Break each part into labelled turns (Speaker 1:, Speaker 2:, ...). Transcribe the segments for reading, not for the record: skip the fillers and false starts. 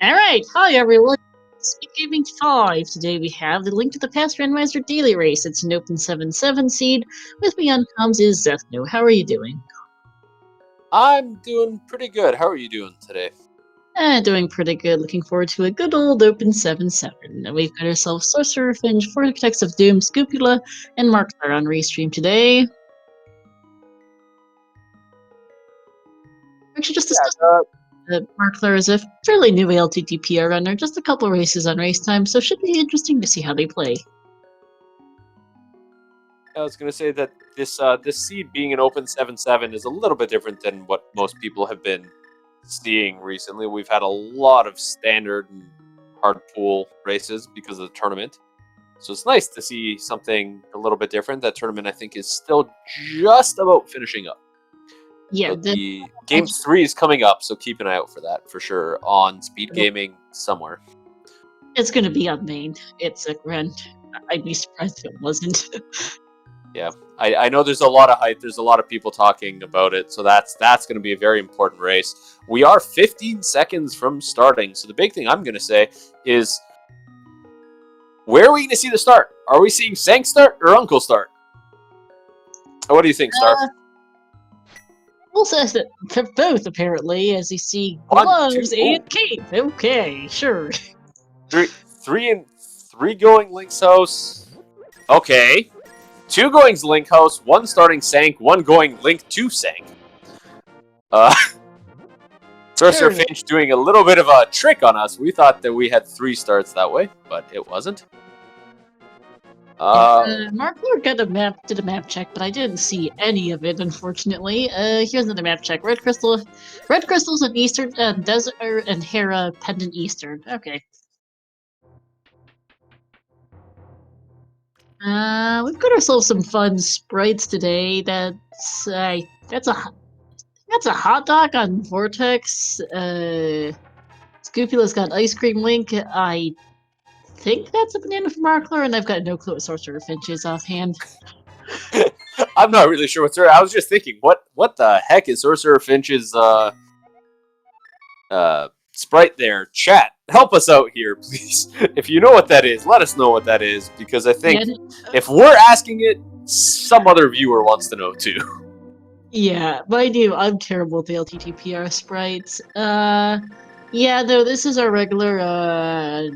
Speaker 1: Alright, hi everyone. Speed Gaming 5. Today we have the Link to the Past Randomizer Daily Race. It's an open 7-7 seed. With me on comms is Zethno. How are you doing?
Speaker 2: I'm doing pretty good. How are you doing today?
Speaker 1: Doing pretty good. Looking forward to a good old open 7-7. And we've got ourselves Sorcerer, Finch, Vortex of Doom, Scupula, and Markler on Restream today. Actually, just discuss Markler is a fairly new ALTTP runner, just a couple races on race time, so should be interesting to see how they play.
Speaker 2: I was going to say that this seed being an open 7-7 is a little bit different than what most people have been seeing recently. We've had a lot of standard and hard pool races because of the tournament. So it's nice to see something a little bit different. That tournament, I think, is still just about finishing up.
Speaker 1: Yeah,
Speaker 2: So the Game 3 is coming up, so keep an eye out for that for sure on Speed Gaming somewhere.
Speaker 1: It's going to be on main. It's a grand. I'd be surprised if it wasn't.
Speaker 2: Yeah, I know there's a lot of hype. There's a lot of people talking about it, so that's going to be a very important race. We are 15 seconds from starting, so the big thing I'm going to say is, where are we going to see the start? Are we seeing Sank start or Uncle start? What do you think, Star?
Speaker 1: We'll say that for both, apparently, as you see gloves and cape. Okay, sure.
Speaker 2: Three going Link's house. Okay. 2 going Link house, 1 starting Sank, 1 going Link to Sank. Sorcerer Finch doing a little bit of a trick on us. We thought that we had 3 starts that way, but it wasn't.
Speaker 1: Markler did a map check, but I didn't see any of it, unfortunately. Here's another map check. Red crystals in Eastern, Desert, and Hera pendant Eastern. Okay. We've got ourselves some fun sprites today. That's a hot dog on Vortex. Scoopula's got ice cream Link. I think that's a banana from Markler, and I've got no clue what Sorcerer Finch is offhand.
Speaker 2: I'm not really sure what's there. I was just thinking, what the heck is Sorcerer Finch's sprite there? Chat, help us out here, please. If you know what that is, let us know what that is, because I think if we're asking it, some other viewer wants to know too.
Speaker 1: Yeah, but I'm terrible with the ALTTP sprites. Yeah, no, this is our regular, I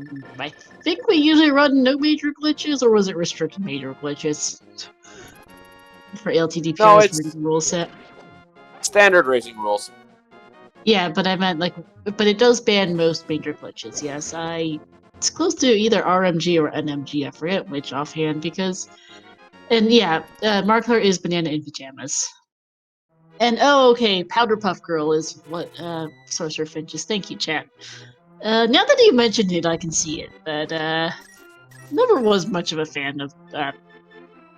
Speaker 1: think we usually run no major glitches, or was it restricted major glitches? For ALTTP rule set.
Speaker 2: Standard racing rules.
Speaker 1: Yeah, but I meant, but it does ban most major glitches, yes. It's close to either RMG or NMG, I forget which offhand, because... And yeah, Markler is banana in pajamas. And okay, Powder Puff Girl is what Sorcerer Finch is. Thank you, chat. Now that you mentioned it, I can see it, but never was much of a fan of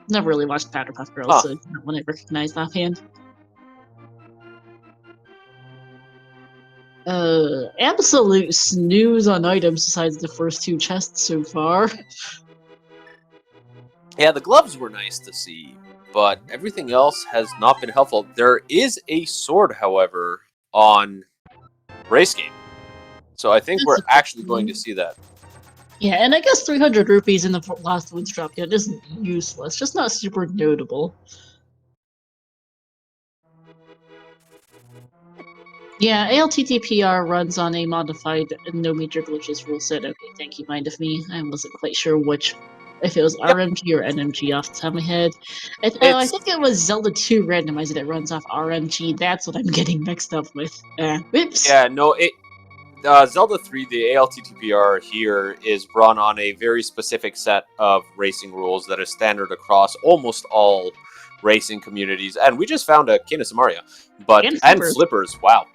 Speaker 1: never really watched Powder Puff Girl, so it's not one I recognized offhand. Absolute snooze on items besides the first 2 chests so far.
Speaker 2: Yeah, the gloves were nice to see, but everything else has not been helpful. There is a sword, however, on Race Game. So I think we're actually going to see that.
Speaker 1: Yeah, and I guess 300 rupees in the last one's drop yet isn't useless, just not super notable. Yeah, ALTTPR runs on a modified no major glitches rule set. Okay, thank you, mind of me. I wasn't quite sure if it was RMG or NMG off the top of my head. I think it was Zelda 2 Randomizer that runs off RMG. That's what I'm getting mixed up with. Whoops.
Speaker 2: Yeah, no, Zelda 3, the ALTTPR here, is run on a very specific set of racing rules that is standard across almost all racing communities, and we just found a Kena Samaria, and Flippers, wow.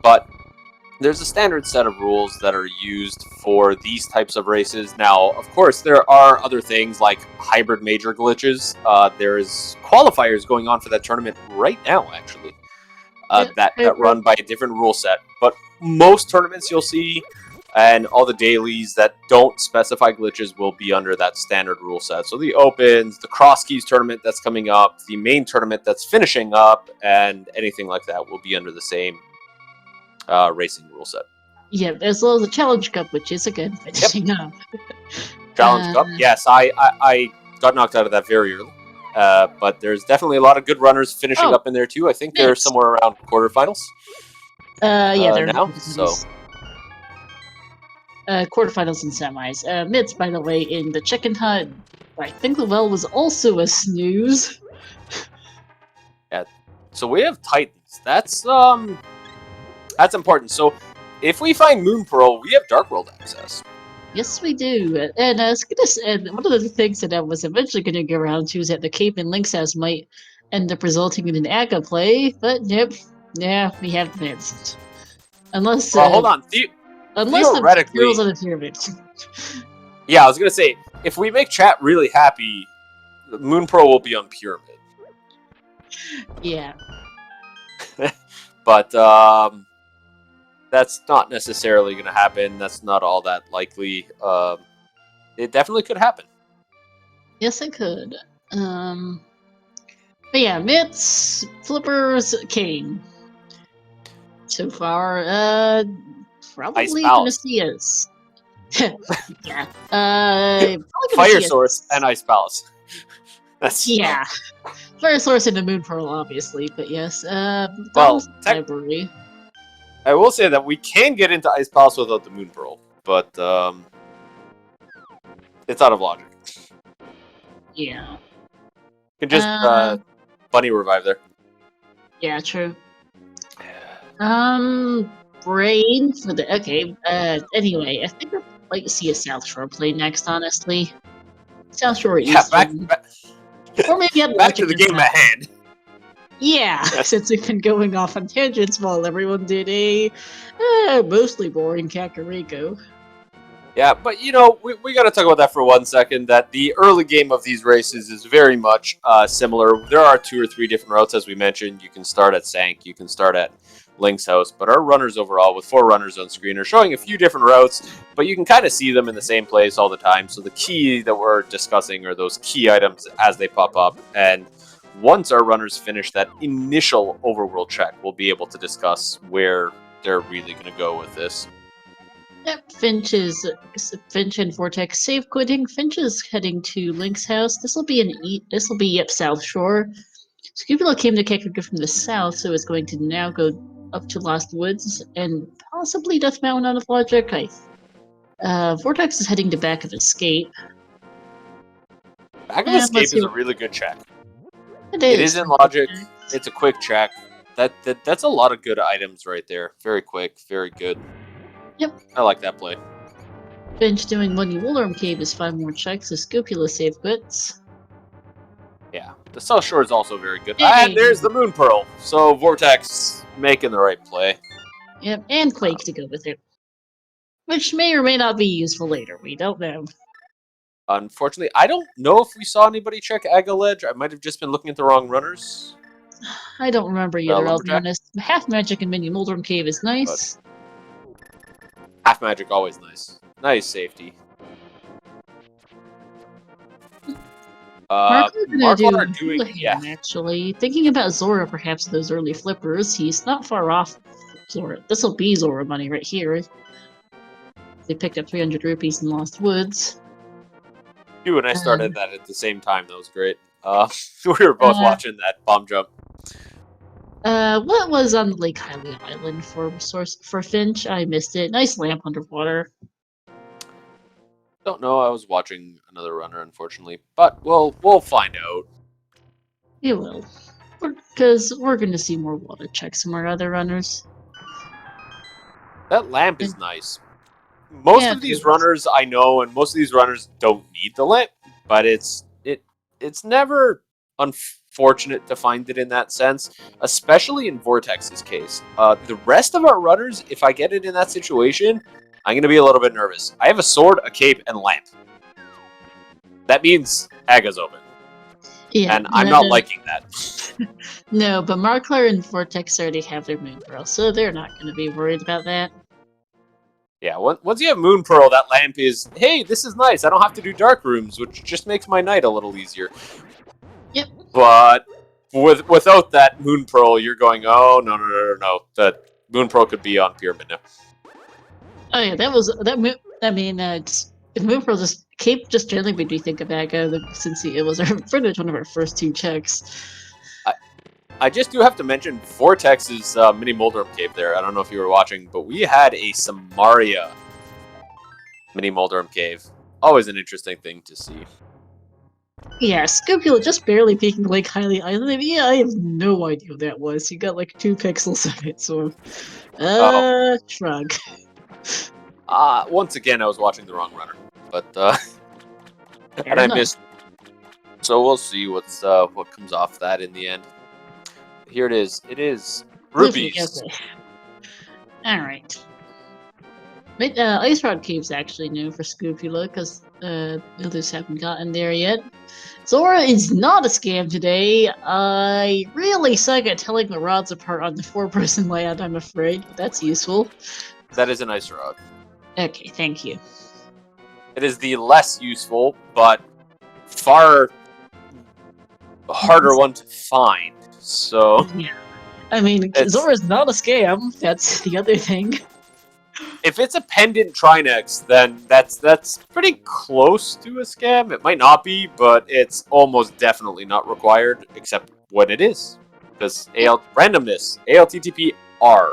Speaker 2: But there's a standard set of rules that are used for these types of races. Now, of course, there are other things like hybrid major glitches. There's qualifiers going on for that tournament right now, actually, that run by a different rule set. But most tournaments you'll see, and all the dailies that don't specify glitches will be under that standard rule set. So the Opens, the Cross Keys tournament that's coming up, the main tournament that's finishing up, and anything like that will be under the same racing rule set.
Speaker 1: Yeah, as well as the Challenge Cup, which is again finishing up.
Speaker 2: Challenge Cup. Yes, I got knocked out of that very early. But there's definitely a lot of good runners finishing up in there too. I think they're somewhere around quarterfinals.
Speaker 1: Yeah, they're
Speaker 2: now.
Speaker 1: quarterfinals. Quarterfinals and semis. Mitts, by the way, in the chicken hut. I think the well was also a snooze.
Speaker 2: Yeah. So we have Titans. That's important. So if we find Moon Pearl, we have Dark World access.
Speaker 1: Yes, we do. And one of the things that I was eventually going to get around to is that the Cape and Lynx House might end up resulting in an AGA play, but yep, yeah, we have missed. Unless
Speaker 2: hold on.
Speaker 1: unless the girls on the pyramid.
Speaker 2: Yeah, I was gonna say if we make chat really happy, Moon Pearl will be on pyramid.
Speaker 1: Yeah.
Speaker 2: But that's not necessarily going to happen. That's not all that likely. It definitely could happen.
Speaker 1: Yes, it could. But yeah, Mitts, Flippers, Kane. So far, probably gonna see us. Yeah.
Speaker 2: Fire Source and Ice Palace. That's
Speaker 1: Fire Source and the Moon Pearl, obviously, but yes.
Speaker 2: Library. I will say that we can get into Ice Palace without the Moon Pearl, but it's out of logic.
Speaker 1: Yeah.
Speaker 2: You can just bunny revive there.
Speaker 1: Yeah, true. Brain for the anyway, I think I'd like to see a South Shore play next, honestly. South Shore Eastern. Or maybe I'd
Speaker 2: back to the game at hand.
Speaker 1: Yeah, since we've been going off on tangents while everyone did a mostly boring Kakariko.
Speaker 2: Yeah, but you know, we got to talk about that for 1 second, that the early game of these races is very much similar. There are 2 or 3 different routes, as we mentioned. You can start at Sank, you can start at Link's house, but our runners overall, with 4 runners on screen, are showing a few different routes, but you can kind of see them in the same place all the time. So the key that we're discussing are those key items as they pop up, and once our runners finish that initial overworld check, we'll be able to discuss where they're really going to go with this.
Speaker 1: Yep, Finch and Vortex safe quitting. Finch is heading to Link's house. This will be South Shore. Scupula came to Kakariko from the south, so it's going to now go up to Lost Woods and possibly Death Mountain out of logic. Vortex is heading to Back of Escape.
Speaker 2: Back of Escape is a really good check.
Speaker 1: It
Speaker 2: is in logic. It's a quick check. That's a lot of good items right there. Very quick, very good.
Speaker 1: Yep.
Speaker 2: I like that play.
Speaker 1: Finch doing Money Wolorm Cave is 5 more checks, so Scopula save quits.
Speaker 2: Yeah, the South Shore is also very good. And there's the Moon Pearl. So Vortex making the right play.
Speaker 1: Yep, and Quake to go with it. Which may or may not be useful later. We don't know.
Speaker 2: Unfortunately, I don't know if we saw anybody check Aga Ledge. I might have just been looking at the wrong runners.
Speaker 1: I don't remember either, I'll be honest. Half Magic and Mini Moldorm Cave is nice.
Speaker 2: But half Magic, always nice. Nice safety.
Speaker 1: Actually, thinking about Zora, perhaps those early flippers, he's not far off Zora. This will be Zora money right here. They picked up 300 rupees in Lost Woods.
Speaker 2: You and I started that at the same time. That was great. We were both watching that bomb jump.
Speaker 1: What was on Lake Hylia Island for Finch? I missed it. Nice lamp underwater.
Speaker 2: Don't know. I was watching another runner, unfortunately, but we'll find out.
Speaker 1: You will, because we're going to see more water checks from our other runners.
Speaker 2: That lamp is nice. Most of these runners I know, and most of these runners don't need the lamp, but it's never unfortunate to find it in that sense, especially in Vortex's case. The rest of our runners, if I get it in that situation, I'm going to be a little bit nervous. I have a sword, a cape, and lamp. That means Aga's open. Yeah, and I'm not liking that.
Speaker 1: No, but Markler and Vortex already have their Moon Pearl, so they're not going to be worried about that.
Speaker 2: Yeah, once you have Moon Pearl, that lamp is, hey, this is nice. I don't have to do dark rooms, which just makes my night a little easier.
Speaker 1: Yep.
Speaker 2: But without that Moon Pearl, you're going, oh, no. That Moon Pearl could be on Pyramid now.
Speaker 1: Oh yeah, that was that. I mean, Moonpearl just Cape just generally made me think of Aga since it was pretty much one of our first two checks.
Speaker 2: I just do have to mention Vortex's mini Moldorm cave there. I don't know if you were watching, but we had a Samaria mini Moldorm cave. Always an interesting thing to see.
Speaker 1: Yeah, Scopula just barely peeking Lake Highly Island. Yeah, I have no idea what that was. You got like 2 pixels of it, so shrug.
Speaker 2: Once again, I was watching the wrong runner, but and
Speaker 1: Fair
Speaker 2: I
Speaker 1: enough.
Speaker 2: missed. So we'll see what comes off that in the end. Here it is. It is rupees.
Speaker 1: Okay. Alright. But Ice Rod Cave's actually new for Scoopula because others haven't gotten there yet. Zora is not a scam today. I really suck at telling the rods apart on the 4-person layout, I'm afraid, but that's useful.
Speaker 2: That is an ice rod.
Speaker 1: Okay, thank you.
Speaker 2: It is the less useful, but far harder one to find. So,
Speaker 1: Yeah. I mean, Zora's not a scam. That's the other thing.
Speaker 2: if it's a pendant Trinex, then that's pretty close to a scam. It might not be, but it's almost definitely not required, except when it is. Because randomness, ALTTP R.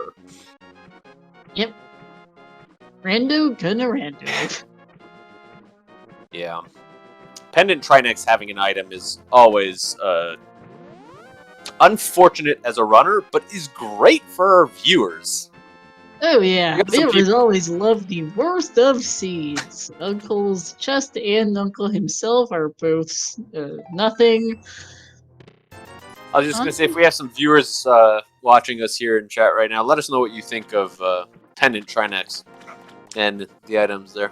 Speaker 1: Yep. Rando gonna rando.
Speaker 2: Yeah. Pendant Trinex having an item is always unfortunate as a runner, but is great for our viewers.
Speaker 1: Oh yeah, viewers always love the worst of seeds. Uncle's chest and Uncle himself are both nothing.
Speaker 2: I was just going to say, if we have some viewers watching us here in chat right now, let us know what you think of Pendant Trinex and the items there.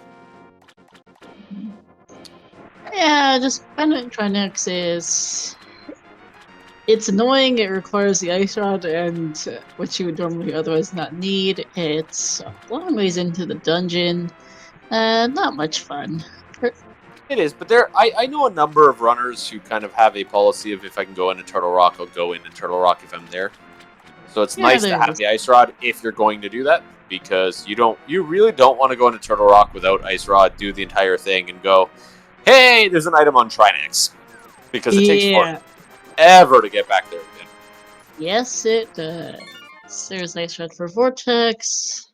Speaker 1: Yeah, just Pendant Trinex is... It's annoying, it requires the Ice Rod, and which you would normally otherwise not need. It's a long ways into the dungeon. Not much fun.
Speaker 2: It is, but I know a number of runners who kind of have a policy of, if I can go into Turtle Rock, I'll go into Turtle Rock if I'm there. So it's nice to have the Ice Rod if you're going to do that, because you really don't want to go into Turtle Rock without Ice Rod, do the entire thing, and go, hey, there's an item on Trinex. Because it takes forever to get back there again.
Speaker 1: Yes, it does. There's Ice Rod for Vortex.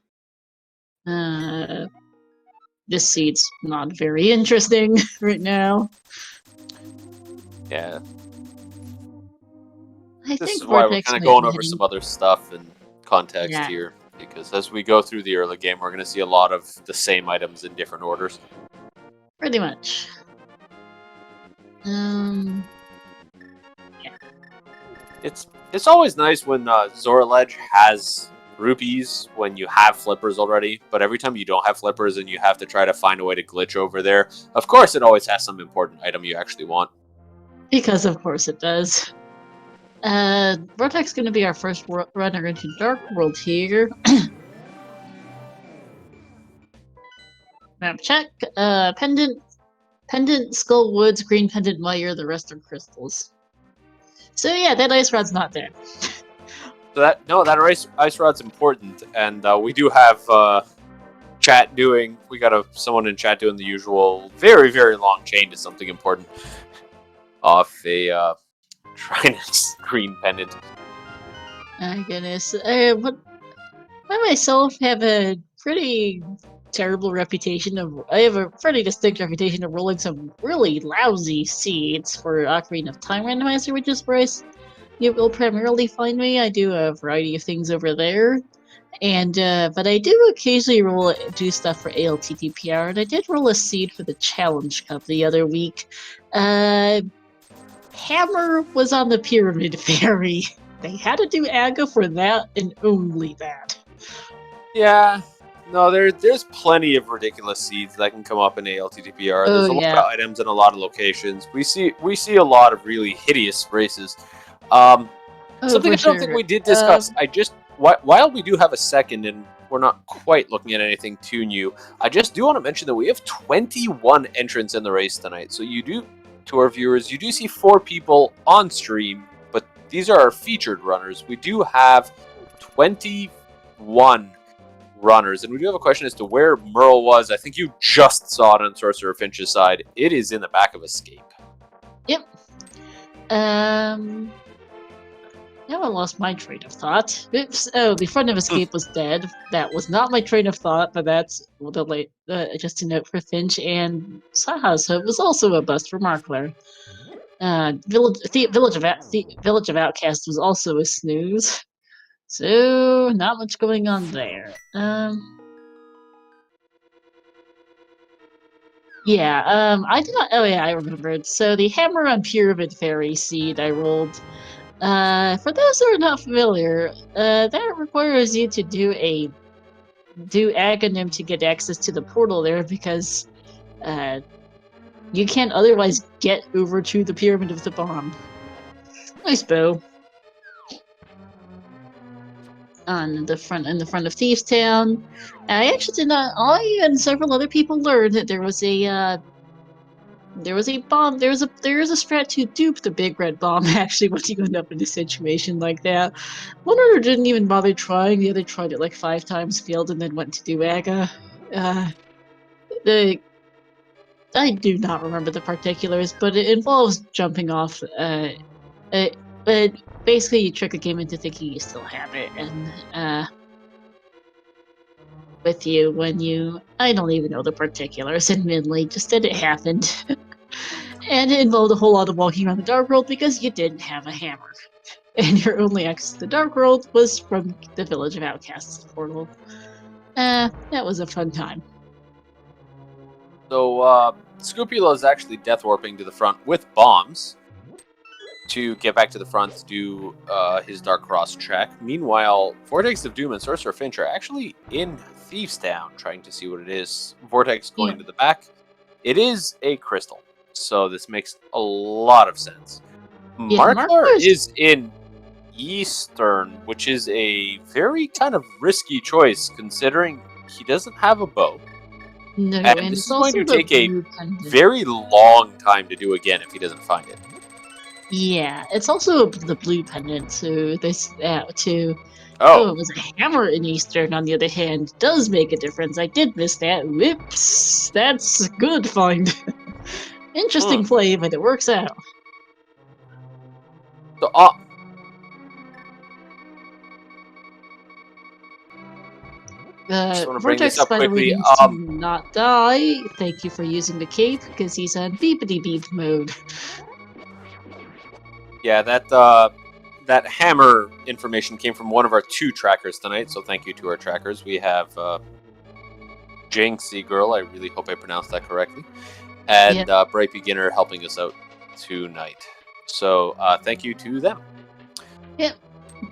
Speaker 1: This seed's not very interesting right now.
Speaker 2: Yeah.
Speaker 1: This
Speaker 2: is why we're kind of going over some other stuff and context here, because as we go through the early game, we're going to see a lot of the same items in different orders.
Speaker 1: Pretty much. Yeah.
Speaker 2: It's always nice when Zora Ledge has rupees when you have flippers already, but every time you don't have flippers and you have to try to find a way to glitch over there, of course it always has some important item you actually want.
Speaker 1: Because of course it does. Vortex is going to be our first runner into Dark World here. Map check. Pendant, Skull Woods, Green Pendant Mire, the rest are crystals. So yeah, that Ice Rod's not there.
Speaker 2: So that ice rod's important, and we do have chat doing. We got someone in chat doing the usual very, very long chain to something important off a Trinex green pendant.
Speaker 1: My goodness, I myself have a pretty terrible reputation of. I have a pretty distinct reputation of rolling some really lousy seeds for Ocarina of Time Randomizer, which is where you will primarily find me. I do a variety of things over there, and but I do occasionally do stuff for ALTTPR, and I did roll a seed for the Challenge Cup the other week. Hammer was on the Pyramid Fairy. They had to do Aga for that and only that.
Speaker 2: Yeah. No, there's plenty of ridiculous seeds that can come up in ALTTPR. There's a lot of items in a lot of locations. We see a lot of really hideous races. Something I don't think we did discuss. While we do have a second and we're not quite looking at anything too new, I just do want to mention that we have 21 entrants in the race tonight. So to our viewers, you do see 4 people on stream, but these are our featured runners. We do have 21 runners, and we do have a question as to where Merle was. I think you just saw it on Sorcerer Finch's side. It is in the back of Escape.
Speaker 1: Yep. Now I lost my train of thought. Oops. Oh, the front of Escape was dead. That was not my train of thought, but that's the late. Just a note for Finch, and Saha's Hope was also a bust for Markler. Village of Outcast was also a snooze. So not much going on there. I did not. Oh yeah, I remembered. So the Hammer on Pyramid Fairy seed I rolled. For those who are not familiar, that requires you to do Aghanim to get access to the portal there because you can't otherwise get over to the Pyramid of the Bomb. Nice bow. In the front of Thieves Town. I actually did not. I and several other people learned that there was a bomb. There is a strat to dupe the big red bomb. Actually, when you end up in a situation like that, one order didn't even bother trying. The other tried it like 5 times, failed, and then went to do Aga. I do not remember the particulars, but it involves jumping off. But basically, you trick a game into thinking you still have it, and with you when you. I don't even know the particulars, admittedly, just that it happened. And it involved a whole lot of walking around the Dark World because you didn't have a hammer. And your only access to the Dark World was from the Village of Outcasts portal. That was a fun time.
Speaker 2: So, Scupula is actually death warping to the front with bombs to get back to the front to do his Dark Cross check. Meanwhile, Vortex of Doom and Sorcerer Finch are actually in Thieves Town trying to see what it is. Vortex going to the back. It is a crystal, so this makes a lot of sense.
Speaker 1: Yeah,
Speaker 2: Markler is in Eastern, which is a very kind of risky choice considering he doesn't have a bow.
Speaker 1: No,
Speaker 2: and this is going to take a very long time to do again if he doesn't find it.
Speaker 1: Yeah, it's also the blue pendant, so this it was a hammer in Eastern, on the other hand, does make a difference. I did miss that. Whoops! That's a good find. Interesting play, but it works out.
Speaker 2: So, just want to bring this up quickly.
Speaker 1: To not die. Thank you for using the cape, because he's on beepity beep mode.
Speaker 2: Yeah, that hammer information came from one of our 2 trackers tonight, so thank you to our trackers. We have Jinxie Girl, I really hope I pronounced that correctly, and Bright Beginner helping us out tonight. So thank you to them.
Speaker 1: Yep.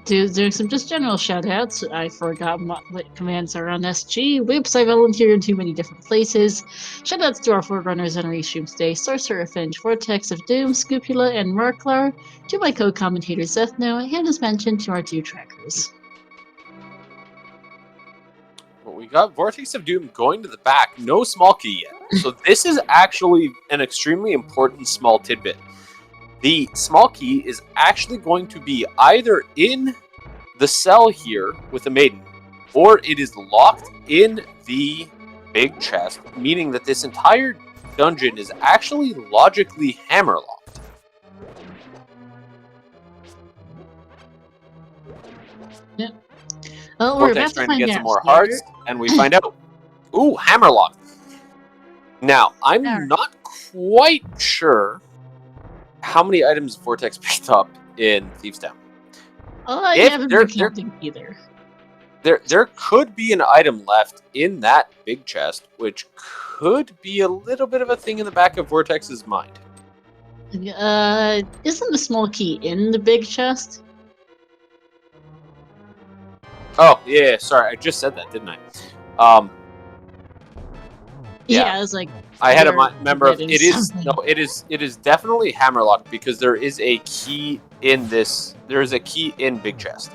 Speaker 1: Doing some just general shoutouts. I forgot what commands are on SG. Whoops, I volunteered in too many different places. Shoutouts to our forerunners on Restream today: Sorcerer Finch, Vortex of Doom, Scupula, and Merklar. To my co-commentators Zethno, and as mentioned, to our 2 trackers.
Speaker 2: Well, we got Vortex of Doom going to the back. No small key yet. So this is actually an extremely important small tidbit. The small key is actually going to be either in the cell here with the maiden, or it is locked in the big chest, meaning that this entire dungeon is actually logically hammer locked.
Speaker 1: Yep. Well, we're about
Speaker 2: trying to get some more hearts, and we find out. Ooh, hammer locked. Now, I'm not quite sure how many items Vortex picked up in Thieves Town.
Speaker 1: I haven't been counting either.
Speaker 2: There could be an item left in that big chest, which could be a little bit of a thing in the back of Vortex's mind.
Speaker 1: Isn't the small key in the big chest?
Speaker 2: Oh, yeah, sorry, I just said that, didn't I?
Speaker 1: Yeah, I was like,
Speaker 2: I had a member of it is definitely hammerlocked because there is a key in this. There is a key in big chest.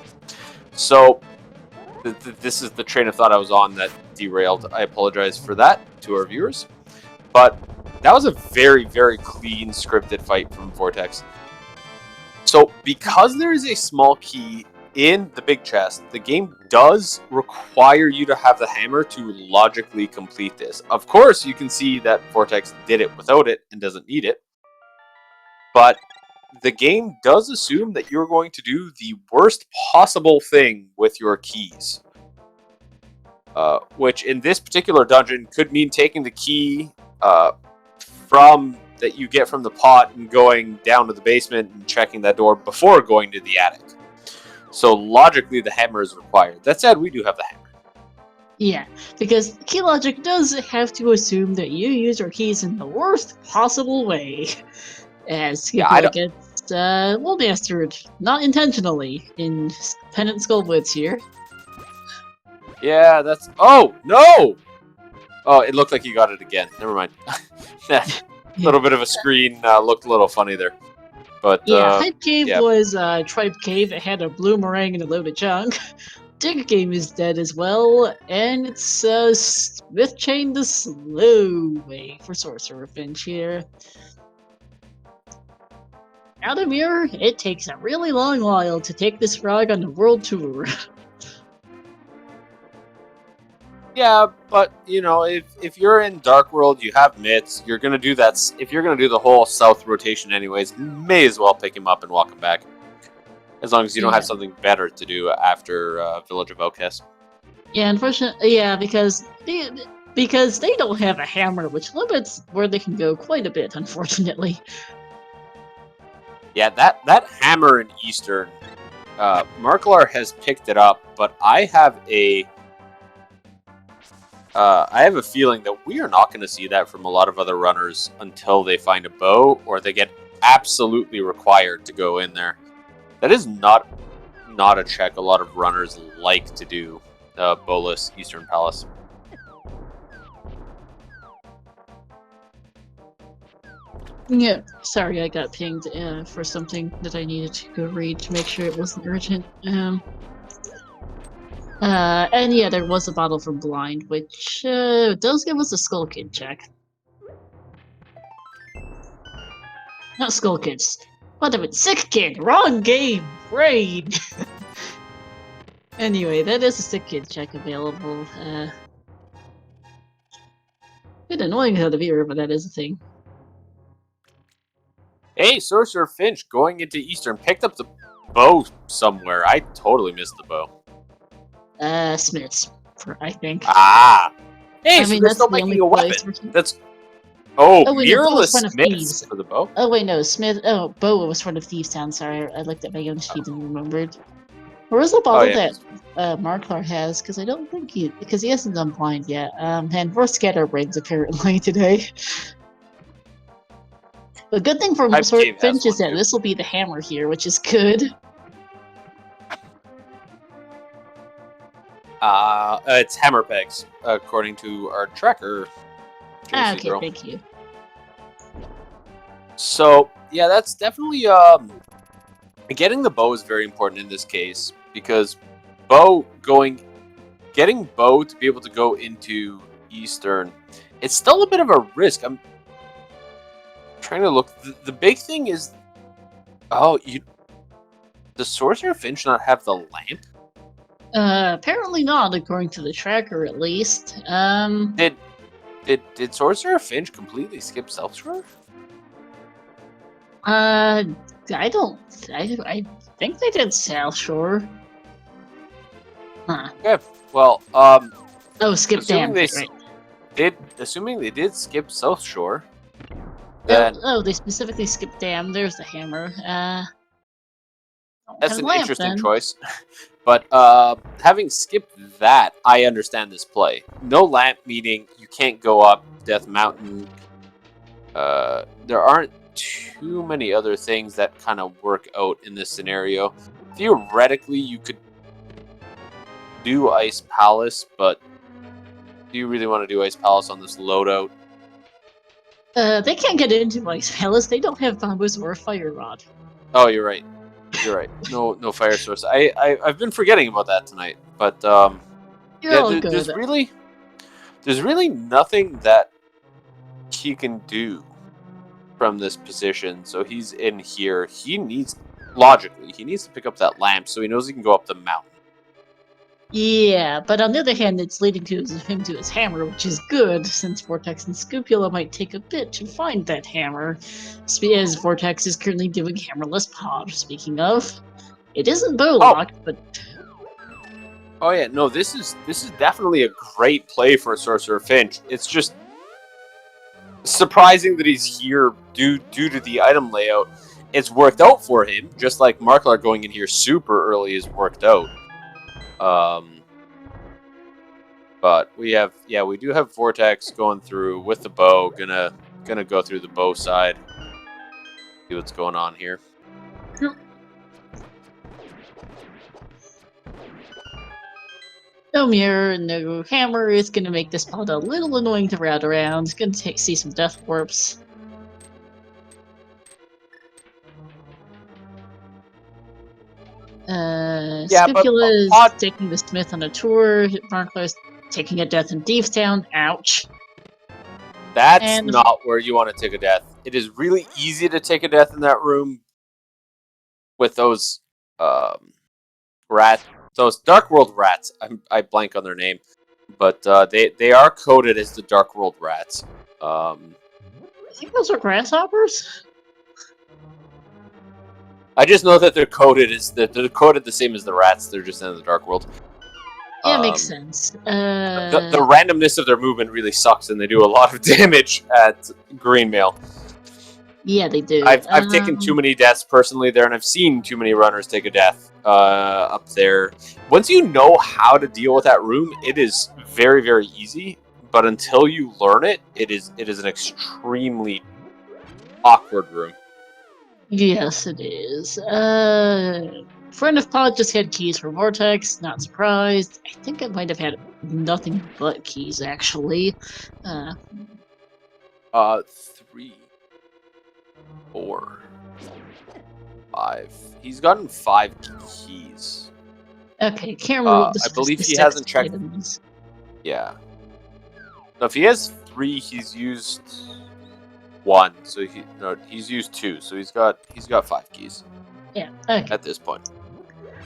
Speaker 2: So this is the train of thought I was on that derailed. I apologize for that to our viewers, but that was a very, very clean scripted fight from Vortex. So because there is a small key in the big chest, the game does require you to have the hammer to logically complete this. Of course, you can see that Vortex did it without it and doesn't need it. But the game does assume that you're going to do the worst possible thing with your keys. Which in this particular dungeon could mean taking the key from that you get from the pot and going down to the basement and checking that door before going to the attic. So logically, the hammer is required. That said, we do have the hammer.
Speaker 1: Yeah, because key logic does have to assume that you use your keys in the worst possible way. As people gets well mastered, not intentionally, in Pendant Skull Blitz here.
Speaker 2: Yeah, that's... Oh, no! Oh, it looked like you got it again. Never mind. That little bit of a screen looked a little funny there. But,
Speaker 1: yeah, Hype Cave was Tripe Cave. It had a blue meringue and a load of junk. Dig Game is dead as well, and it's Smith Chain the slow way for Sorcerer Finch here. Out of Mirror, it takes a really long while to take this frog on the world tour.
Speaker 2: Yeah, but you know, if you're in Dark World, you have mitts. You're gonna do that. If you're gonna do the whole south rotation, anyways, you may as well pick him up and walk him back. As long as you don't have something better to do after Village of Outcast.
Speaker 1: Yeah, unfortunately, yeah, because they don't have a hammer, which limits where they can go quite a bit. Unfortunately.
Speaker 2: Yeah, that hammer in Eastern, Marklar has picked it up, but I have a feeling that we are not going to see that from a lot of other runners until they find a bow or they get absolutely required to go in there. That is not a check a lot of runners like to do, bowless Eastern Palace.
Speaker 1: Yeah, sorry, I got pinged for something that I needed to go read to make sure it wasn't urgent. And yeah, there was a bottle from Blind, which does give us a Skull Kid check. Not Skull Kids. What of it? Sick Kid! Wrong game! Brain! Anyway, that is a Sick Kid check available. Bit annoying how to be, but that is a thing.
Speaker 2: Hey, Sorcerer Finch, going into Eastern, picked up the bow somewhere. I totally missed the bow.
Speaker 1: Smith's, I think.
Speaker 2: Ah! Hey,
Speaker 1: I
Speaker 2: so
Speaker 1: mean,
Speaker 2: they're
Speaker 1: that's
Speaker 2: still
Speaker 1: the
Speaker 2: making
Speaker 1: only
Speaker 2: a weapon.
Speaker 1: place.
Speaker 2: That's... Oh,
Speaker 1: oh wait,
Speaker 2: mirrorless
Speaker 1: no,
Speaker 2: Smiths for the bow?
Speaker 1: Oh wait, no, Smith. Oh, bow was Front of Thieves Town. Sorry, I looked at my own sheet and remembered. Where is the bottle that Marklar has? Because I don't think because he hasn't done Blind yet. And we're scatterbrains apparently today. The good thing for Finch is that this will be the hammer here, which is good.
Speaker 2: It's hammer pegs, according to our tracker.
Speaker 1: Okay, thank you.
Speaker 2: So, yeah, that's definitely, getting the bow is very important in this case, because getting bow to be able to go into Eastern, it's still a bit of a risk. I'm trying to look. The big thing is, does Sorcerer Finch not have the lamp?
Speaker 1: Apparently not, according to the tracker, at least.
Speaker 2: Did Sorcerer Finch completely skip Self-Shore?
Speaker 1: I think they did South Shore. Huh.
Speaker 2: Okay, well,
Speaker 1: skip Dam, right.
Speaker 2: Assuming they did skip South Shore,
Speaker 1: then... they specifically skipped Dam. There's the hammer.
Speaker 2: That's an interesting choice. But having skipped that, I understand this play. No lamp, meaning you can't go up Death Mountain. There aren't too many other things that kind of work out in this scenario. Theoretically, you could do Ice Palace, but do you really want to do Ice Palace on this loadout?
Speaker 1: They can't get into Ice Palace. They don't have bombos or a fire rod.
Speaker 2: Oh, you're right. You're right. No fire source. I've been forgetting about that tonight. But there's really nothing that he can do from this position. So he's in here. He needs logically, he needs to pick up that lamp so he knows he can go up the mountain.
Speaker 1: Yeah, but on the other hand, it's leading to him to his hammer, which is good, since Vortex and Scupula might take a bit to find that hammer, as Vortex is currently doing hammerless pod. Speaking of, it isn't bow locked, but
Speaker 2: oh yeah, no, this is definitely a great play for Sorcerer Finch. It's just surprising that he's here due to the item layout. It's worked out for him, just like Marklar going in here super early is worked out. But we do have Vortex going through with the bow. Gonna go through the bow side. See what's going on here.
Speaker 1: No mirror, no hammer is gonna make this pod a little annoying to route around. It's gonna see some death warps. Scupula is taking the Smith on a tour. Marklar's taking a death in Thievestown. Ouch.
Speaker 2: That's not where you want to take a death. It is really easy to take a death in that room with those those Dark World rats. I blank on their name, but they are coded as the Dark World rats.
Speaker 1: I think those are grasshoppers.
Speaker 2: I just know that they're coded the same as the rats. They're just in the Dark World.
Speaker 1: Yeah, makes sense.
Speaker 2: The randomness of their movement really sucks, and they do a lot of damage at green mail.
Speaker 1: Yeah, they do.
Speaker 2: I've taken too many deaths personally there, and I've seen too many runners take a death up there. Once you know how to deal with that room, it is very, very easy. But until you learn it, it is an extremely awkward room.
Speaker 1: Yes, it is. Friend of Pod just had keys for Vortex. Not surprised. I think it might have had nothing but keys, actually.
Speaker 2: 3, 4, 5. He's gotten 5 keys.
Speaker 1: Okay, can't remember.
Speaker 2: I believe he hasn't checked.
Speaker 1: Items.
Speaker 2: Yeah. No, if he has 3, he's used 1. So he's used 2. So he's got 5 keys.
Speaker 1: Yeah. Okay.
Speaker 2: At this point.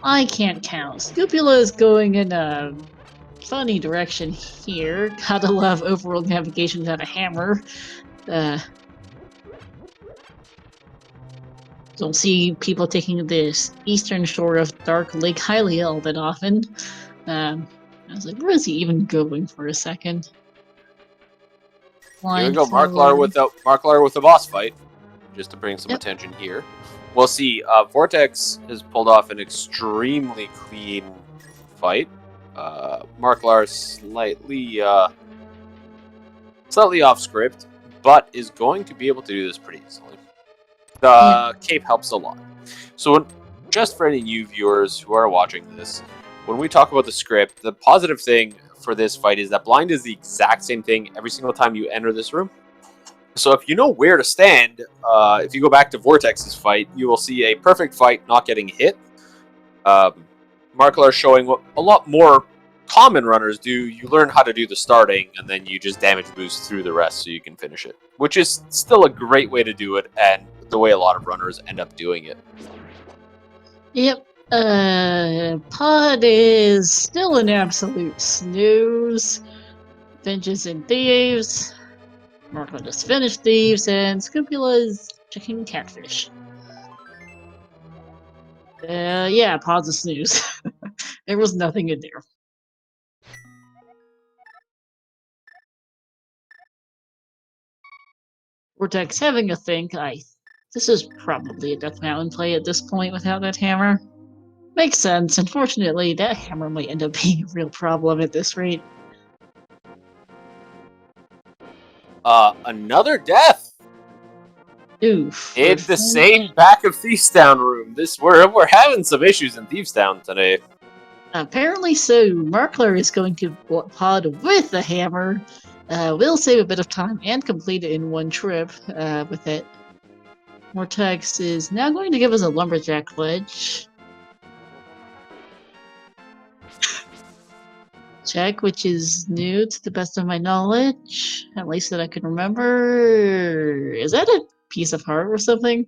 Speaker 1: I can't count. Scupula is going in a funny direction here. Gotta love overworld navigation without a hammer. Don't see people taking this eastern shore of Dark Lake Hylia all that often. I was like, where is he even going for a second?
Speaker 2: Here we go, Marklar with a boss fight, just to bring some attention here. We'll see. Vortex has pulled off an extremely clean fight. Marklar slightly off script, but is going to be able to do this pretty easily. The cape helps a lot. So, just for any new viewers who are watching this, when we talk about the script, the positive thing for this fight is that blind is the exact same thing every single time you enter this room. So if you know where to stand, if you go back to Vortex's fight, you will see a perfect fight not getting hit. Marklar showing what a lot more common runners do. You learn how to do the starting, and then you just damage boost through the rest so you can finish it. Which is still a great way to do it, and the way a lot of runners end up doing it.
Speaker 1: Yep. Pod is still an absolute snooze. Vengeance and Thieves. Marklar just finished Thieves, and Scupula is checking Catfish. Yeah, Pod's a snooze. There was nothing in there. Vortex having a think. This is probably a Death Mountain play at this point without that hammer. Makes sense. Unfortunately, that hammer might end up being a real problem at this rate.
Speaker 2: Another death.
Speaker 1: Oof.
Speaker 2: In the same back of Thievestown room. We're having some issues in Thievestown today.
Speaker 1: Apparently so. Marklar is going to pod with the hammer. We'll save a bit of time and complete it in one trip with it. Vortex is now going to give us a lumberjack pledge. Check, which is new to the best of my knowledge, at least that I can remember. Is that a piece of heart or something?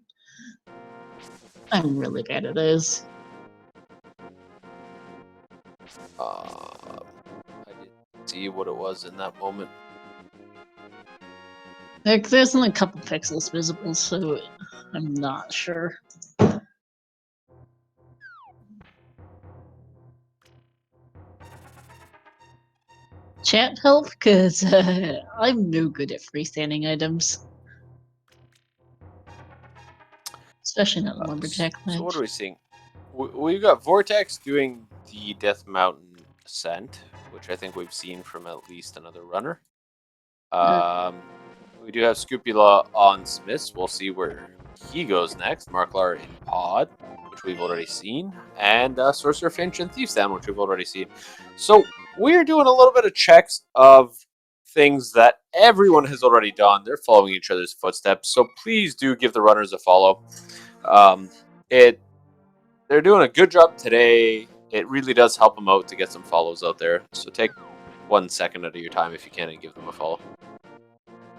Speaker 1: I'm really bad at those.
Speaker 2: I didn't see what it was in that moment.
Speaker 1: There's only a couple pixels visible, so I'm not sure. Chat help, because I'm no good at freestanding items. Especially not the lumberjack
Speaker 2: So what
Speaker 1: ledge.
Speaker 2: are we seeing? We've got Vortex doing the Death Mountain ascent, which I think we've seen from at least another runner. We do have Scupula on Smiths. We'll see where he goes next. Marklar in Pod, which we've already seen. And Sorcerer Finch and Thief's Down, which we've already seen. So we're doing a little bit of checks of things that everyone has already done. They're following each other's footsteps. So please do give the runners a follow. They're doing a good job today. It really does help them out to get some follows out there. So take 1 second out of your time if you can and give them a follow.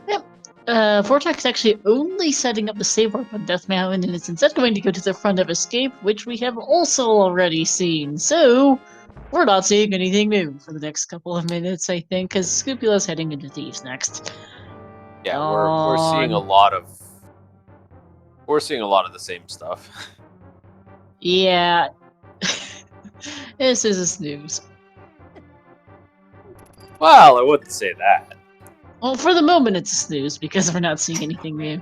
Speaker 1: Yep. Vortex actually only setting up the save warp on Death Mountain, and it's instead going to go to the front of Escape, which we have also already seen. So we're not seeing anything new for the next couple of minutes, I think, because Scupula's heading into Thieves next.
Speaker 2: Yeah, we're seeing a lot of the same stuff.
Speaker 1: Yeah. This is a snooze.
Speaker 2: Well, I wouldn't say that.
Speaker 1: Well, for the moment, it's a snooze because we're not seeing anything new.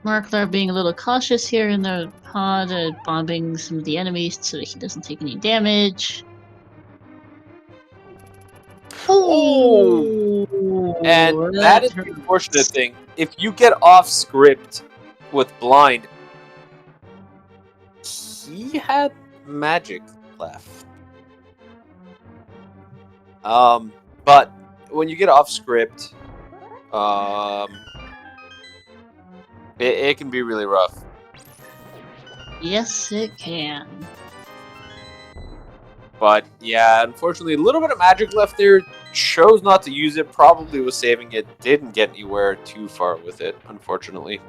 Speaker 1: Marklar being a little cautious here in the pod, bombing some of the enemies so that he doesn't take any damage.
Speaker 2: Oh! And that is the unfortunate thing. If you get off script with blind, he had magic left. But when you get off script, it can be really rough.
Speaker 1: Yes, it can.
Speaker 2: But yeah, unfortunately, a little bit of magic left there. Chose not to use it. Probably was saving it. Didn't get anywhere too far with it, unfortunately.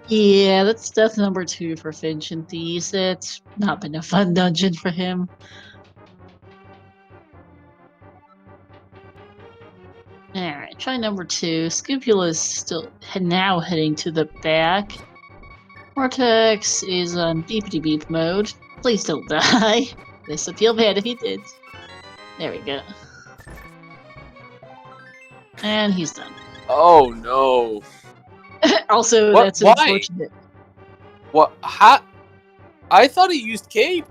Speaker 1: Yeah, that's death number 2 for Finch and Thieves. It's not been a fun dungeon for him. Alright, try number 2. Scupula is still now heading to the back. Vortex is on beepity beep mode. Please don't die. This would feel bad if he did. There we go. And he's done.
Speaker 2: Oh no.
Speaker 1: Also,
Speaker 2: What?
Speaker 1: that's
Speaker 2: Why?
Speaker 1: unfortunate.
Speaker 2: What? How? I thought he used cape.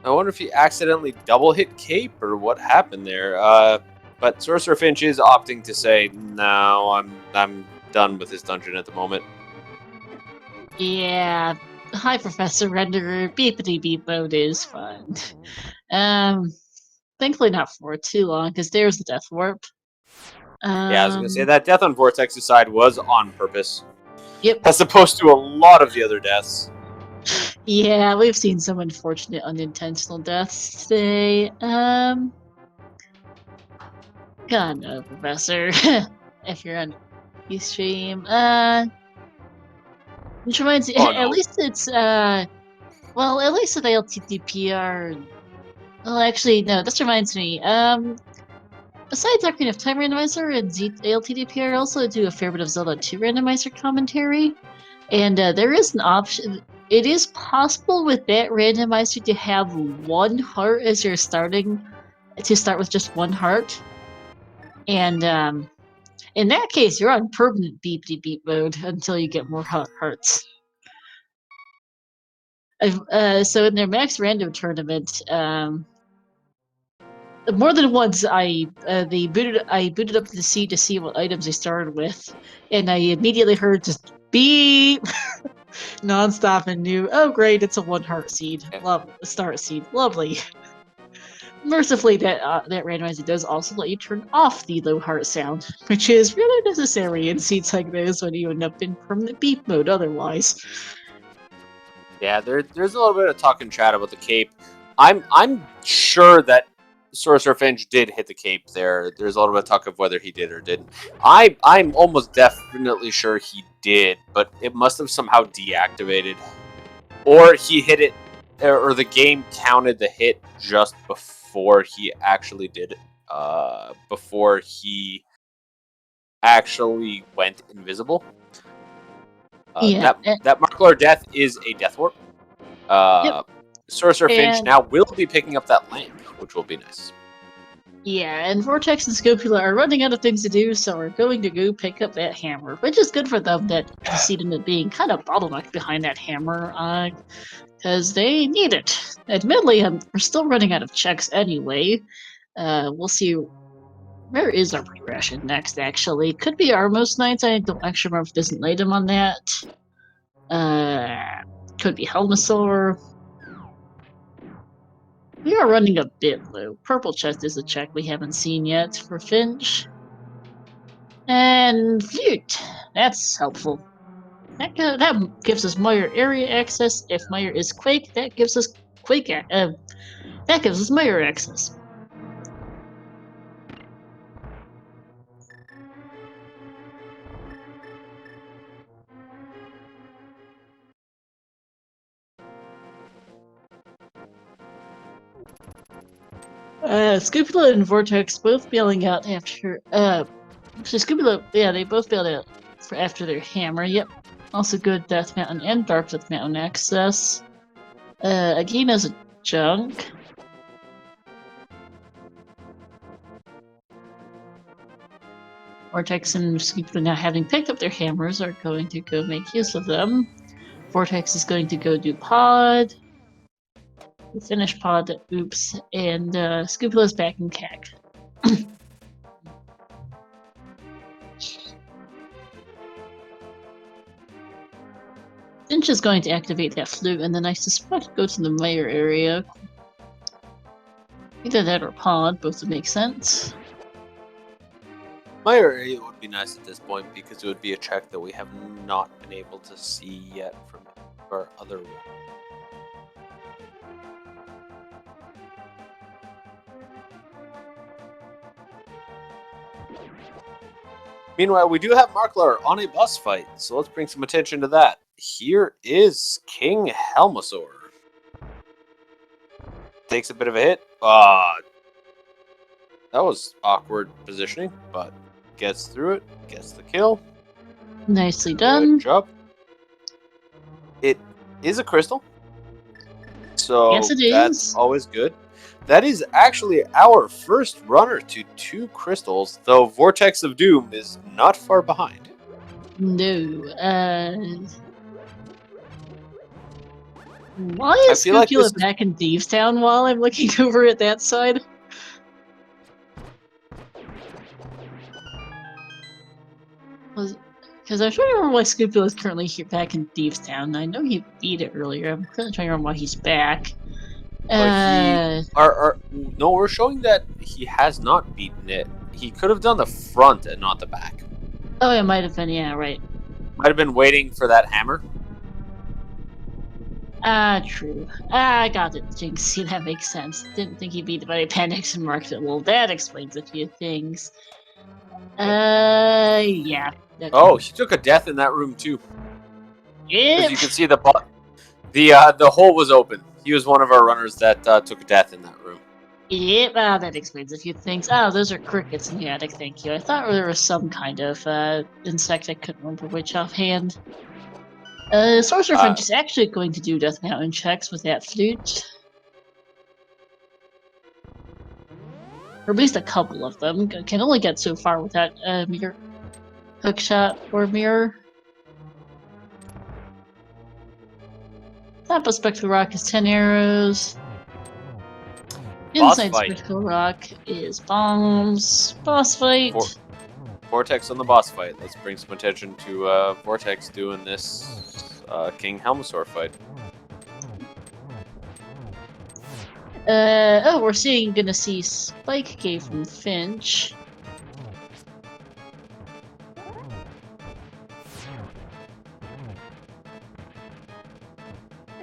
Speaker 2: I wonder if he accidentally double hit cape or what happened there. But Sorcerer Finch is opting to say, no, I'm done with this dungeon at the moment.
Speaker 1: Yeah. Hi, Professor Renderer. Beepity beep mode is fun. Thankfully not for too long, because there's the death warp.
Speaker 2: Yeah, I was gonna say that death on Vortex's side was on purpose.
Speaker 1: Yep.
Speaker 2: As opposed to a lot of the other deaths.
Speaker 1: Yeah, we've seen some unfortunate unintentional deaths today. God no, Professor. If you're on Ustream. Which reminds me,
Speaker 2: Oh,
Speaker 1: at
Speaker 2: no.
Speaker 1: least it's well, at least with ALTTP are. Well, actually, no. This reminds me. Besides Ocarina of Time Randomizer and ALTTP, also do a fair bit of Zelda 2 Randomizer commentary, and there is an option. It is possible with that randomizer to have 1 heart as you're starting, to start with just 1 heart, and in that case, you're on permanent beepity beep mode until you get more hearts. So in their max random tournament, more than once I booted up the seed to see what items they started with, and I immediately heard just beep nonstop and knew, oh great, it's a 1 heart seed. Love start seed, lovely. Mercifully, that randomizer does also let you turn off the low heart sound, which is really necessary in seats like this when you end up in permanent beep mode otherwise.
Speaker 2: Yeah, there's a little bit of talk and chat about the cape. I'm sure that Sorcerer Finch did hit the cape there. There's a little bit of talk of whether he did or didn't. I'm almost definitely sure he did, but it must have somehow deactivated. Or he hit it, or the game counted the hit just before he actually did it. Before he actually went invisible.
Speaker 1: Yeah.
Speaker 2: That Marklar death is a death warp.
Speaker 1: Yep.
Speaker 2: Sorcerer Finch
Speaker 1: And-
Speaker 2: now will be picking up that lamp, which will be nice.
Speaker 1: Yeah, and Vortex and Scopula are running out of things to do, so are going to go pick up that hammer, which is good for them that you see them being kind of bottlenecked behind that hammer, because they need it. Admittedly, we're still running out of checks anyway. We'll see. Where is our progression next, actually? Could be our most nights. I don't actually remember if there's an item on that. Could be Helmasaur. We are running a bit low. Purple chest is a check we haven't seen yet for Finch. And Flute. That's helpful. That gives us Meyer area access. If Meyer is Quake, that gives us that gives us Meyer access. Scupula and Vortex both bailing out after. So Scupula, yeah, they both bailed out after their hammer. Yep. Also good Death Mountain and Dark Death Mountain access. Agina's a junk. Vortex and Scupula, now having picked up their hammers, are going to go make use of them. Vortex is going to go do pod. Finish pod, oops, and Scupula's back in CAC. Finch is going to activate that flute, and then I suspect go to the Meyer area. Either that or pod, both would make sense.
Speaker 2: My area would be nice at this point because it would be a check that we have not been able to see yet from our other one. Meanwhile, we do have Marklar on a boss fight, so let's bring some attention to that. Here is King Helmasaur. Takes a bit of a hit. That was awkward positioning, but gets through it, gets the kill.
Speaker 1: Nicely done.
Speaker 2: Good job. It is a crystal, so
Speaker 1: Yes, it is.
Speaker 2: That's always good. That is actually our first runner to 2 crystals, though Vortex of Doom is not far behind.
Speaker 1: No. Why is
Speaker 2: feel like
Speaker 1: Scupula
Speaker 2: this is-
Speaker 1: back in Thieves Town while I'm looking over at that side? Because I'm trying to remember why Scupula is currently here back in Thieves Town. I know he beat it earlier. I'm currently trying to remember why he's back.
Speaker 2: No, we're showing that he has not beaten it. He could have done the front and not the back.
Speaker 1: Oh, it might have been. Yeah, right.
Speaker 2: Might have been waiting for that hammer.
Speaker 1: True. I got it, Jinxie. That makes sense. Didn't think he beat it, but I panicked and marked it. Well, that explains a few things. Yeah.
Speaker 2: Oh, he took a death in that room too.
Speaker 1: Yep.
Speaker 2: As you can see, the hole was open. He was one of our runners that took a death in that room.
Speaker 1: Yep, that explains a few things. Oh, those are crickets in the attic, thank you. I thought there was some kind of insect, I couldn't remember which offhand. Sorcerer Finch is actually going to do Death Mountain checks with that flute. Or at least a couple of them. Can only get so far with that mirror. Hookshot or mirror. Top of Spectral Rock is 10 arrows. Inside Spectral Rock is bombs. Boss fight.
Speaker 2: Vortex on the boss fight. Let's bring some attention to Vortex doing this King Helmasaur fight.
Speaker 1: Oh, gonna see Spike Cave from Finch.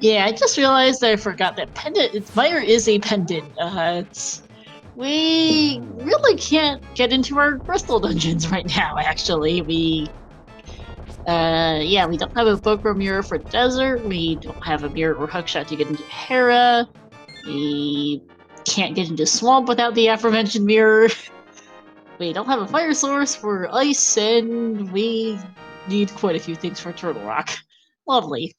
Speaker 1: Yeah, I just realized I forgot that pendant. Mire is a pendant. We really can't get into our crystal dungeons right now. Actually, we don't have a Bokro mirror for desert. We don't have a mirror or hookshot to get into Hera. We can't get into swamp without the aforementioned mirror. We don't have a fire source for ice, and we need quite a few things for Turtle Rock. Lovely.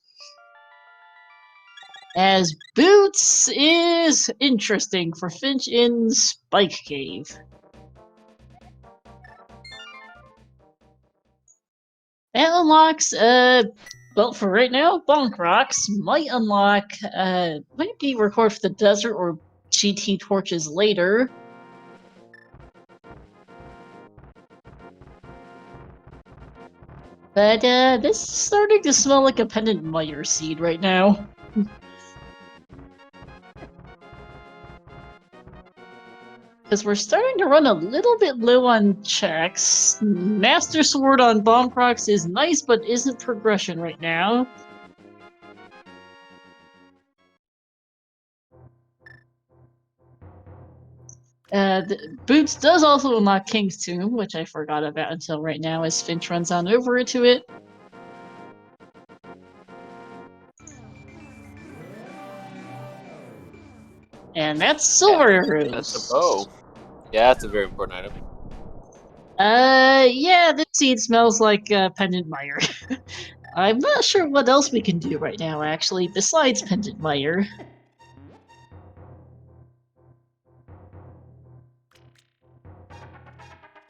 Speaker 1: As Boots is interesting for Finch in Spike Cave. That unlocks, well, for right now, Bonk Rocks might unlock, might be recorded for the desert or GT torches later. But, this is starting to smell like a pendant mire seed right now. Because we're starting to run a little bit low on checks. Master Sword on Bomb Procs is nice, but isn't progression right now. Boots does also unlock King's Tomb, which I forgot about until right now as Finch runs on over to it. And that's silver arrows.
Speaker 2: That's a bow. Yeah, that's a very important item.
Speaker 1: Yeah, this seed smells like Pendant Mire. I'm not sure what else we can do right now, actually, besides Pendant Mire.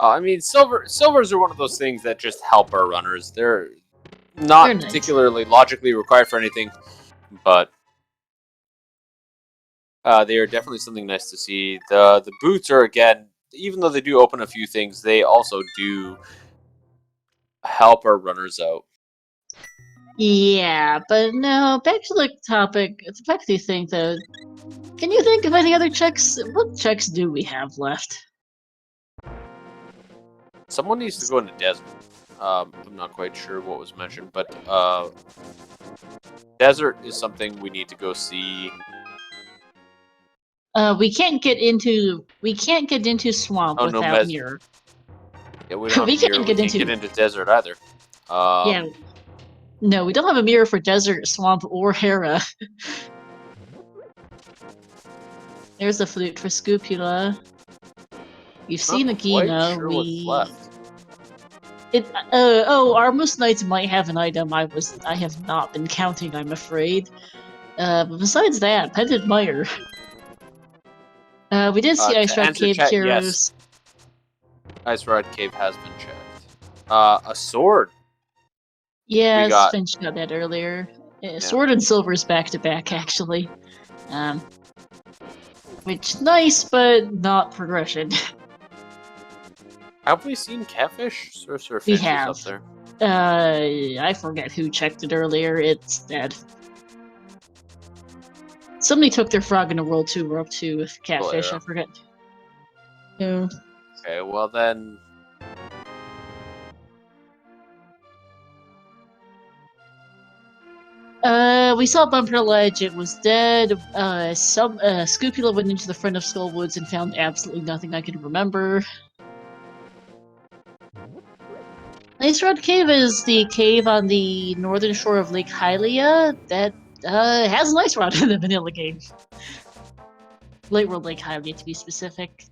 Speaker 2: I mean, silvers are one of those things that just help our runners. They're not
Speaker 1: They're nice.
Speaker 2: particularly logically required for anything, but they are definitely something nice to see. The boots are, again, even though they do open a few things, they also do help our runners out.
Speaker 1: Yeah, but no, back to the topic. Back to the thing, though. Can you think of any other checks? What checks do we have left?
Speaker 2: Someone needs to go into desert. I'm not quite sure what was mentioned, but desert is something we need to go see.
Speaker 1: We can't get into swamp without mirror.
Speaker 2: Yeah, we don't have mirror. We can't get into desert either.
Speaker 1: Yeah. No, we don't have a mirror for desert, swamp, or Hera. There's a flute for Scupula. You've seen Agina.
Speaker 2: Sure what's left.
Speaker 1: Our Moose Knights might have an item I have not been counting, I'm afraid. But besides that, Pendant Mire. We did see Ice Rod Cave Heroes.
Speaker 2: Yes. Ice Rod Cave has been checked. A sword.
Speaker 1: Yeah, Finch got that earlier. Sword and silver's back to back, actually. Which nice, but not progression.
Speaker 2: Have we seen Catfish? Sorcerer
Speaker 1: We
Speaker 2: Finch
Speaker 1: have.
Speaker 2: is up there.
Speaker 1: I forget who checked it earlier. It's dead. Somebody took their frog in a roll 2. We're up to with Catfish. I forget. No.
Speaker 2: Okay, well then.
Speaker 1: We saw Bumper Ledge. It was dead. Scupula went into the front of Skull Woods and found absolutely nothing I could remember. Ice Rod Cave is the cave on the northern shore of Lake Hylia that has an ice rod in the vanilla game. Late World Lake Hylia, to be specific.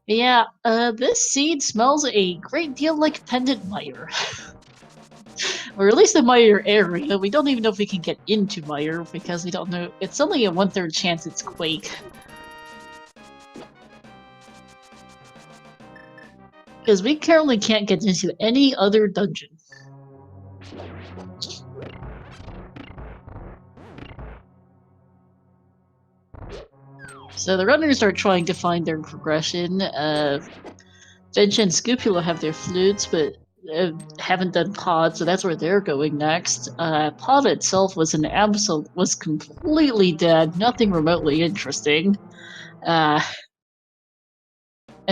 Speaker 1: Yeah, this seed smells a great deal like Pendant Mire. Or at least the Mire area. We don't even know if we can get into Mire because we don't know. It's only a 1/3 chance it's Quake. Because we currently can't get into any other dungeon. So the runners are trying to find their progression. Finch and Scupula have their flutes, but haven't done Pod, so that's where they're going next. Pod itself was was completely dead, nothing remotely interesting. And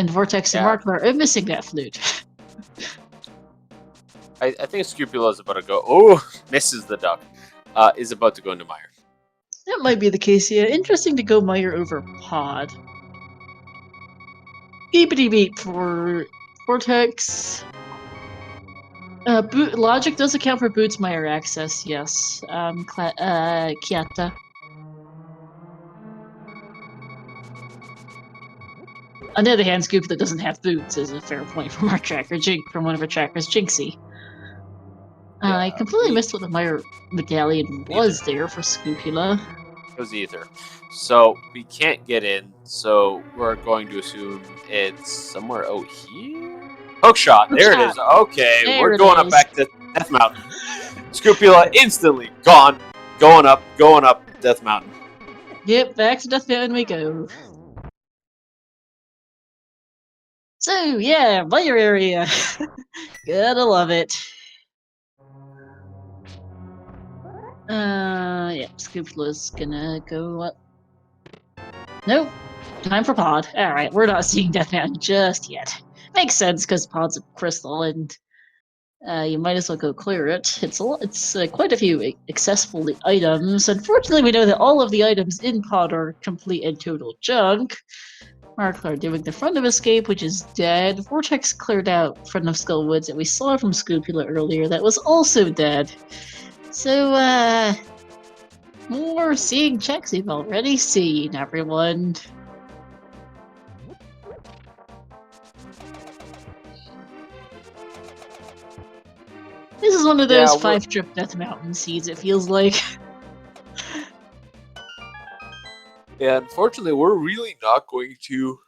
Speaker 1: Vortex and
Speaker 2: Yeah.
Speaker 1: Markler are missing that flute.
Speaker 2: I think Scrupula is about to go. Oh, misses the duck. Is about to go into Mire.
Speaker 1: That might be the case, yeah. Interesting to go Meyer over Pod. Beepity beep for Vortex. Logic does account for Boots Meyer access, yes. Kiata. On the other hand, Scoop that doesn't have boots is a fair point from our tracker, from one of our trackers, Jinxie. I completely missed what the Meyer medallion was there for Scoopula.
Speaker 2: It was Ether. So we can't get in, so we're going to assume it's somewhere out here? Hookshot, there it is. Okay, we're going up back to Death Mountain. Scrupula instantly gone. Going up Death Mountain.
Speaker 1: Yep, back to Death Mountain we go. So, yeah, Meyer area. Gotta love it. Yeah, Scoopula's gonna go up. Nope. Time for Pod. Alright, we're not seeing Death Mountain just yet. Makes sense, because Pod's a crystal, and you might as well go clear it. It's quite a few accessible items. Unfortunately, we know that all of the items in Pod are complete and total junk. Markler doing the front of escape, which is dead. Vortex cleared out front of Skull Woods that we saw from Scoopula earlier, that was also dead. So, more seeing checks we've already seen, everyone. This is one of those 5-trip Death Mountain seeds, it feels like.
Speaker 2: Yeah, unfortunately, we're really not going to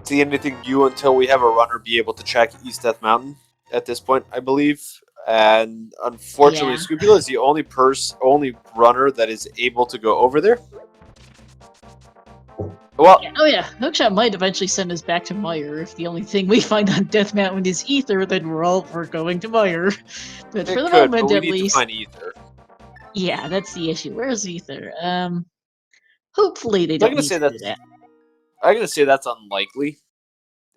Speaker 2: see anything new until we have a runner be able to check East Death Mountain at this point, I believe. And unfortunately, Scrupula is the only runner that is able to go over there. Well,
Speaker 1: yeah. Hookshot might eventually send us back to Meyer. If the only thing we find on Death Mountain is Ether, then we're going to Meyer. But for the moment,
Speaker 2: we
Speaker 1: at
Speaker 2: need
Speaker 1: least,
Speaker 2: to find Ether.
Speaker 1: Yeah, that's the issue. Where's Ether? Hopefully they don't need to do that.
Speaker 2: I'm gonna say that's unlikely.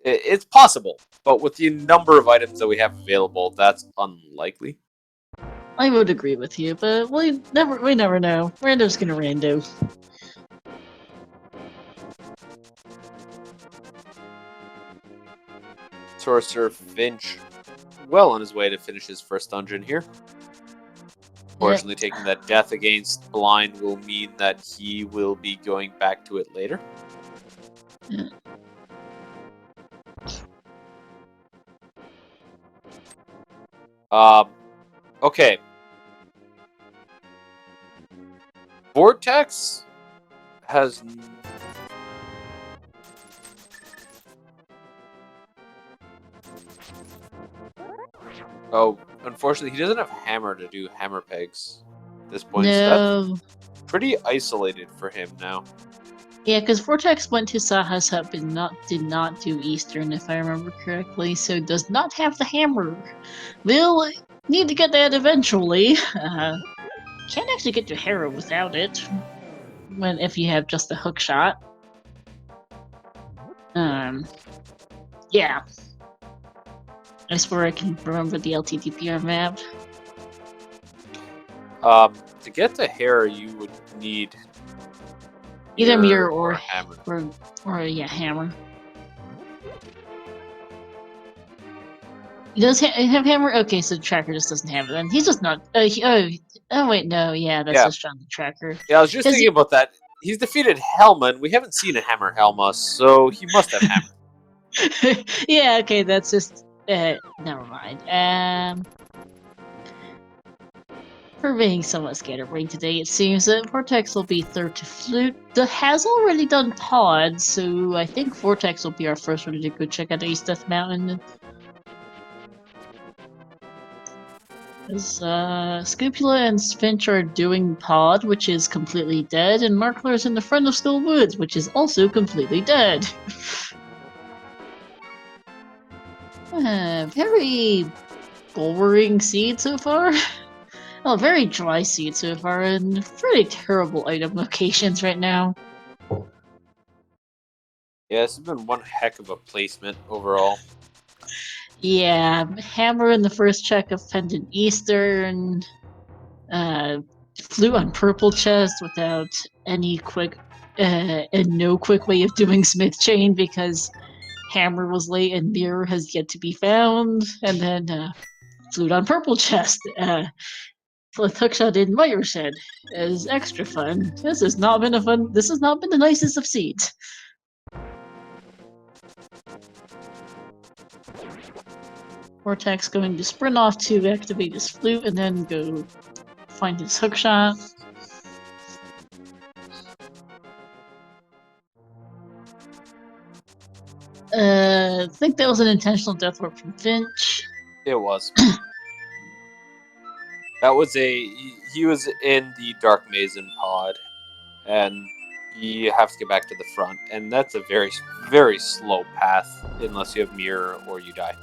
Speaker 2: It's possible, but with the number of items that we have available, that's unlikely.
Speaker 1: I would agree with you, but we never know. Rando's gonna rando.
Speaker 2: Sorcerer Finch, well on his way to finish his first dungeon here. Fortunately, taking that death against Blind will mean that he will be going back to it later.
Speaker 1: Yeah.
Speaker 2: Okay. Vortex has... Oh, unfortunately, he doesn't have hammer to do hammer pegs at this point.
Speaker 1: No.
Speaker 2: So that's pretty isolated for him now.
Speaker 1: Yeah, because Vortex went to Saha's Hub and did not do Eastern, if I remember correctly, so does not have the hammer. We'll need to get that eventually. Can't actually get to Hera without it, if you have just the hook shot. Yeah. I swear I can remember the ALTTP map.
Speaker 2: To get to Hera, you would need
Speaker 1: either mirror or
Speaker 2: hammer.
Speaker 1: Or hammer. He does have hammer? Okay, so the tracker just doesn't have it then. He's just not... oh wait, no, yeah, that's just on the tracker.
Speaker 2: Yeah, I was just thinking about that. He's defeated Helma, and we haven't seen a hammer Helma, so he must have hammer.
Speaker 1: Yeah, okay, that's just... never mind. For being somewhat scatterbrained today, it seems that Vortex will be third to Flute. Has already done Pod, so I think Vortex will be our first one to go check out East Death Mountain. Because Scoopula and Finch are doing Pod, which is completely dead, and Markler's in the front of Skull Woods, which is also completely dead. Very boring seed so far. Oh, very dry seed so far, and pretty terrible item locations right now.
Speaker 2: Yeah, this has been one heck of a placement overall.
Speaker 1: Yeah, hammer in the first check of Pendant Eastern. Flew on purple chest without any quick and no quick way of doing Smith Chain because hammer was late and mirror has yet to be found, and then flew on purple chest. With hookshot in Mire Shed is extra fun. This has not been the nicest of seeds. Vortex going to sprint off to activate his flute and then go find his hookshot. I think that was an intentional death warp from Finch.
Speaker 2: It was. That was he was in the Dark Mason pod, and you have to get back to the front, and that's a very, very slow path unless you have mirror or you die.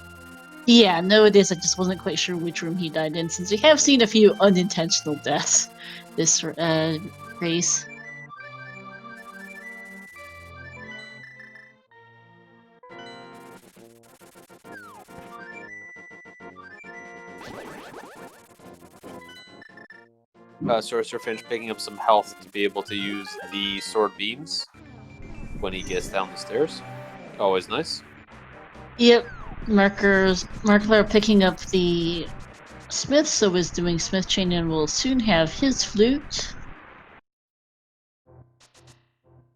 Speaker 1: Yeah, no, it is. I just wasn't quite sure which room he died in, since we have seen a few unintentional deaths this race.
Speaker 2: Sorcerer Finch picking up some health to be able to use the sword beams when he gets down the stairs. Always nice.
Speaker 1: Yep, Markler picking up the Smith, so is doing Smith Chain and will soon have his flute.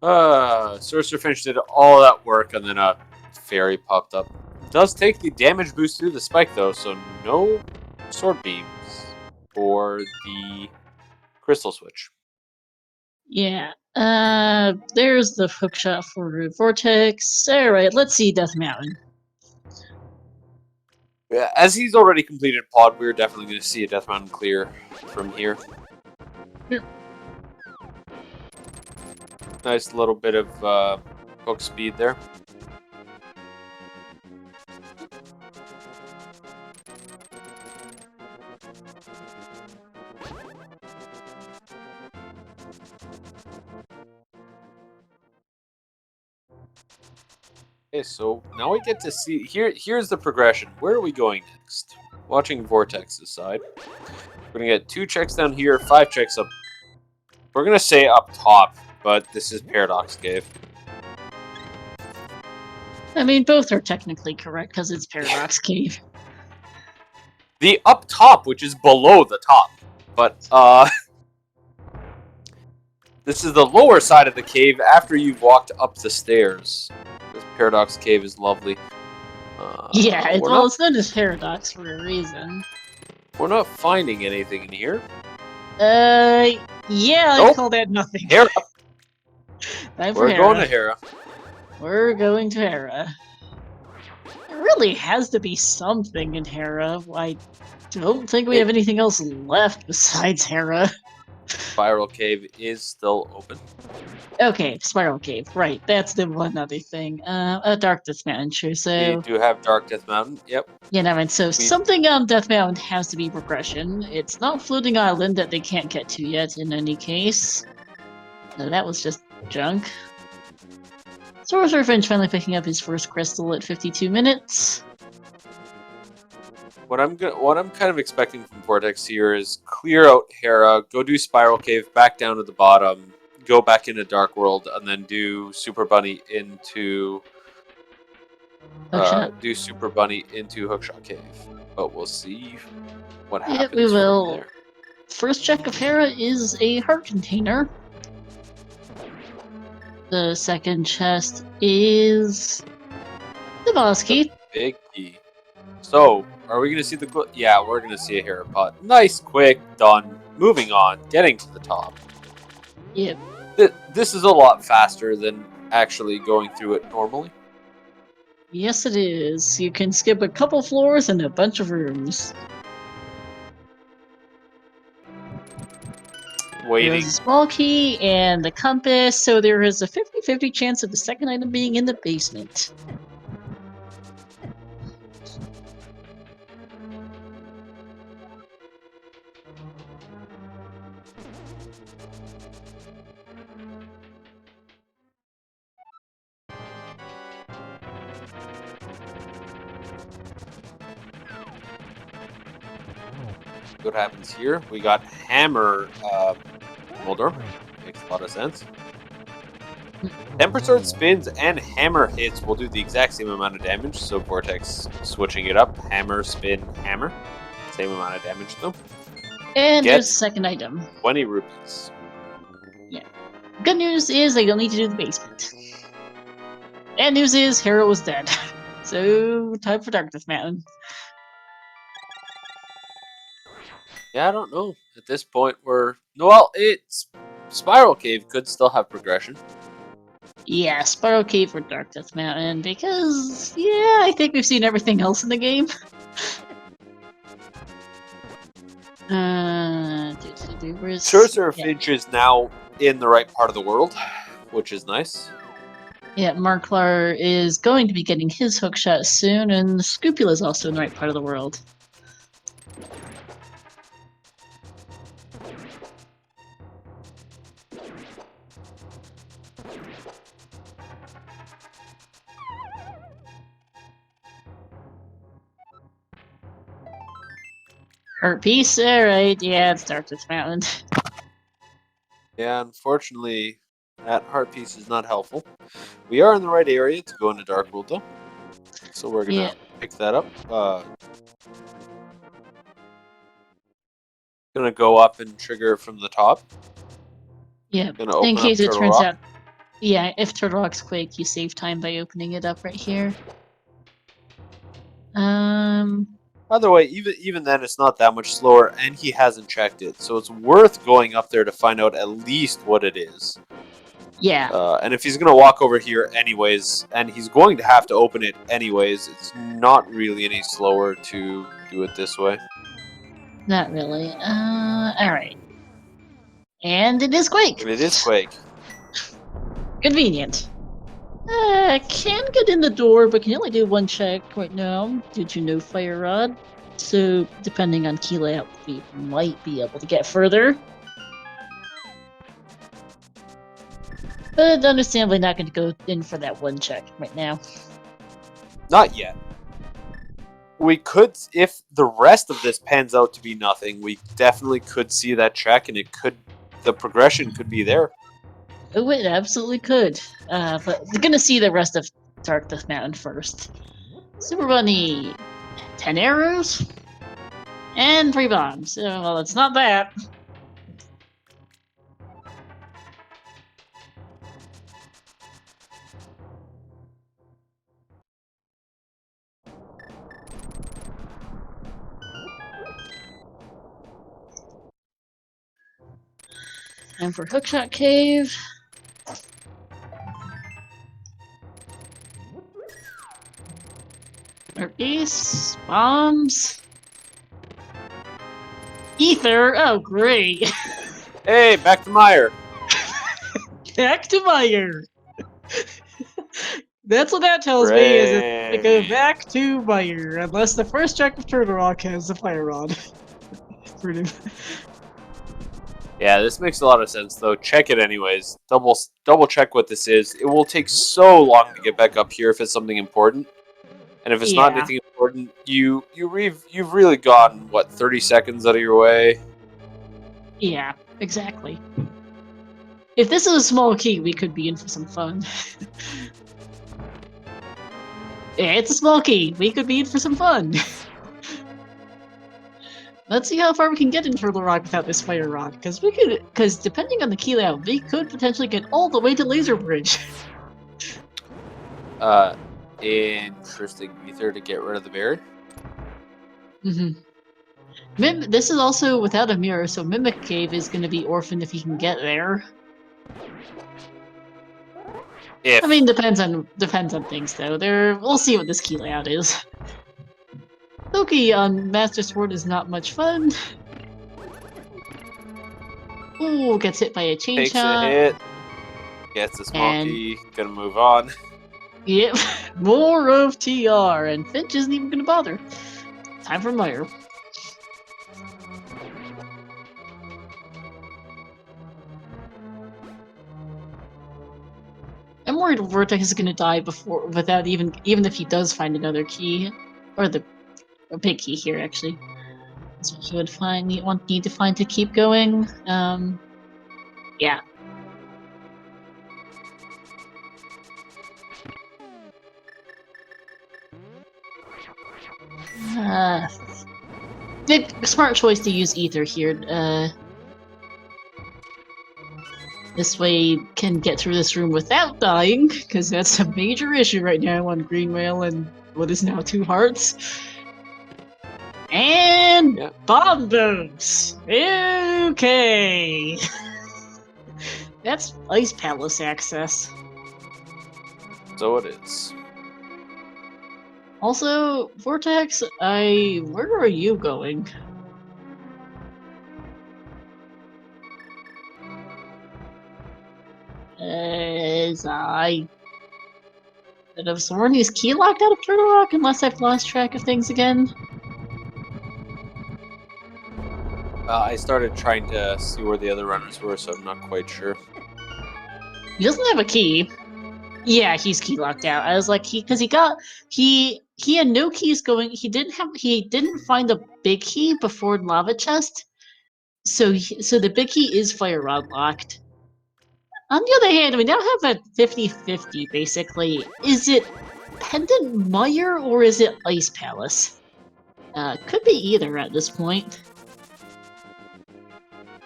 Speaker 2: Sorcerer Finch did all that work, and then a fairy popped up. Does take the damage boost through the spike though, so no sword beams for the crystal switch.
Speaker 1: Yeah, there's the hookshot for Vortex. Alright, let's see Death Mountain.
Speaker 2: Yeah, as he's already completed pod, we're definitely going to see a Death Mountain clear from here.
Speaker 1: Yep.
Speaker 2: Nice little bit of hook speed there. Okay, so now we get to see here's the progression. Where are we going next? Watching Vortex's side. We're gonna get 2 checks down here, 5 checks up. We're gonna say up top, but this is Paradox Cave.
Speaker 1: I mean, both are technically correct because it's Paradox Cave.
Speaker 2: The up top, which is below the top, but this is the lower side of the cave after you've walked up the stairs. This Paradox Cave is lovely.
Speaker 1: Yeah, it's known as Paradox for a reason.
Speaker 2: We're not finding anything in here.
Speaker 1: Yeah,
Speaker 2: Nope.
Speaker 1: I call that nothing.
Speaker 2: Hera.
Speaker 1: We're
Speaker 2: going to Hera.
Speaker 1: We're going to Hera. There really has to be something in Hera. I don't think we have anything else left besides Hera.
Speaker 2: Spiral Cave is still open.
Speaker 1: Okay, Spiral Cave. Right, that's the one other thing. A Dark Death Mountain, sure. So
Speaker 2: We do have Dark Death Mountain. Yep.
Speaker 1: yeah, never mind. So something on Death Mountain has to be progression. It's not Floating Island that they can't get to yet. In any case, no, that was just junk. Sorcerer Finch finally picking up his first crystal at 52 minutes.
Speaker 2: What I'm kind of expecting from Vortex here is clear out Hera, go do Spiral Cave, back down to the bottom, go back into Dark World, and then do Super Bunny into Hookshot Cave. But we'll see what happens.
Speaker 1: Yeah, we will.
Speaker 2: From there.
Speaker 1: First check of Hera is a heart container. The second chest is the boss key.
Speaker 2: Big key. So, are we going to see the... Yeah, we're going to see a Hera pot. Nice, quick, done. Moving on, getting to the top.
Speaker 1: Yep.
Speaker 2: This is a lot faster than actually going through it normally.
Speaker 1: Yes, it is. You can skip a couple floors and a bunch of rooms.
Speaker 2: Waiting.
Speaker 1: There's a small key and the compass, so there is a 50-50 chance of the second item being in the basement.
Speaker 2: See what happens here. We got Hammer Moldorm. Makes a lot of sense. Temper Sword spins and Hammer hits will do the exact same amount of damage, so Vortex switching it up. Hammer, spin, Hammer. Same amount of damage though.
Speaker 1: And
Speaker 2: Get
Speaker 1: there's a second item.
Speaker 2: 20 rupees.
Speaker 1: Yeah. Good news is I don't need to do the basement. Bad news is Hero was dead. So, time for Darkness Mountain.
Speaker 2: Yeah, I don't know. At this point, it's Spiral Cave could still have progression.
Speaker 1: Yeah, Spiral Cave or Dark Death Mountain, because, yeah, I think we've seen everything else in the game.
Speaker 2: Sorcerer Finch is now in the right part of the world, which is nice.
Speaker 1: Yeah, Marklar is going to be getting his hookshot soon, and Scrupula is also in the right part of the world. Heart Piece, alright, yeah, it's Darkness Mountain.
Speaker 2: Yeah, unfortunately, that heart piece is not helpful. We are in the right area to go into Dark World, though. So we're gonna pick that up. Gonna go up and trigger from the top.
Speaker 1: Yeah,
Speaker 2: Gonna open
Speaker 1: in case
Speaker 2: up
Speaker 1: it
Speaker 2: Turtle
Speaker 1: turns
Speaker 2: Rock.
Speaker 1: out. Yeah, if Turtle Rock's quick, you save time by opening it up right here.
Speaker 2: Either way, even then, it's not that much slower, and he hasn't checked it, so it's worth going up there to find out at least what it is.
Speaker 1: Yeah.
Speaker 2: And if he's gonna walk over here anyways, and he's going to have to open it anyways, it's not really any slower to do it this way.
Speaker 1: Not really. Alright. And it is Quake!
Speaker 2: And it is Quake.
Speaker 1: Convenient. Can get in the door, but can only do one check right now due to no fire rod. So, depending on key layout, we might be able to get further. But understandably not going to go in for that one check right now.
Speaker 2: Not yet. We could, if the rest of this pans out to be nothing, we definitely could see that check, and the progression could be there.
Speaker 1: Oh, it absolutely could. But we're going to see the rest of Dark Death Mountain first. Super Bunny, 10 arrows, and 3 bombs. Well, it's not that. And for Hookshot Cave. Ace, bombs. Ether, oh great.
Speaker 2: Hey, back to Meyer.
Speaker 1: Back to Meyer. That's what that tells me, is that they go back to Meyer, unless the first check of Turtle Rock has the fire rod.
Speaker 2: Yeah, this makes a lot of sense, though. Check it anyways. Double check what this is. It will take so long to get back up here if it's something important. And if it's not anything important, you've really gone, what, 30 seconds out of your way?
Speaker 1: Yeah, exactly. If this is a small key, we could be in for some fun. Yeah, it's a small key. We could be in for some fun. Let's see how far we can get in Turtle Rock without this fire rod, because depending on the key layout, we could potentially get all the way to Laser Bridge.
Speaker 2: Interesting. Ether to get rid of the berry.
Speaker 1: This is also without a mirror, so Mimic Cave is going to be orphaned if he can get there. I mean, depends on things though. We'll see what this key layout is. Loki on Master Sword is not much fun. Ooh, gets hit by a chain
Speaker 2: Takes
Speaker 1: shot.
Speaker 2: a hit. Gets a small key. Gonna move on.
Speaker 1: Yep, more of TR, and Finch isn't even gonna bother. Time for Meyer. I'm worried Vortex is gonna die without even if he does find another key, or a big key here actually. That's what you would need to find to keep going. Yeah. Big smart choice to use ether here. This way you can get through this room without dying, because that's a major issue right now on Green Whale and what is now 2 hearts. And bomb boots! Okay! That's Ice Palace access.
Speaker 2: So it is.
Speaker 1: Also, Vortex, where are you going? I could have sworn he's key locked out of Turtle Rock unless I've lost track of things again.
Speaker 2: I started trying to see where the other runners were, so I'm not quite sure.
Speaker 1: He doesn't have a key. Yeah, he's key locked out. I was like, he had no keys going. He didn't find the big key before lava chest. So the big key is fire rod locked. On the other hand, we now have a 50-50 basically. Is it Pendant Mire or is it Ice Palace? Could be either at this point.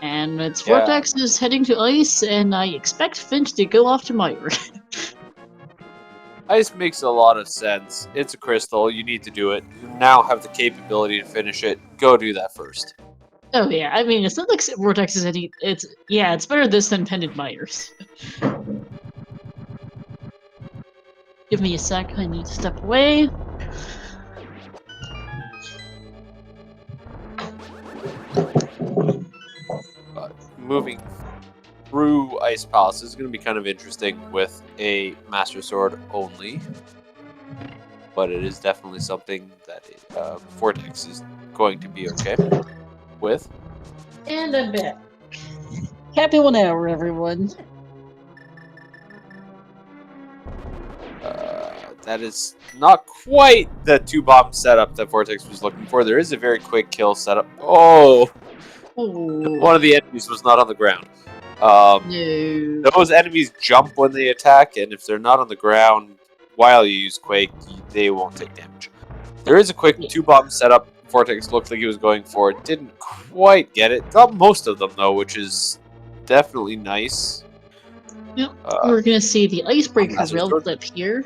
Speaker 1: And its Vortex is heading to Ice, and I expect Finch to go off to Mire.
Speaker 2: Ice makes a lot of sense. It's a crystal. You need to do it. You now have the capability to finish it. Go do that first.
Speaker 1: Oh yeah, I mean, it's not like Vortex is any. It's better this than Pendant Mires. Give me a sec. I need to step away.
Speaker 2: Moving through Ice Palace is going to be kind of interesting with a Master Sword only, but it is definitely something that Vortex is going to be okay with.
Speaker 1: And I'm back. Happy 1 hour, everyone.
Speaker 2: That is not quite the 2-bomb setup that Vortex was looking for. There is a very quick kill setup. Oh!
Speaker 1: Ooh.
Speaker 2: One of the enemies was not on the ground.
Speaker 1: No.
Speaker 2: Those enemies jump when they attack, and if they're not on the ground while you use Quake, they won't take damage. There is a quick 2-bomb setup Vortex looked like he was going for. Didn't quite get it. Got most of them, though, which is definitely nice.
Speaker 1: Yep. We're going to see the Icebreaker rail clip here.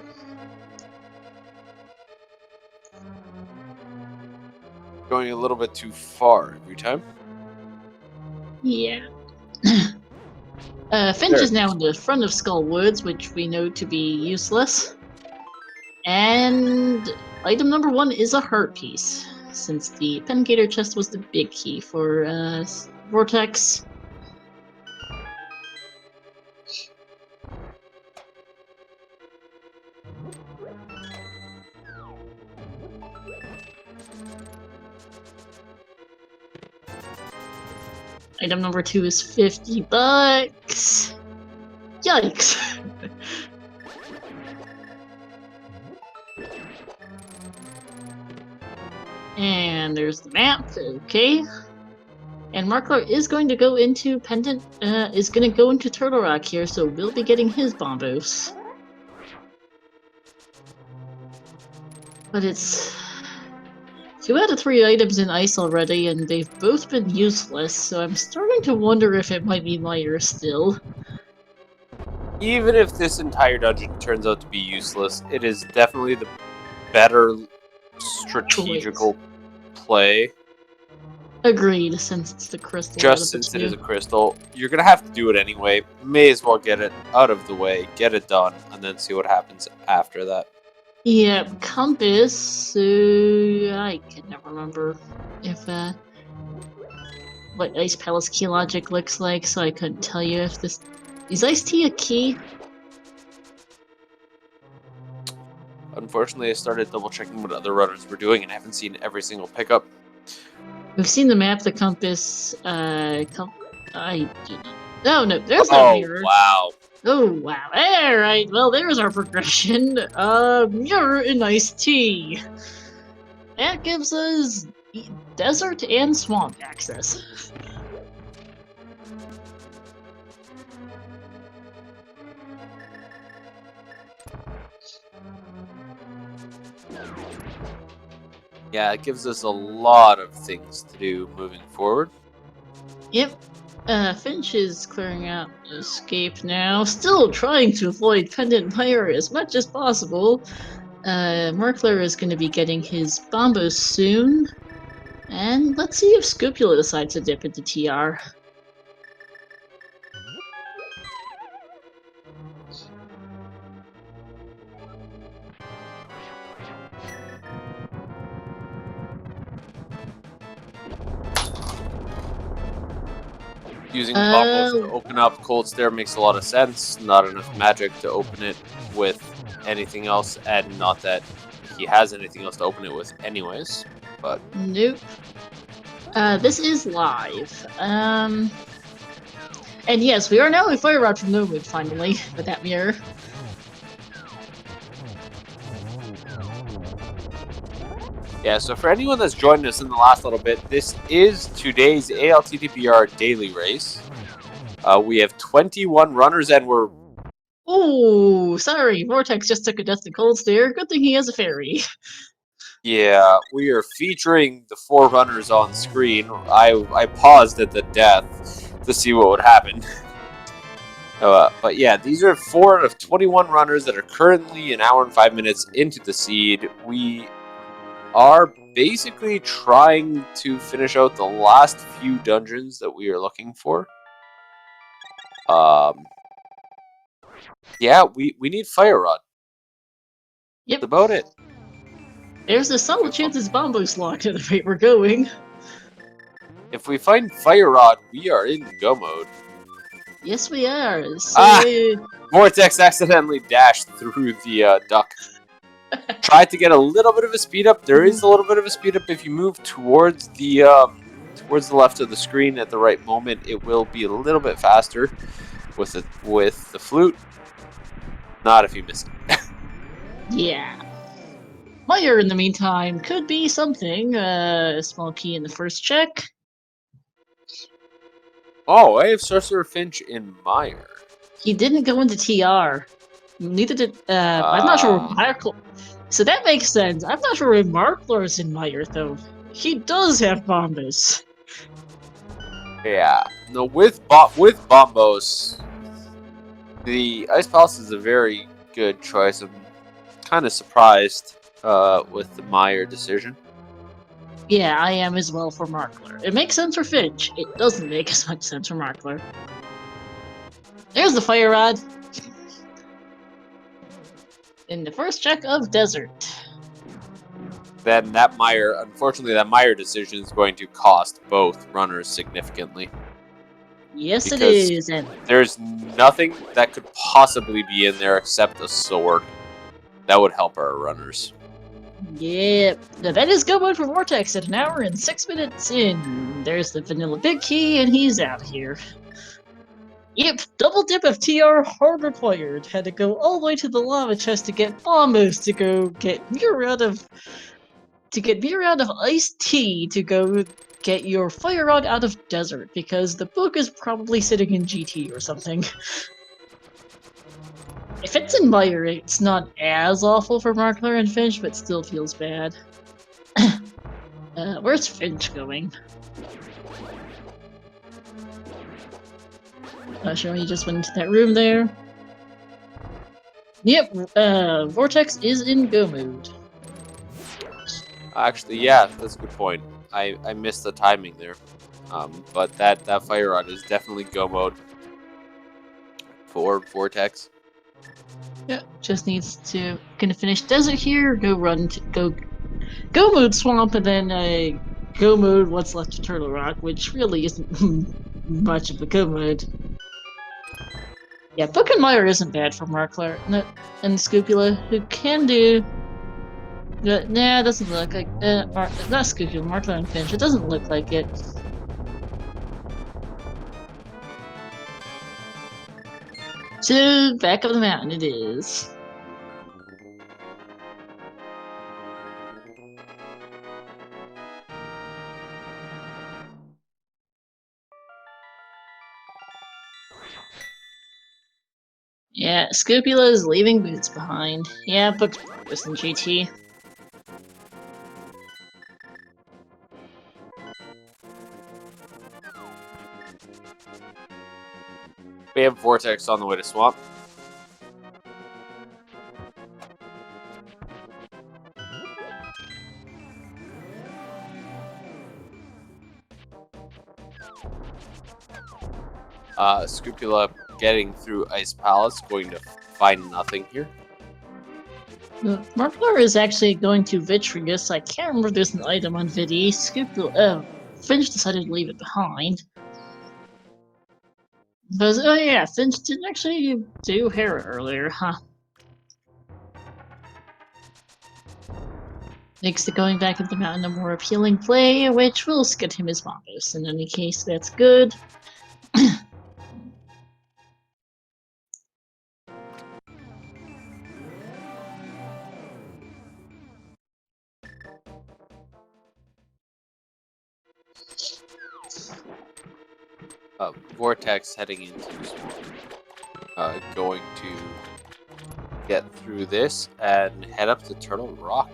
Speaker 2: Going a little bit too far every time.
Speaker 1: Yeah. Finch is now in the front of Skull Woods, which we know to be useless. And item number 1 is a heart piece, since the Pengator chest was the big key for Vortex. Item number 2 is $50. Yikes! And there's the map. Okay. And Markler is going to go into Turtle Rock here, so we'll be getting his bombos. But it's 2 out of 3 items in Ice already, and they've both been useless, so I'm starting to wonder if it might be Mire still.
Speaker 2: Even if this entire dungeon turns out to be useless, it is definitely the better strategical play.
Speaker 1: Agreed, since it's the crystal.
Speaker 2: Just since it is a crystal, you're going to have to do it anyway. May as well get it out of the way, get it done, and then see what happens after that.
Speaker 1: Yeah, Compass, I can never remember if, what Ice Palace key logic looks like, so I couldn't tell you if this... Is Iced Tea a key?
Speaker 2: Unfortunately, I started double-checking what other runners were doing, and I haven't seen every single pickup.
Speaker 1: We've seen the map, the compass, I do not... No, there's no mirror.
Speaker 2: Oh, wow.
Speaker 1: Oh, wow. Alright, well, there's our progression. Mirror and Iced Tea. That gives us desert and swamp access.
Speaker 2: Yeah, it gives us a lot of things to do moving forward.
Speaker 1: Yep. Finch is clearing out escape now, still trying to avoid Pendant Fire as much as possible. Markler is going to be getting his Bombo soon. And let's see if Scopula decides to dip into TR.
Speaker 2: Using bombos to open up Cold Stare makes a lot of sense. Not enough magic to open it with anything else, and not that he has anything else to open it with anyways. But
Speaker 1: nope. This is live. And yes, we are now in Fire Rod from No Mood finally, with that mirror.
Speaker 2: yeah, so for anyone that's joined us in the last little bit, this is today's ALTTPR daily race. We have 21 runners, and we're...
Speaker 1: Oh, sorry, Vortex just took a death to Cold Stare. Good thing he has a fairy.
Speaker 2: Yeah, we are featuring the 4 runners on screen. I paused at the death to see what would happen. But yeah, these are 4 out of 21 runners that are currently an hour and 5 minutes into the seed. We are basically trying to finish out the last few dungeons that we are looking for. Yeah, we need Fire Rod.
Speaker 1: Yep.
Speaker 2: That's about it.
Speaker 1: There's a solid chance it's Bombo's locked at the rate we're going.
Speaker 2: If we find Fire Rod, we are in go mode.
Speaker 1: Yes, we are. So,
Speaker 2: Vortex accidentally dashed through the duck. Tried to get a little bit of a speed up. There is a little bit of a speed up if you move towards the left of the screen at the right moment. It will be a little bit faster with the flute. Not if you miss it.
Speaker 1: yeah. Meyer, in the meantime, could be something. A small key in the first check.
Speaker 2: Oh, I have Sorcerer Finch in Meyer.
Speaker 1: He didn't go into TR. Neither did. I'm not sure. So that makes sense. I'm not sure if Markler's in Meyer, though. He does have Bombus.
Speaker 2: Yeah. No, with Bombos, the Ice Palace is a very good choice. I'm kind of surprised with the Meyer decision.
Speaker 1: Yeah, I am as well for Markler. It makes sense for Finch. It doesn't make as much sense for Markler. There's the Fire Rod. In the first check of Desert.
Speaker 2: Then that Meyer, unfortunately, that Meyer decision is going to cost both runners significantly.
Speaker 1: Yes, it is. And
Speaker 2: there's nothing that could possibly be in there except a sword. That would help our runners.
Speaker 1: yep. Now that is go mode for Vortex at 1 hour and 6 minutes in. There's the vanilla big key, and he's out of here. Yep, double dip of TR hard required. Had to go all the way to the lava chest to get Bombos to go get Mirror out of iced tea to go get your Fire Rod out of desert, because the book is probably sitting in GT or something. If it's in Meyer, it's not as awful for Markler and Finch, but still feels bad. Where's Finch going? Not sure, he just went into that room there. Yep, Vortex is in go mode.
Speaker 2: Actually, yeah, that's a good point. I missed the timing there. But that Fire Rod is definitely go mode for Vortex.
Speaker 1: Yeah, just needs to gonna finish desert here, go mode swamp, and then go mode what's left of Turtle Rock, which really isn't much of a go mode. Yeah, Book and Meyer isn't bad for Markler and Scopula, who can do. Nah, it doesn't look like not Scopula, Markler and Finch. It doesn't look like it. So back up the mountain it is. Yeah, Scupula's leaving boots behind. Yeah, booked progress in GT.
Speaker 2: We have Vortex on the way to Swamp. Scupula getting through Ice Palace, going to find nothing here.
Speaker 1: Markler is actually going to Vitreous. I can't remember if there's an item on Vidi. Finch decided to leave it behind. Because, oh yeah, Finch didn't actually do Hera earlier, huh? Makes the going back of the mountain a more appealing play, which will get him his Mombos. In any case, that's good.
Speaker 2: Vortex heading into Swamp. Going to get through this and head up to Turtle Rock.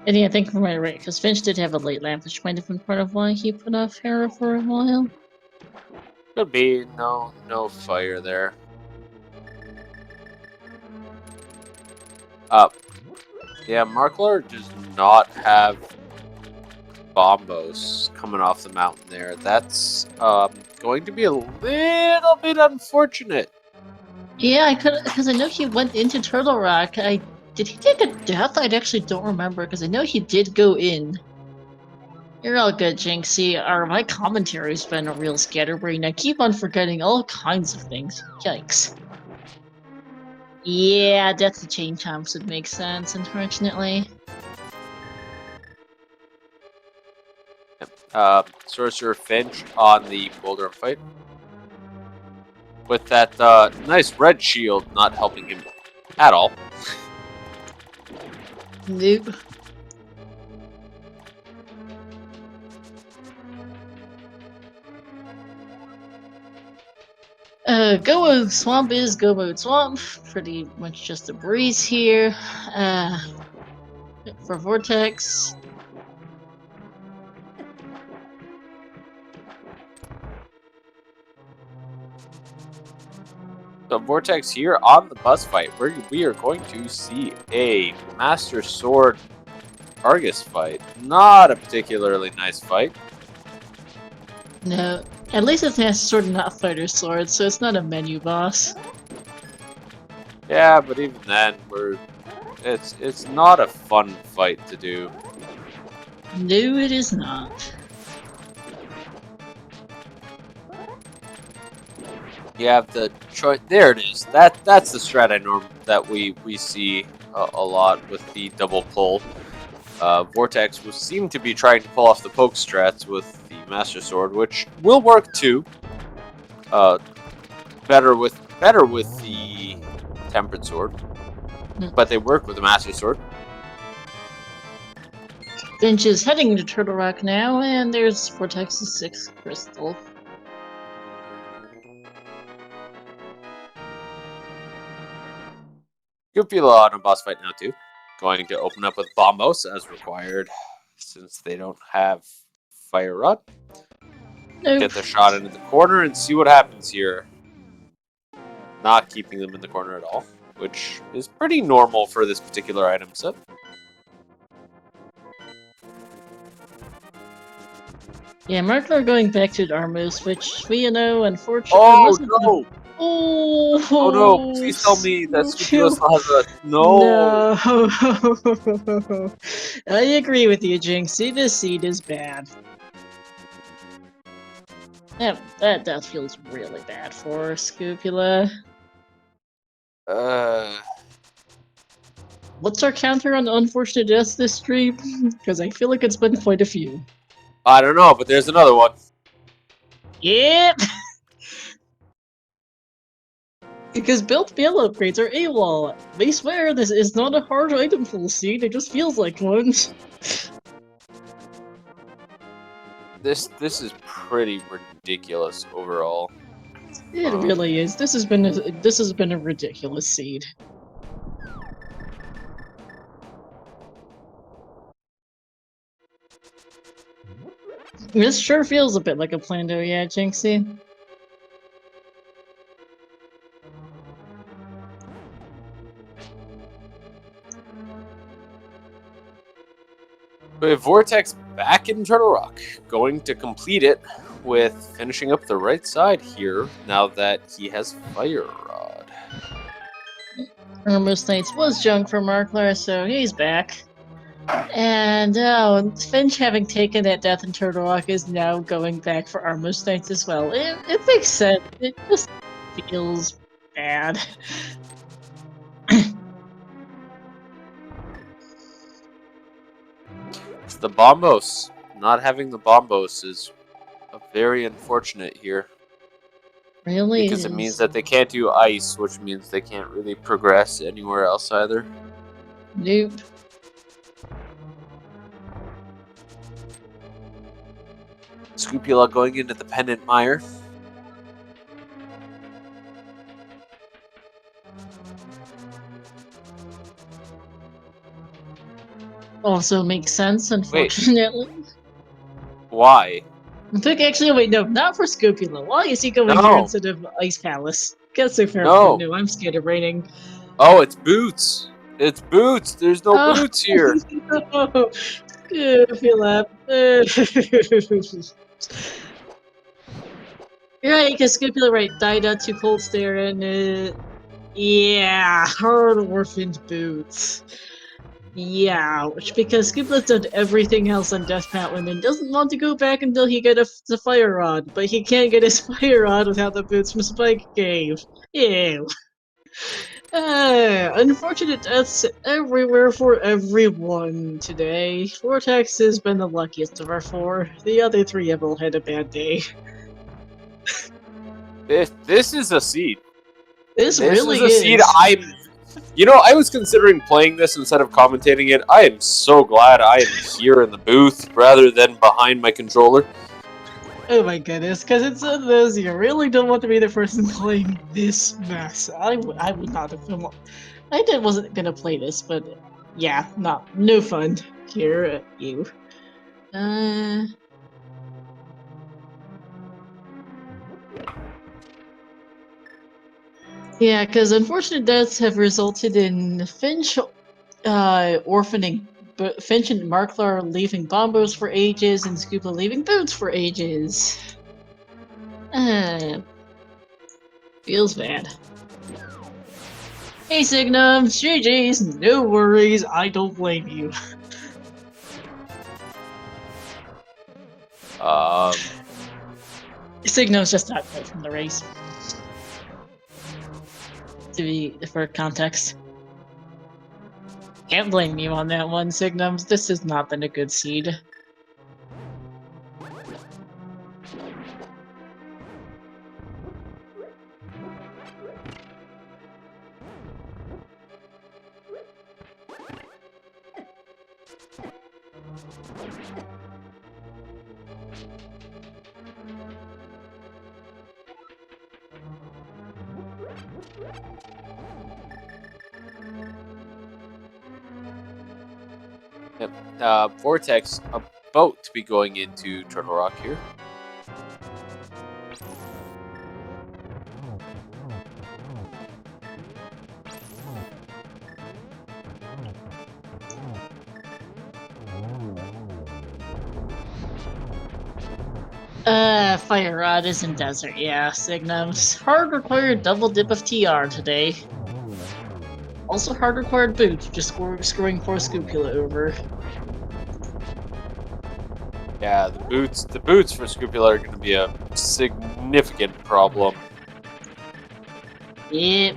Speaker 1: And yeah, I think we're right, because Finch did have a late lamp, which might have been part of why he put off Hera for a while.
Speaker 2: Could be no fire there. Yeah, Markler does not have bombos coming off the mountain there. That's going to be a little bit unfortunate.
Speaker 1: Yeah, because I know he went into Turtle Rock. Did he take a death? I actually don't remember, because I know he did go in. You're all good, Jinxie. My commentary's been a real scatterbrain. I keep on forgetting all kinds of things. Yikes. Yeah, death to chain chomps would make sense, unfortunately.
Speaker 2: Sorcerer Finch on the Boulder fight. With that nice red shield not helping him at all.
Speaker 1: Nope. Go Mode Swamp is Go Mode Swamp. Pretty much just a breeze here. For Vortex.
Speaker 2: So Vortex here on the bus fight, where we are going to see a Master Sword Argus fight. Not a particularly nice fight.
Speaker 1: No, at least it's Master Sword and not Fighter Sword, so it's not a menu boss.
Speaker 2: Yeah, but even then, it's not a fun fight to do.
Speaker 1: No, it is not.
Speaker 2: You have the choice. There it is. That's the strat that we see a lot with the double pull. Vortex seem to be trying to pull off the poke strats with the Master Sword, which will work too. Better with the Tempered Sword, but they work with the Master Sword.
Speaker 1: Finch is heading to Turtle Rock now, and there's Vortex's 6th crystal.
Speaker 2: Cupula on a boss fight now too. Going to open up with Bombos as required, since they don't have Fire Rod.
Speaker 1: Nope.
Speaker 2: Get the shot into the corner and see what happens here. Not keeping them in the corner at all, which is pretty normal for this particular item set.
Speaker 1: Yeah, Markler going back to Darmus, which we know, unfortunately.
Speaker 2: Oh no!
Speaker 1: Oh
Speaker 2: no! Please tell me that Scupula still has a no.
Speaker 1: No. I agree with you, Jinxie. This seed is bad. Yeah, that feels really bad for Scupula. What's our counter on unfortunate deaths this stream? Because I feel like it's been quite a few.
Speaker 2: I don't know, but there's another one.
Speaker 1: Yep! Because built mail upgrades are AWOL. They swear this is not a hard item full seed, it just feels like one.
Speaker 2: This is pretty ridiculous overall.
Speaker 1: It really is. This has been a ridiculous seed. This sure feels a bit like a Plando, yeah, Jinxie.
Speaker 2: We have Vortex back in Turtle Rock, going to complete it with finishing up the right side here now that he has Fire Rod.
Speaker 1: Almost Knights was junk for Markler, so he's back. And Finch, having taken that death in Turtle Rock, is now going back for Armos Knights as well. It makes sense. It just feels bad.
Speaker 2: It's the Bombos. Not having the Bombos is very unfortunate here.
Speaker 1: Really?
Speaker 2: Because it means that they can't do ice, which means they can't really progress anywhere else either.
Speaker 1: Nope.
Speaker 2: Scupula going into the Pendant Mire.
Speaker 1: Also makes sense, unfortunately.
Speaker 2: Wait. Why?
Speaker 1: Actually, wait, no, not for Scupula. Why is he going here instead of Ice Palace? Guess so fair. No, I'm scared of raining.
Speaker 2: Oh, it's Boots. It's Boots. There's no Boots here.
Speaker 1: No. I feel that. You're right, because Scupula, right, died out too cold there, and yeah, hard orphaned Boots. Yeah, because Scupula's done everything else on Death Mountain and doesn't want to go back until he gets the Fire Rod, but he can't get his Fire Rod without the Boots from Spike Cave. Ew. Unfortunate deaths everywhere for everyone today. Vortex has been the luckiest of our four. The other three have all had a bad day.
Speaker 2: This is a seed.
Speaker 1: This really is
Speaker 2: a seed. I was considering playing this instead of commentating it. I am so glad I am here in the booth rather than behind my controller.
Speaker 1: Oh my goodness, because it's one of those you really don't want to be the person playing this mess. I would not have been. Wasn't gonna play this, but yeah, no fun here at you. Yeah, because unfortunate deaths have resulted in Finch orphaning, but Finch and Marklar leaving Bombos for ages, and Scuba leaving Boots for ages. Feels bad. Hey Signum, GG's, no worries, I don't blame you. Signum's just not good from the race. For context. Can't blame you on that one, Signums. This has not been a good seed.
Speaker 2: Vortex about to be going into Turtle Rock here.
Speaker 1: Fire Rod is in desert, yeah, Signums. Hard required double dip of TR today. Also hard required boots, just screwing poor Scupula over.
Speaker 2: Yeah, the boots for Scrupula are going to be a significant problem.
Speaker 1: Yep.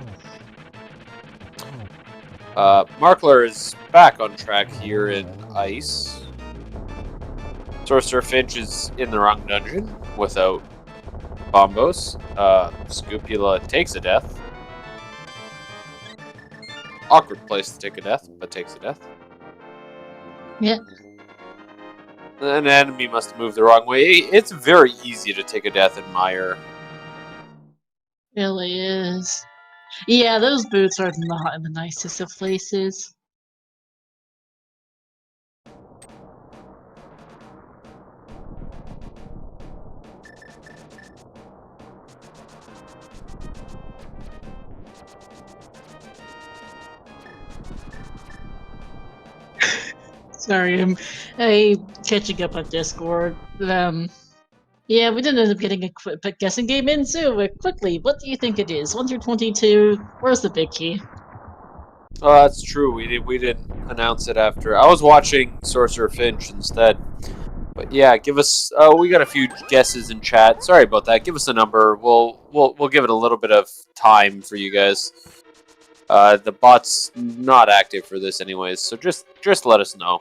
Speaker 2: Markler is back on track here in Ice. Sorcerer Finch is in the wrong dungeon without Bombos. Scupula takes a death. Awkward place to take a death, but takes a death.
Speaker 1: Yeah.
Speaker 2: An enemy must have moved the wrong way. It's very easy to take a death in Mire.
Speaker 1: Really is. Yeah, those boots are not in the nicest of places. Sorry, I'm catching up on Discord. Yeah, we didn't end up getting a guessing game in, so quickly, what do you think it is? 1 through 22, where's the big key?
Speaker 2: Oh, that's true. We didn't announce it after. I was watching Sorcerer Finch instead. But yeah, give us. We got a few guesses in chat. Sorry about that. Give us a number. We'll give it a little bit of time for you guys. The bot's not active for this anyways, so just let us know.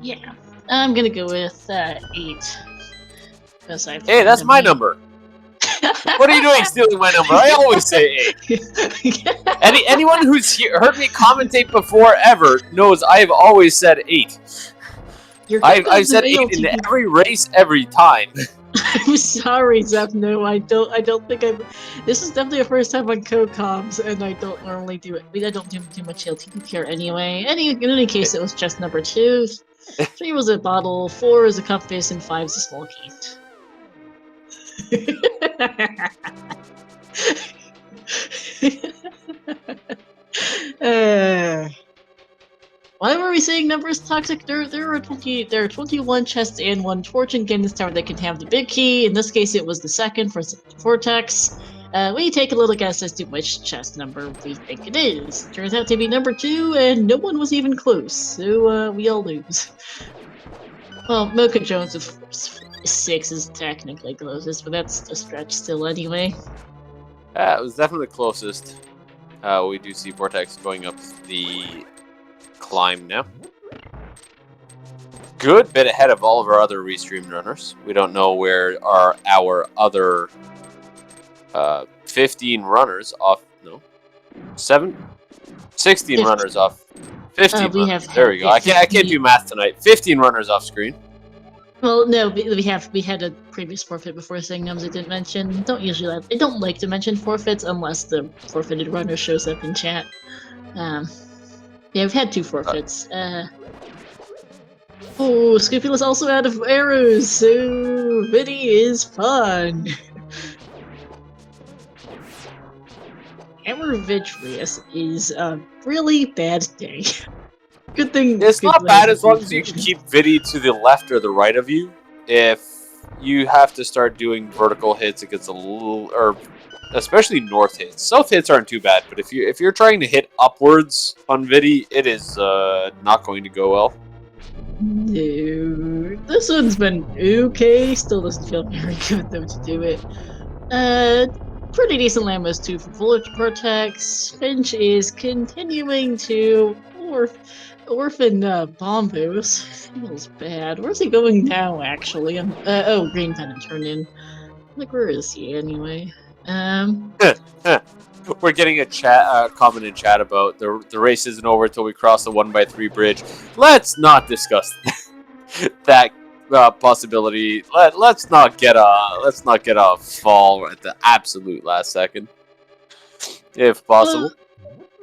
Speaker 1: Yeah, I'm gonna go with 8.
Speaker 2: Hey, that's my number. What are you doing stealing my number? I always say 8. Anyone who's heard me commentate before ever knows I've always said 8. I've said 8 in every race every time.
Speaker 1: I'm sorry, Zep. No, I don't think I'm. This is definitely the first time on co-coms, and I don't normally do it. I don't do too much ALTTP here anyway. In any case, it was just number 2. 3 was a bottle, 4 is a cup face, and 5 is a small case. Why were we saying numbers toxic? There are 21 chests and 1 torch in Gaines's Tower that can have the big key. In this case, it was the second for Vortex. We take a little guess as to which chest number we think it is. Turns out to be number 2, and no one was even close, so we all lose. Well, Mocha Jones of 6 is technically closest, but that's a stretch still anyway.
Speaker 2: It was definitely the closest. We do see Vortex going up the climb now. Good bit ahead of all of our other restreamed runners. We don't know where are our other 15 runners off. No, 16 runners off. 15. There we go. I can't do math tonight. 15 runners off screen.
Speaker 1: Well, no, we had a previous forfeit before saying numbers I didn't mention. I don't like to mention forfeits unless the forfeited runner shows up in chat. Yeah, we've had 2 forfeits. Oh, Scupula's also out of arrows, so Vinny is fun. Hammer Vitreous is a really bad day. Good thing.
Speaker 2: It's not bad as long as you can keep Viddy to the left or the right of you. If you have to start doing vertical hits, it gets a little, or especially north hits. South hits aren't too bad, but if you're trying to hit upwards on Viddy, it is not going to go well.
Speaker 1: No, this one's been okay. Still doesn't feel very good though to do it. Pretty decent Lambos 2 for Vortex. Finch is continuing to orphan Bombos. Feels bad. Where's he going now, actually? Oh, Green Pennant turned in. Like, where is he anyway?
Speaker 2: We're getting a comment in chat about the race isn't over until we cross the 1x3 bridge. Let's not discuss that possibility. Let's not get a fall at the absolute last second, if possible.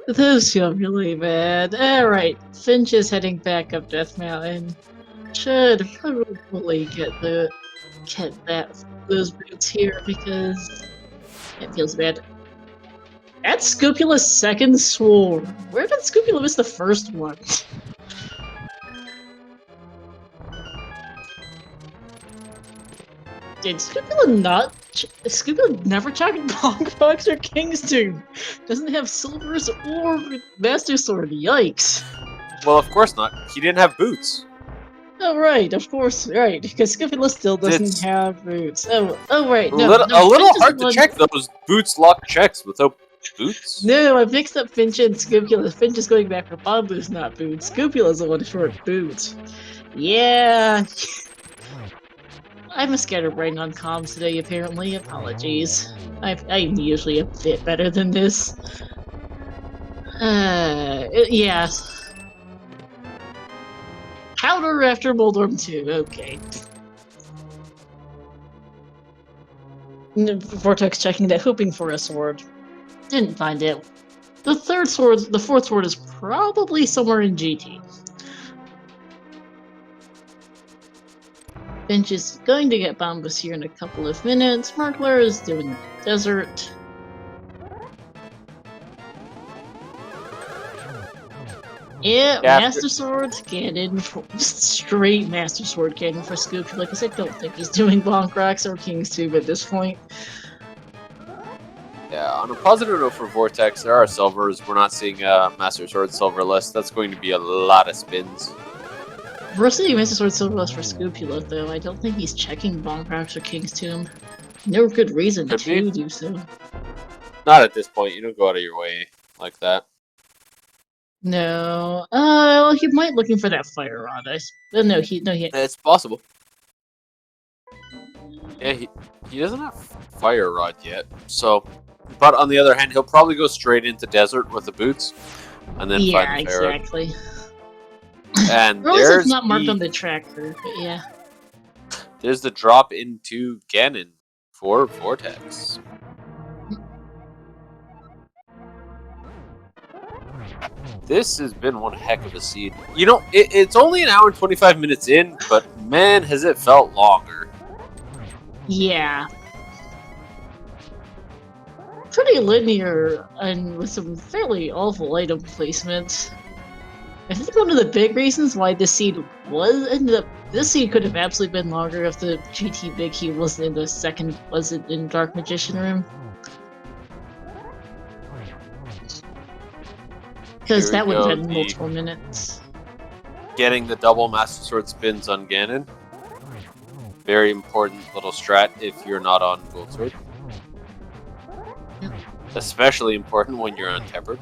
Speaker 1: Those feel really bad. Alright, Finch is heading back up Death Mountain. Should probably get those boots here because it feels bad. That's Scupula's second swarm. Where did Scupula miss the first one? Did Scupula never checked Box or Kingston? Doesn't have Silvers or Master Sword. Yikes.
Speaker 2: Well, of course not. He didn't have boots.
Speaker 1: Oh right, of course, right. Because Scipula still doesn't
Speaker 2: It's
Speaker 1: have boots. Oh right,
Speaker 2: a
Speaker 1: no,
Speaker 2: little,
Speaker 1: no,
Speaker 2: a little
Speaker 1: Finch is the
Speaker 2: hard to
Speaker 1: one.
Speaker 2: check those boots lock checks without boots.
Speaker 1: No, I mixed up Finch and Scipula. Finch is going back for bamboo's not boots. Scipula's the one short boots. Yeah, I'm a scatterbrain on comms today. Apparently, apologies. I'm usually a bit better than this. Yeah. Powder after Moldorm 2. Okay. Vortex checking that, hoping for a sword. Didn't find it. The fourth sword is probably somewhere in GT. Finch is going to get Bombus here in a couple of minutes. Markler is doing desert. Yeah, Master Sword cannon. Just straight Master Sword cannon for Scoop. Like I said, I don't think he's doing Bonk Rocks or King's Tube at this point.
Speaker 2: Yeah, on a positive note for Vortex, there are silvers. We're not seeing a Master Sword silver list. That's going to be a lot of spins.
Speaker 1: We're seeing Master Sword silver list for Scoopula, though. I don't think he's checking Bonk Rocks or King's Tomb. No good reason to do so.
Speaker 2: Not at this point. You don't go out of your way like that.
Speaker 1: No. Well, he might looking for that fire rod. No, he.
Speaker 2: It's possible. Yeah, he doesn't have fire rod yet. So, but on the other hand, he'll probably go straight into desert with the boots, and then find the fire rod.
Speaker 1: Exactly.
Speaker 2: And
Speaker 1: there's not marked on the tracker, but yeah.
Speaker 2: There's the drop into Ganon for Vortex. This has been one heck of a seed. You know, it's only an hour and 25 minutes in, but man, has it felt longer.
Speaker 1: Yeah. Pretty linear and with some fairly awful item placement. I think one of the big reasons why this seed this seed could have absolutely been longer if the GT Big Key wasn't in Dark Magician Room. Because that would have been multiple minutes.
Speaker 2: Getting the double Master Sword spins on Ganon. Very important little strat if you're not on Gold Sword. Especially important when you're untempered.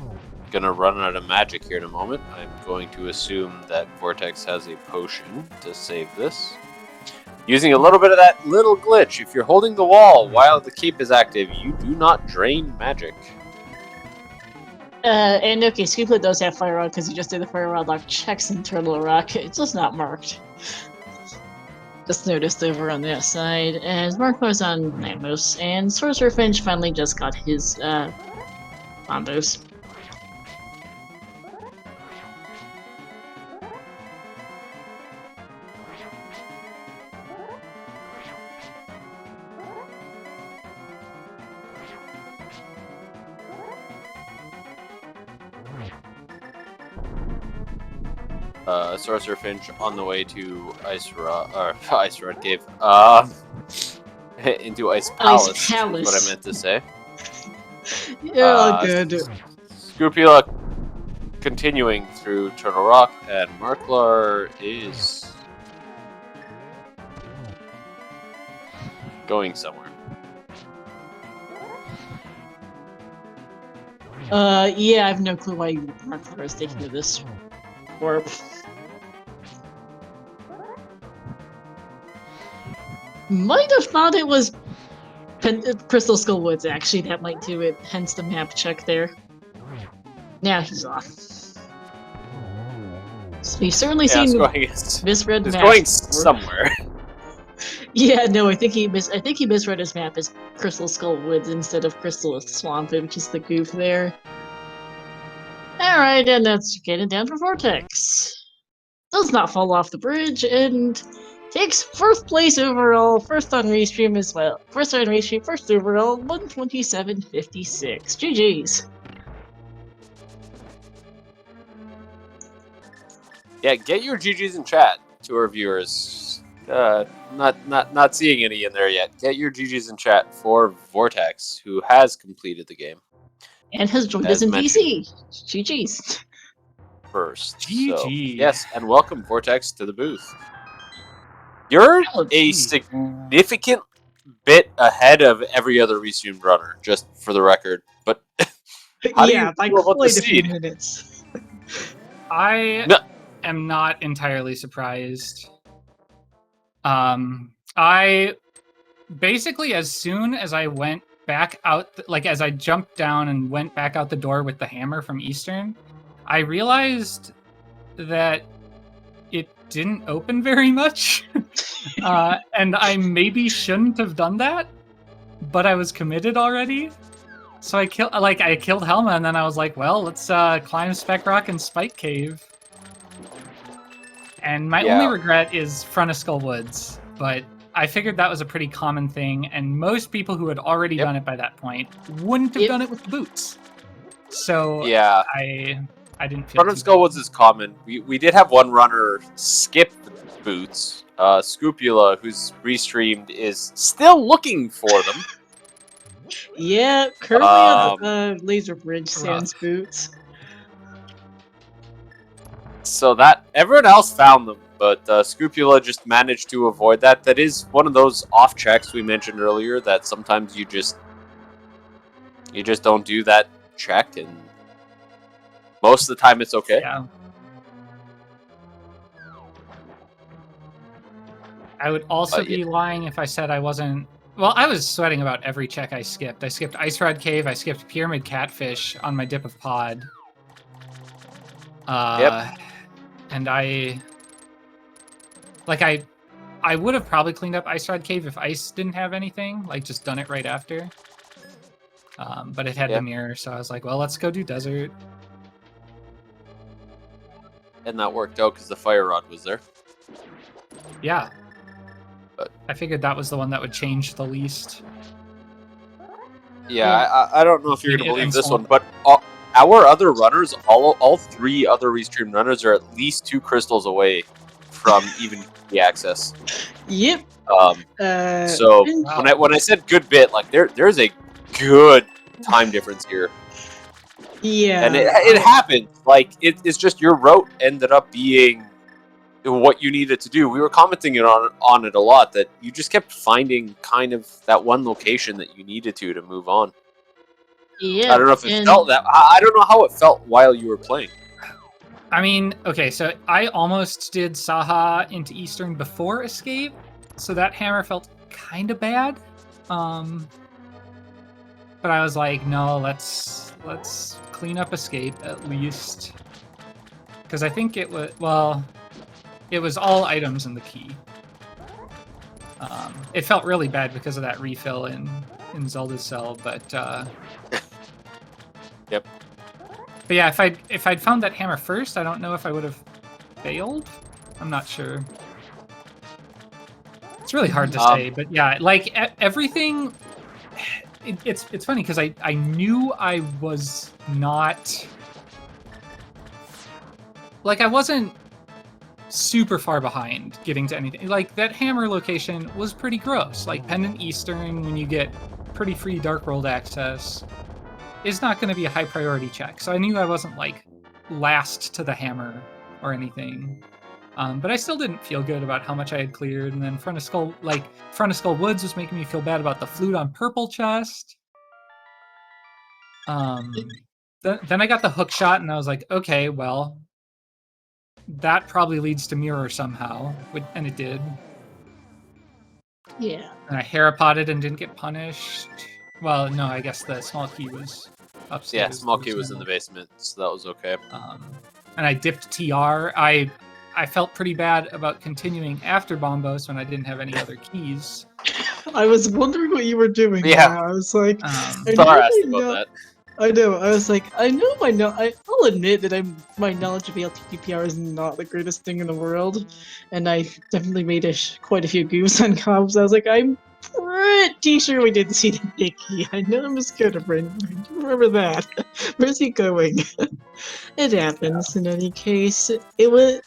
Speaker 2: Gonna run out of magic here in a moment. I'm going to assume that Vortex has a potion to save this. Using a little bit of that little glitch. If you're holding the wall while the keep is active, you do not drain magic.
Speaker 1: And okay, Scooplet does have Fire Rod because he just did the Fire Rod lock checks in Turtle Rock. It's just not marked. Just noticed over on that side. And Markler's on Nightmost, and Sorcerer Finch finally just got his combos.
Speaker 2: Sorcerer Finch on the way to Ice Rod Cave. Into Ice Palace. Is what I meant to say.
Speaker 1: Yeah, good.
Speaker 2: Scroopula continuing through Turtle Rock, and Marklar is going somewhere.
Speaker 1: Yeah, I have no clue why Marklar is taking to this warp. Might have thought it was Crystal Skull Woods, actually. That might do it, hence the map check there. Now he's off. So we've certainly seen misread
Speaker 2: maps.
Speaker 1: It's
Speaker 2: going somewhere.
Speaker 1: Yeah, no, I think he misread his map as Crystal Skull Woods instead of Crystal Swamp, which is the goof there. Alright, and that's getting down for Vortex. Does not fall off the bridge, and takes first place overall, first on restream as well. First on restream, first overall, 127.56. GG's.
Speaker 2: Yeah, get your GG's in chat to our viewers. Not seeing any in there yet. Get your GG's in chat for Vortex, who has completed the game.
Speaker 1: And has joined us in PC. GG's.
Speaker 2: First.
Speaker 3: GG.
Speaker 2: So, yes, and welcome Vortex to the booth. You're
Speaker 1: Oh,
Speaker 2: a
Speaker 1: geez.
Speaker 2: significant bit ahead of every other restreamed runner, just for the record. But how do you
Speaker 1: Yeah, by
Speaker 2: feel about the
Speaker 1: quite a few
Speaker 2: seed?
Speaker 1: minutes.
Speaker 3: I
Speaker 2: No.
Speaker 3: am not entirely surprised. I basically, as soon as I went back out, like as I jumped down and went back out the door with the hammer from Eastern, I realized that it didn't open very much. And I maybe shouldn't have done that, but I was committed already. So I killed Helma, and then I was like, well, let's climb Spec Rock and Spike Cave. And my only regret is Front of Skull Woods, but I figured that was a pretty common thing, and most people who had already done it by that point wouldn't have done it with the boots. So
Speaker 2: Yeah,
Speaker 3: I didn't feel
Speaker 2: Front of Skull Woods is common. We did have one runner skip boots. Scrupula, who's restreamed, is still looking for them.
Speaker 1: Yeah, currently on Laser Bridge sans boots.
Speaker 2: So that everyone else found them, but Scrupula just managed to avoid that. That is one of those off checks we mentioned earlier that sometimes you just don't do that check, and most of the time it's okay.
Speaker 3: Yeah. I would also be lying if I said I wasn't. Well, I was sweating about every check I skipped. I skipped Ice Rod Cave. I skipped Pyramid Catfish on my dip of pod. And I would have probably cleaned up Ice Rod Cave if Ice didn't have anything, like just done it right after. But it had the mirror, so I was like, well, let's go do Desert.
Speaker 2: And that worked out because the Fire Rod was there.
Speaker 3: Yeah.
Speaker 2: But
Speaker 3: I figured that was the one that would change the least.
Speaker 2: Yeah, I don't know if you're going to believe this one, but our other runners, all three other restream runners, are at least 2 crystals away from even the access.
Speaker 1: Yep.
Speaker 2: So when I said good bit, like there's a good time difference here.
Speaker 1: Yeah.
Speaker 2: And it happened. Like it's just your route ended up being what you needed to do. We were commenting on it a lot, that you just kept finding kind of that one location that you needed to move on.
Speaker 1: Yeah.
Speaker 2: I don't know if it felt that. I don't know how it felt while you were playing.
Speaker 3: I mean, okay, so I almost did Saha into Eastern before Escape, so that hammer felt kind of bad. But I was like, no, let's clean up Escape at least, because I think it was it was all items in the key. It felt really bad because of that refill in Zelda's cell, but
Speaker 2: Yep.
Speaker 3: But yeah, if I'd found that hammer first, I don't know if I would have failed. I'm not sure. It's really hard to say, but yeah, like everything. It's funny because I knew I was not, like, I wasn't super far behind getting to anything. Like that hammer location was pretty gross. Like Pendant Eastern, when you get pretty free Dark World access, is not going to be a high priority check. So I knew I wasn't like last to the hammer or anything. But I still didn't feel good about how much I had cleared. And then Front of Skull Woods was making me feel bad about the flute on purple chest. Then I got the hook shot and I was like, okay, well, that probably leads to mirror somehow. And it did.
Speaker 1: Yeah.
Speaker 3: And I harapotted and didn't get punished. Well, no, I guess the small key was upstairs.
Speaker 2: Yeah, small key was in the basement, so that was okay.
Speaker 3: And I dipped TR. I felt pretty bad about continuing after Bombos when I didn't have any other keys.
Speaker 1: I was wondering what you were doing.
Speaker 2: Yeah.
Speaker 1: I was like,
Speaker 2: Star asked about that.
Speaker 1: I know. I was like, I'll admit that my knowledge of ALTTPR is not the greatest thing in the world, and I definitely made quite a few goofs on comps. I was like, I'm pretty sure we didn't see the Mickey. I know I'm scared of Brandon. I do remember that. Where's he going? It happens. In any case, it was.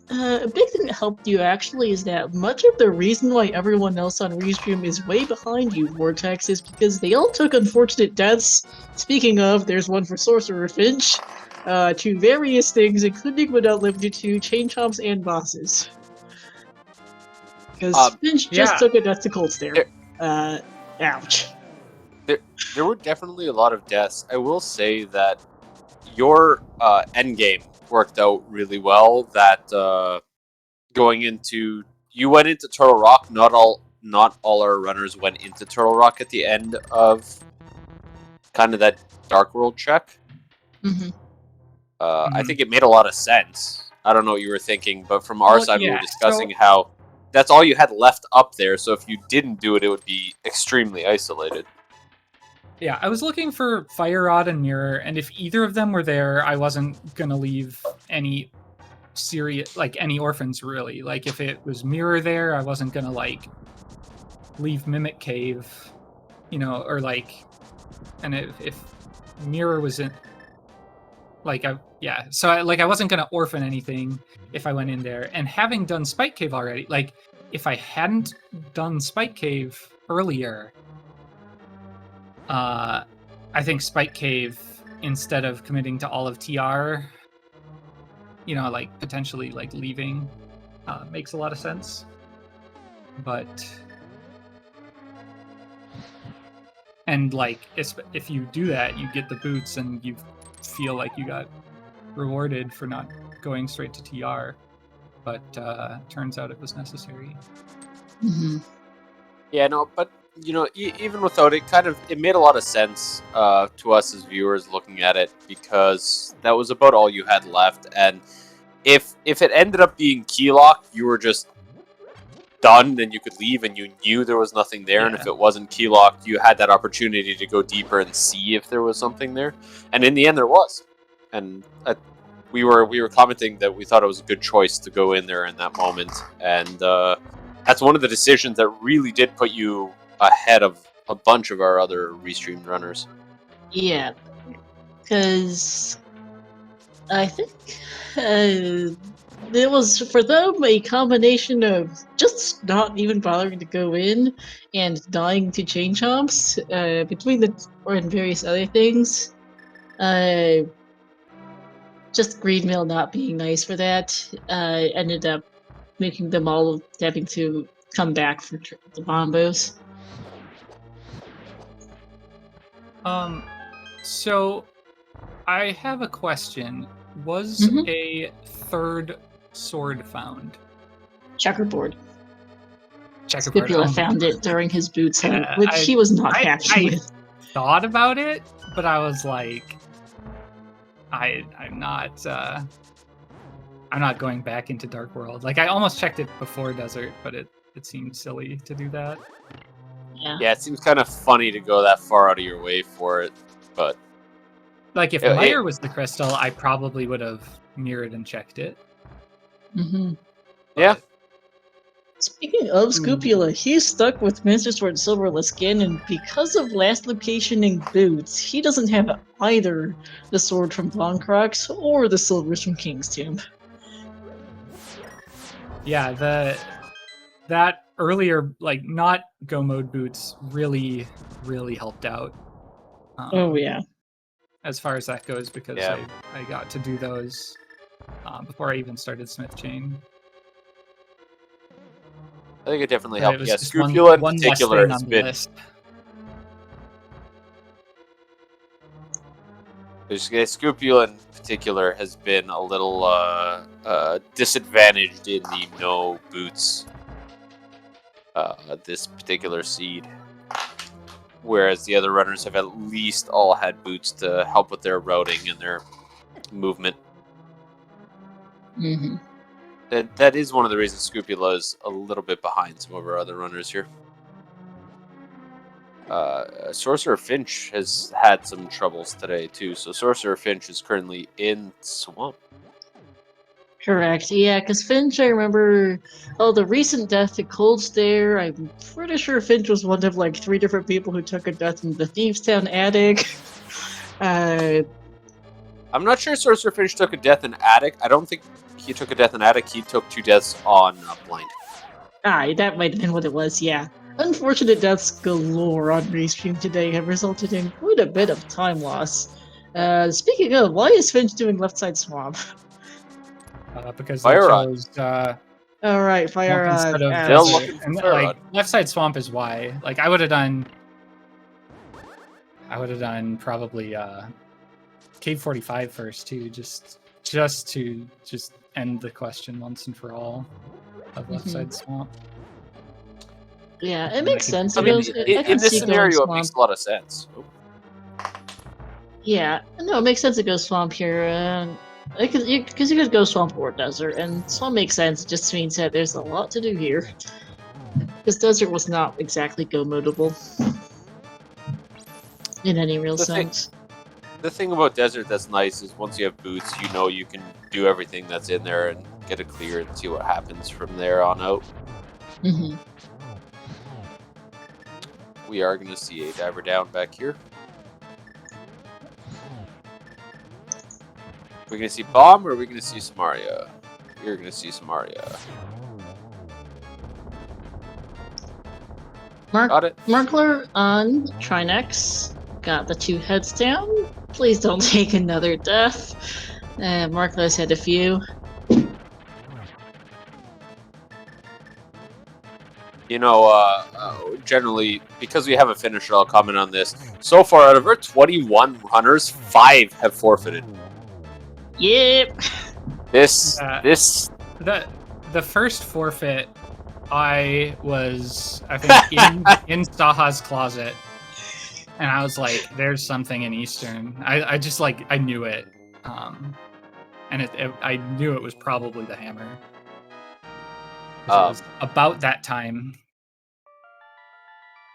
Speaker 1: A big thing that helped you actually is that much of the reason why everyone else on Restream is way behind you, Vortex, is because they all took unfortunate deaths. Speaking of, there's one for Sorcerer Finch, to various things, including but not limited to chain chomps and bosses. Because Finch just
Speaker 3: yeah.
Speaker 1: took a death to Cold Stare. Ouch.
Speaker 2: There were definitely a lot of deaths. I will say that your end game worked out really well. That you went into Turtle Rock. Not all our runners went into Turtle Rock at the end of kind of that Dark World check.
Speaker 1: Mm-hmm.
Speaker 2: I think it made a lot of sense. I don't know what you were thinking, but from our side, we were discussing how that's all you had left up there. So if you didn't do it, it would be extremely isolated.
Speaker 3: Yeah, I was looking for Fire Rod and Mirror, and if either of them were there, I wasn't gonna leave any any orphans really. Like if it was Mirror there, I wasn't gonna like leave Mimic Cave, or like, and if Mirror was in, so I wasn't gonna orphan anything if I went in there. And having done Spike Cave already, like if I hadn't done Spike Cave earlier, I think Spike Cave, instead of committing to all of TR, like potentially like leaving, makes a lot of sense. But and like if you do that, you get the boots and you feel like you got rewarded for not going straight to TR. But turns out it was necessary.
Speaker 1: Mm-hmm.
Speaker 2: Yeah, no, but even without it, it made a lot of sense to us as viewers looking at it, because that was about all you had left. And if it ended up being key lock, you were just done, then you could leave and you knew there was nothing there.
Speaker 3: Yeah.
Speaker 2: And if it wasn't key locked, you had that opportunity to go deeper and see if there was something there. And in the end, there was. And we were commenting that we thought it was a good choice to go in there in that moment. And that's one of the decisions that really did put you ahead of a bunch of our other restreamed runners.
Speaker 1: Yeah, because I think it was for them a combination of just not even bothering to go in and dying to chain chomps between and various other things. Just Greenmill not being nice for that ended up making them all having to come back for the bombos.
Speaker 3: So I have a question. Was a third sword found?
Speaker 1: Checkerboard.
Speaker 3: Checkerboard.
Speaker 1: Scipula found it during his boots hunt, which he was not happy with.
Speaker 3: Thought about it, but I was like, I'm not going back into Dark World. Like I almost checked it before Desert, but it seemed silly to do that.
Speaker 2: Yeah, it seems kind of funny to go that far out of your way for it, but
Speaker 3: like if Meyer was the crystal, I probably would have mirrored and checked it.
Speaker 1: Mm-hmm.
Speaker 2: Yeah.
Speaker 1: Speaking of Scupula, he's stuck with Master Sword Silverless skin, and because of last location in boots, he doesn't have either the sword from Von Crocs or the silvers from King's Tomb.
Speaker 3: Yeah, that earlier, like, not go mode boots really, really helped out.
Speaker 1: Oh yeah.
Speaker 3: As far as that goes, because I got to do those before I even started Smith Chain.
Speaker 2: I think it definitely helped. Yeah,
Speaker 3: Scupula
Speaker 2: in particular has been. Scupula in particular has been a little disadvantaged in the no boots this particular seed, whereas the other runners have at least all had boots to help with their routing and their movement.
Speaker 1: Mm-hmm.
Speaker 2: That is one of the reasons Scupula is a little bit behind some of our other runners here. Sorcerer Finch has had some troubles today too, so Sorcerer Finch is currently in Swamp.
Speaker 1: Correct, yeah, because Finch, I remember, the recent death to Cold Stare, I'm pretty sure Finch was one of like 3 different people who took a death in the Thievestown Attic.
Speaker 2: I'm not sure Sorcerer Finch took a death in Attic. I don't think he took a death in Attic. He took 2 deaths on Blind.
Speaker 1: That might have been what it was, yeah. Unfortunate deaths galore on Restream today have resulted in quite a bit of time loss. Speaking of, why is Finch doing Left Side Swamp?
Speaker 3: Because they chose...
Speaker 1: All right, fire
Speaker 3: Instead of
Speaker 2: Still
Speaker 3: desert.
Speaker 2: looking for
Speaker 3: And
Speaker 2: fire
Speaker 3: like
Speaker 2: rod.
Speaker 3: left side swamp is why. Like I would have done probably Cave 45 first too, just to end the question once and for all of left side swamp.
Speaker 1: Yeah, it
Speaker 3: And
Speaker 1: makes
Speaker 3: I could
Speaker 1: sense.
Speaker 3: do
Speaker 1: It
Speaker 2: I mean,
Speaker 1: goes.
Speaker 3: it.
Speaker 1: I
Speaker 2: in
Speaker 1: can
Speaker 2: this
Speaker 1: see going
Speaker 2: scenario, it
Speaker 1: swamp.
Speaker 2: makes a lot of sense. Oh,
Speaker 1: Yeah, no, it makes sense to go swamp here. Because you could go swamp or desert, and swamp makes sense. It just means that there's a lot to do here. Because desert was not exactly go modable in any real sense.
Speaker 2: The thing about desert that's nice is once you have boots, you know you can do everything that's in there and get it clear and see what happens from there on out.
Speaker 1: Mm-hmm.
Speaker 2: We are going to see a diver down back here. We're going to see Bomb or are we going to see Samaria? We're going to see Samaria. Got it.
Speaker 1: Markler on Trinex got the 2 heads down. Please don't take another death. Markler's had a few.
Speaker 2: You know, generally, because we have a finisher, I'll comment on this. So far, out of our 21 runners, 5 have forfeited.
Speaker 1: Yep.
Speaker 2: This
Speaker 3: The first forfeit, I think in Staha's closet, and I was like, "There's something in Eastern." I just like I knew it, and I knew it was probably the hammer. 'Cause it was about that time.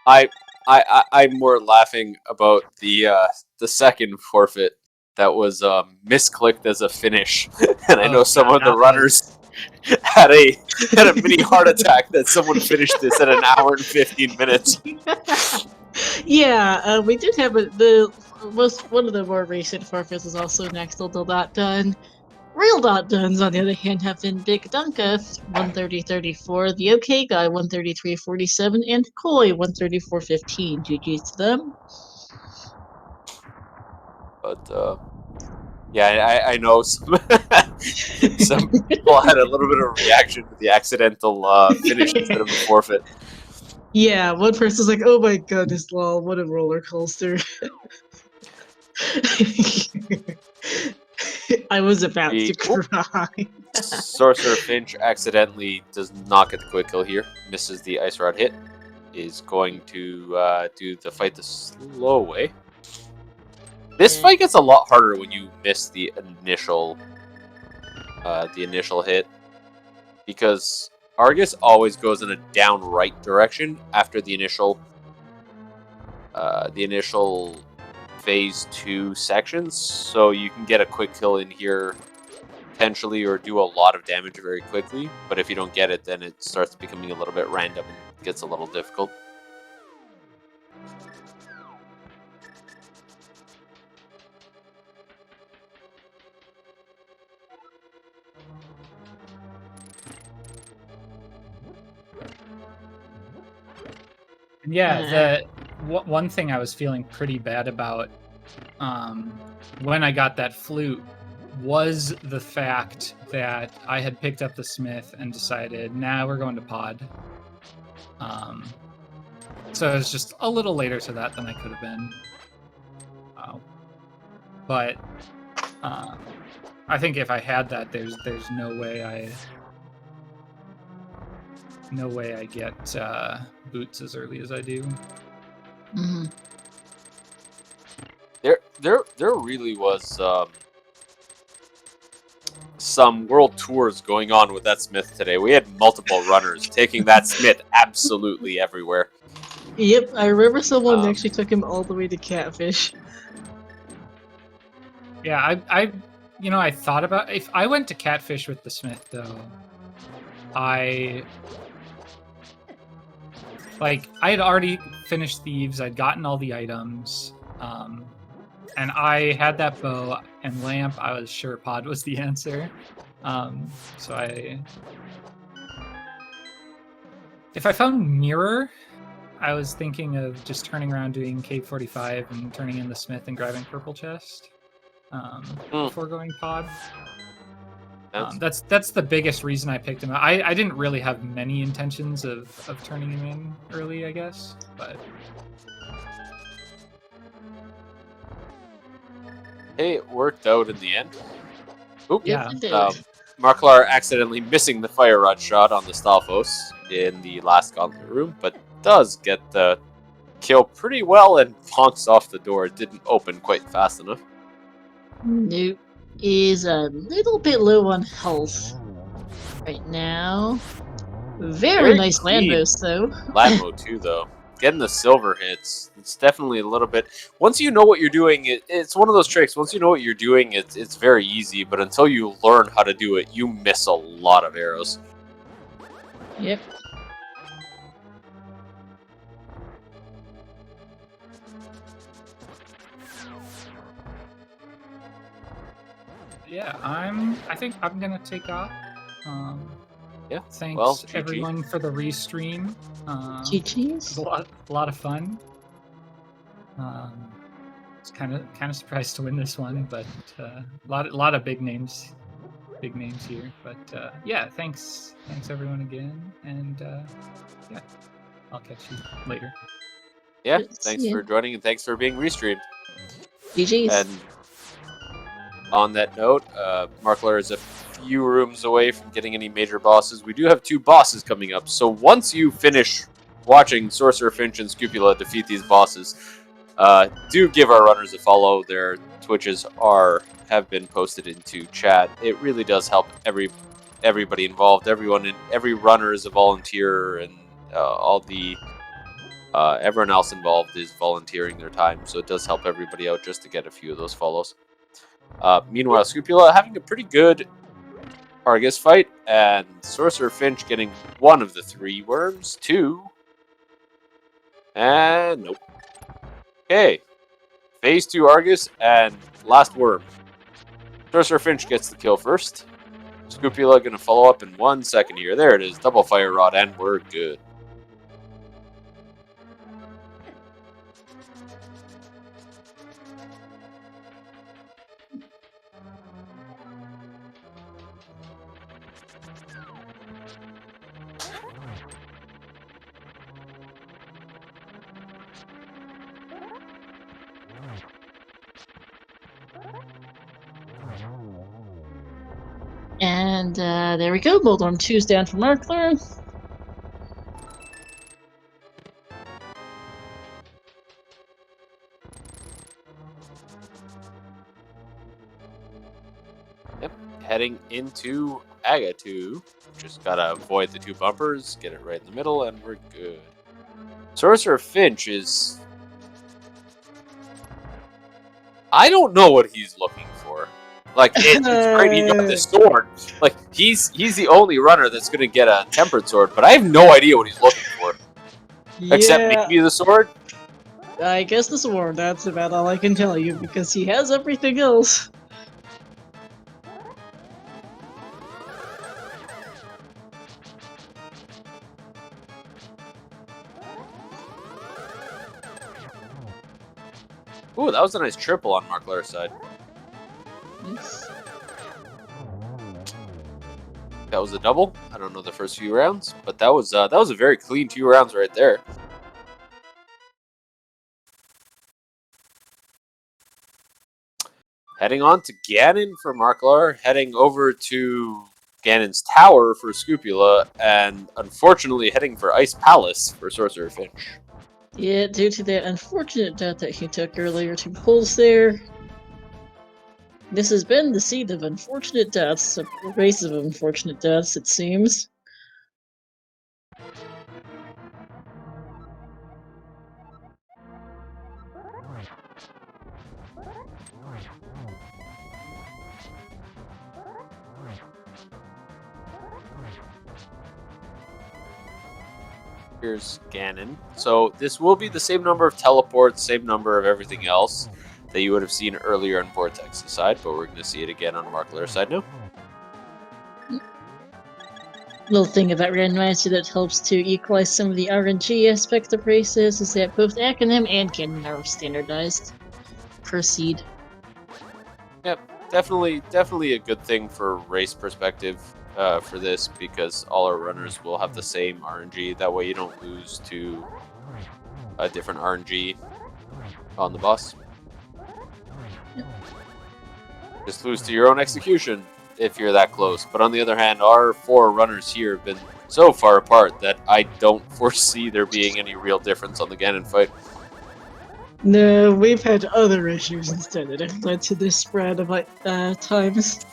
Speaker 2: I'm more laughing about the second forfeit that was misclicked as a finish, and I know some of the runners had a mini heart attack that someone finished this at 1 hour and 15 minutes.
Speaker 1: Yeah, we did have one of the more recent forfeits is also next till dot done. Real dot duns, on the other hand, have been Big Dunka 130.34, the OK Guy 133.47, and Koi 134.15. GG's to them.
Speaker 2: But yeah, I know some people had a little bit of reaction to the accidental finish instead of a forfeit.
Speaker 1: Yeah, one person's like, "Oh my goodness, lol, what a roller coaster." I was about to cry.
Speaker 2: Sorcerer Finch accidentally does not get the quick kill here. Misses the ice rod hit. Is going to do the fight the slow way. This fight gets a lot harder when you miss the initial hit, because Argus always goes in a down right direction after the initial phase 2 sections, so you can get a quick kill in here potentially or do a lot of damage very quickly, but if you don't get it, then it starts becoming a little bit random and gets a little difficult.
Speaker 3: Yeah, one thing I was feeling pretty bad about when I got that flute was the fact that I had picked up the smith and decided, nah, we're going to pod. So it was just a little later to that than I could have been. But I think if I had that, there's no way I get boots as early as I do.
Speaker 1: Mm-hmm.
Speaker 2: There really was some world tours going on with that smith today. We had multiple runners taking that smith absolutely everywhere.
Speaker 1: Yep, I remember someone actually took him all the way to Catfish.
Speaker 3: Yeah, I thought about if I went to Catfish with the smith though. I had already finished Thieves, I'd gotten all the items, and I had that bow and lamp. I was sure pod was the answer. So if I found Mirror, I was thinking of just turning around doing Cave 45 and turning in the smith and grabbing purple chest before going pod. That's the biggest reason I picked him out. I didn't really have many intentions of turning him in early, I guess, but
Speaker 2: hey, it worked out in the end. Oop.
Speaker 3: yeah.
Speaker 1: It did.
Speaker 2: Marklar accidentally missing the fire rod shot on the Stalfos in the last gauntlet room, but does get the kill pretty well and bonks off the door. It didn't open quite fast enough.
Speaker 1: Nope. Is a little bit low on health right now. Very nice
Speaker 2: clean.
Speaker 1: Landmos, though.
Speaker 2: Ladmo too, though. Getting the silver hits, it's definitely a little bit. Once you know what you're doing, it's one of those tricks. Once you know what you're doing, it's very easy. But until you learn how to do it, you miss a lot of arrows.
Speaker 1: Yep.
Speaker 3: Yeah, I think I'm gonna take off.
Speaker 2: Yeah.
Speaker 3: Thanks
Speaker 2: Well, GG.
Speaker 3: everyone for the restream.
Speaker 1: GG's.
Speaker 3: A lot of fun. It's kind of surprised to win this one, but a lot of big names here. But yeah, thanks everyone again, and yeah, I'll catch you later.
Speaker 2: Yeah,
Speaker 1: Yes,
Speaker 2: thanks
Speaker 1: yeah.
Speaker 2: for joining and thanks for being restreamed.
Speaker 1: GG's.
Speaker 2: And on that note, Markler is a few rooms away from getting any major bosses. We do have 2 bosses coming up, so once you finish watching Sorcerer Finch and Scupula defeat these bosses, do give our runners a follow. Their Twitches have been posted into chat. It really does help everybody involved. Every runner is a volunteer, and everyone else involved is volunteering their time, so it does help everybody out just to get a few of those follows. Meanwhile, Scupula having a pretty good Argus fight, and Sorcerer Finch getting 1 of the 3 worms, 2, and nope. Okay, Phase 2 Argus and last worm. Sorcerer Finch gets the kill first. Scupula gonna follow up in 1 second here. There it is, double fire rod, and we're good.
Speaker 1: And there we go. Moldorm 2's down for Markler.
Speaker 2: Yep, heading into Agatu. Just gotta avoid the 2 bumpers, get it right in the middle, and we're good. Sorcerer Finch is... I don't know what he's looking for. Like, it's great he got this sword. Like, he's the only runner that's gonna get a tempered sword, but I have no idea what he's looking for. Except maybe the sword?
Speaker 1: I guess the sword, that's about all I can tell you, because he has everything else.
Speaker 2: Ooh, that was a nice triple on Markler's side.
Speaker 1: Yes.
Speaker 2: That was a double. I don't know the first few rounds, but that was a very clean 2 rounds right there. Heading on to Ganon for Marklar, heading over to Ganon's Tower for Scupula, and unfortunately heading for Ice Palace for Sorcerer Finch.
Speaker 1: Yeah, due to that unfortunate death that he took earlier, 2 pulls there. This has been the seed of unfortunate deaths, a race of unfortunate deaths, it seems.
Speaker 2: Here's Ganon. So this will be the same number of teleports, same number of everything else that you would have seen earlier on Vortex's side, but we're going to see it again on Markler's side now.
Speaker 1: Little thing about Randomizer that helps to equalize some of the RNG aspects of races is that both Acronym and Canon are standardized per seed.
Speaker 2: Yep. definitely a good thing for race perspective for this, because all our runners will have the same RNG. That way you don't lose to a different RNG on the bus. Just lose to your own execution if you're that close. But on the other hand, our 4 runners here have been so far apart that I don't foresee there being any real difference on the Ganon fight.
Speaker 1: No, we've had other issues instead that have led to this spread of times.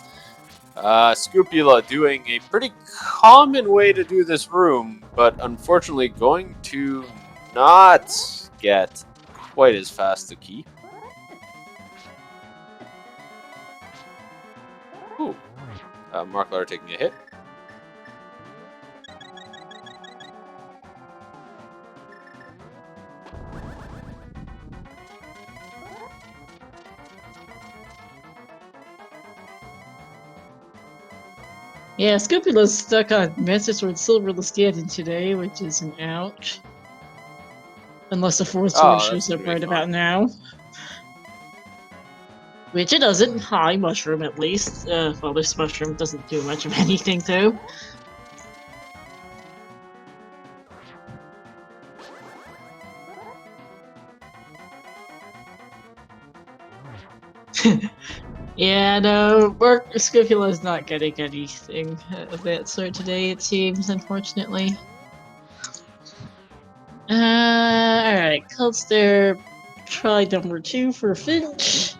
Speaker 2: Scrupula doing a pretty common way to do this room, but unfortunately going to not get quite as fast a key. Ooh. Marklar taking a hit.
Speaker 1: Yeah, Scopula's stuck on Master Sword Silverless Ganon today, which is an ouch. Unless the fourth sword shows up right about now. Which it doesn't. High mushroom, at least. Well, this mushroom doesn't do much of anything, though. Yeah, no, Scopula's not getting anything of that sort today, it seems, unfortunately. Alright, Coldstare, try number 2 for Finch.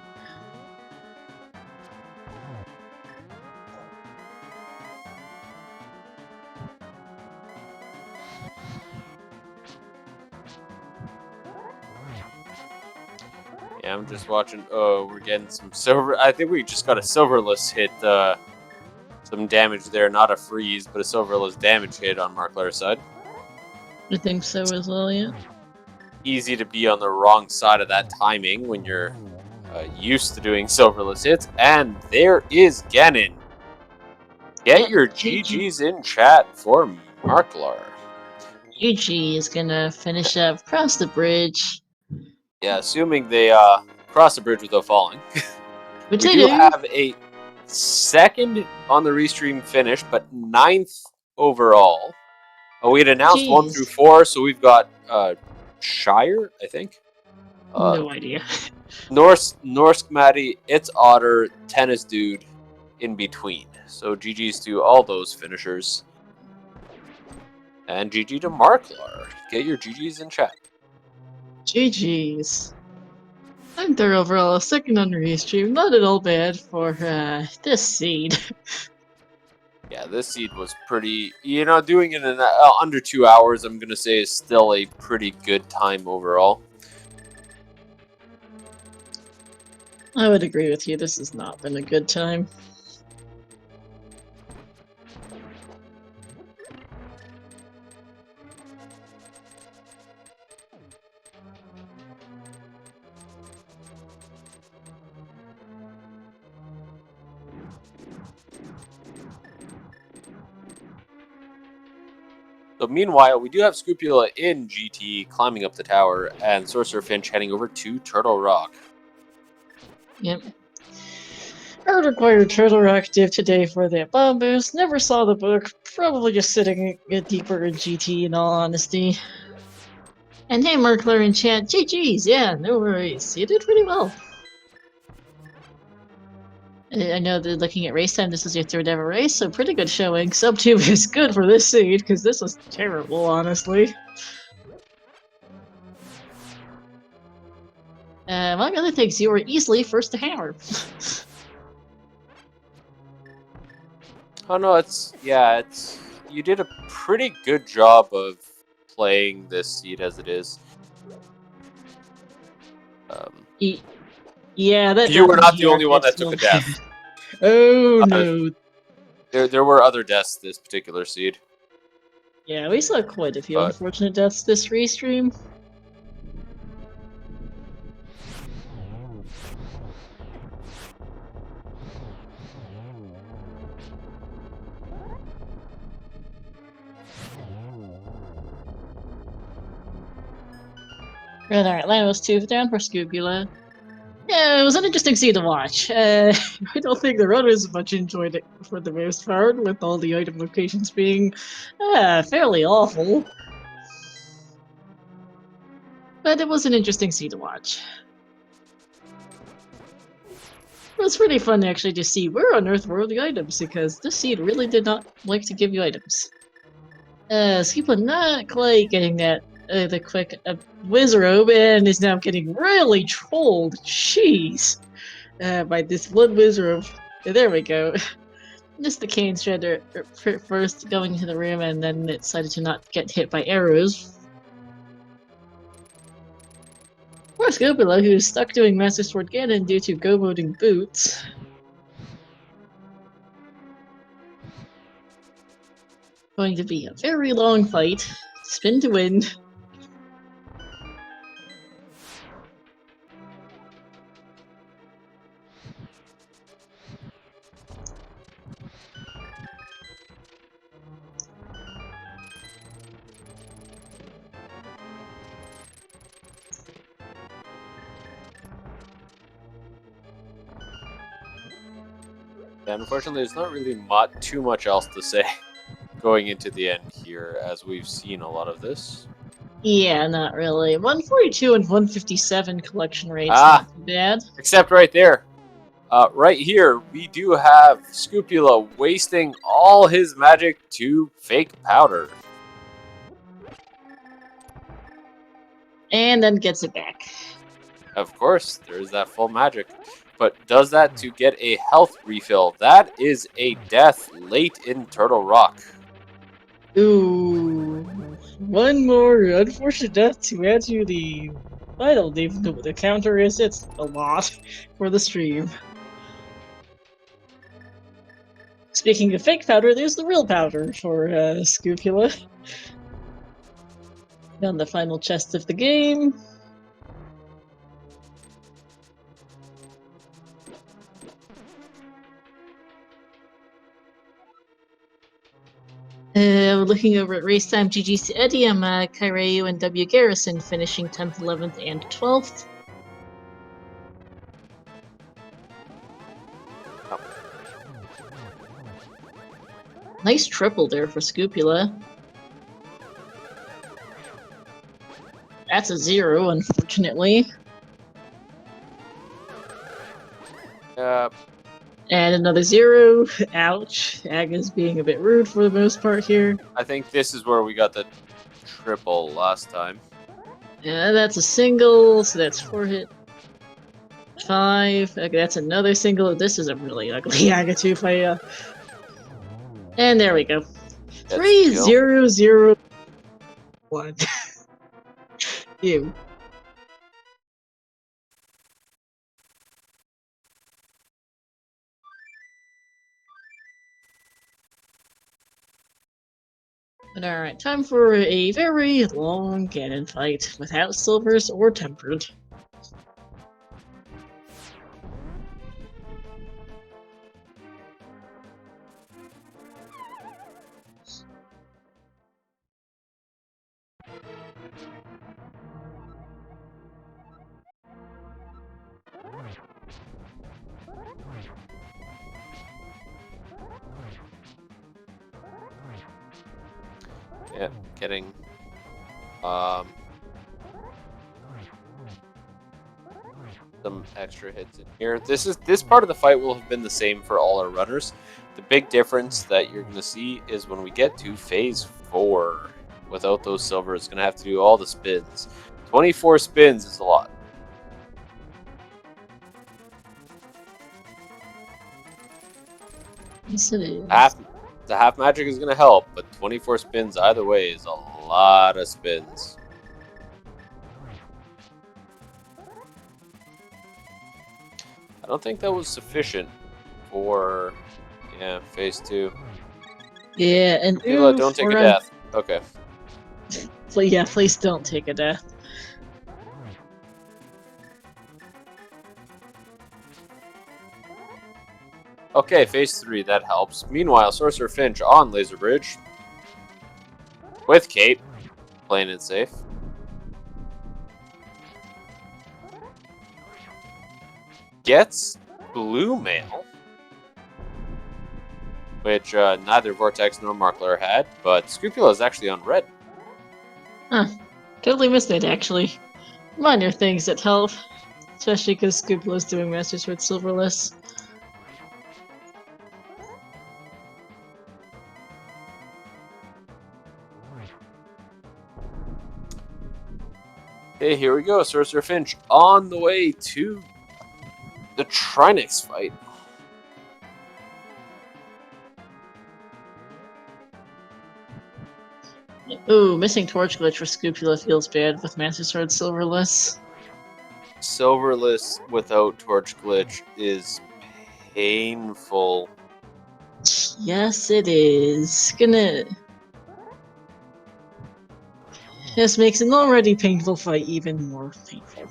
Speaker 2: Yeah, I'm just watching. Oh, we're getting some silver. I think we just got a silverless hit. Some damage there, not a freeze, but a silverless damage hit on Marklar's side.
Speaker 1: I think so as well, yeah.
Speaker 2: Easy to be on the wrong side of that timing when you're used to doing silverless hits. And there is Ganon. Get your GGs in chat for Marklar.
Speaker 1: GG is gonna finish up across the bridge.
Speaker 2: Yeah, assuming they cross the bridge without falling.
Speaker 1: Which
Speaker 2: we
Speaker 1: they do.
Speaker 2: Have a 2nd on the restream finish, but 9th overall. We had announced 1 through 4, so we've got Shire, I think.
Speaker 1: No idea.
Speaker 2: Norsk Matty, It's Otter, Tennis Dude in between. So GG's to all those finishers. And GG to Marklar. Get your GG's in chat.
Speaker 1: GG's. I'm there overall, a 2nd on restream. Not at all bad for this seed.
Speaker 2: Yeah, this seed was pretty. Doing it in under 2 hours, I'm gonna say, is still a pretty good time overall.
Speaker 1: I would agree with you. This has not been a good time.
Speaker 2: So meanwhile, we do have Scrupula in GT climbing up the tower, and Sorcerer Finch heading over to Turtle Rock.
Speaker 1: Yep. I would require Turtle Rock div today for that bomb boost. Never saw the book. Probably just sitting deeper in GT in all honesty. And hey, Marklar in chat. GG's, yeah, no worries. You did pretty well. I know that looking at race time, this is your 3rd ever race, so pretty good showing. Sub 2 is good for this seed, because this was terrible, honestly. Among other things, you were easily first to hammer.
Speaker 2: Oh no, you did a pretty good job of playing this seed as it is.
Speaker 1: Yeah, that
Speaker 2: you were not the only one that took a death.
Speaker 1: Oh no.
Speaker 2: There were other deaths this particular seed.
Speaker 1: Yeah, we saw quite a few unfortunate deaths this restream. Alright, Lamos 2 down for Scupula. Yeah, Yeah, it was an interesting scene to watch. I don't think the runners much enjoyed it for the most part, with all the item locations being fairly awful. But it was an interesting scene to watch. It was pretty fun actually to see where on earth were the items, because this seed really did not like to give you items. Skipa not quite getting that the quick Wizrobe, and is now getting really trolled. Jeez, by this one Wizrobe. There we go. Just the Cane Shredder first going into the room, and then it decided to not get hit by arrows. Poor Scopula, who is stuck doing Master Sword Ganon due to go-moding boots. Going to be a very long fight. Spin to win.
Speaker 2: Unfortunately, there's not really too much else to say going into the end here, as we've seen a lot of this.
Speaker 1: Yeah, not really. 142 and 157 collection rates,
Speaker 2: Ah,
Speaker 1: not too bad.
Speaker 2: except right there. Right here, we do have Scupula wasting all his magic to fake powder.
Speaker 1: And then gets it back.
Speaker 2: Of course, there is that full magic. But does that to get a health refill. That is a death late in Turtle Rock.
Speaker 1: Ooh. One more unfortunate death to add to the... I don't even know what the counter is. It's a lot for the stream. Speaking of fake powder, there's the real powder for Scupula. On the final chest of the game. Looking over at race time, GG's Edium, Kairyu and W. Garrison finishing 10th, 11th, and 12th. Nice triple there for Scupula. That's a 0, unfortunately. And another 0. Ouch. Aga's being a bit rude for the most part here.
Speaker 2: I think this is where we got the triple last time.
Speaker 1: Yeah, that's a single, so that's 4 hit. 5. Okay, that's another single. This is a really ugly Aga 2 fight. And there we go. 3, 0, 0, 1. Ew. But alright, time for a very long Ganon fight, without silvers or tempered.
Speaker 2: Yeah, getting some extra hits in here. This part of the fight will have been the same for all our runners. The big difference that you're going to see is when we get to phase 4. Without those silver, it's going to have to do all the spins. 24 spins is a lot.
Speaker 1: Yes, it is.
Speaker 2: The half magic is going to help, but 24 spins either way is a lot of spins. I don't think that was sufficient for, phase 2.
Speaker 1: Yeah, and
Speaker 2: People don't take a death. Okay.
Speaker 1: Yeah, please don't take a death.
Speaker 2: Okay, phase 3, that helps. Meanwhile, Sorcerer Finch on Laser Bridge. With Cape. Playing it safe. gets blue mail, which neither Vortex nor Markler had, but Scrupula is actually on red.
Speaker 1: Huh. Totally missed it, actually. Minor things that help. Especially because Scrupula's doing Master Sword Silverless.
Speaker 2: Hey, here we go. Sorcerer Finch on the way to the Trinix fight.
Speaker 1: Ooh, missing Torch Glitch for Scrupula feels bad with Master Sword Silverless.
Speaker 2: Silverless without Torch Glitch is painful.
Speaker 1: Yes, it is. This makes an already painful fight even more painful.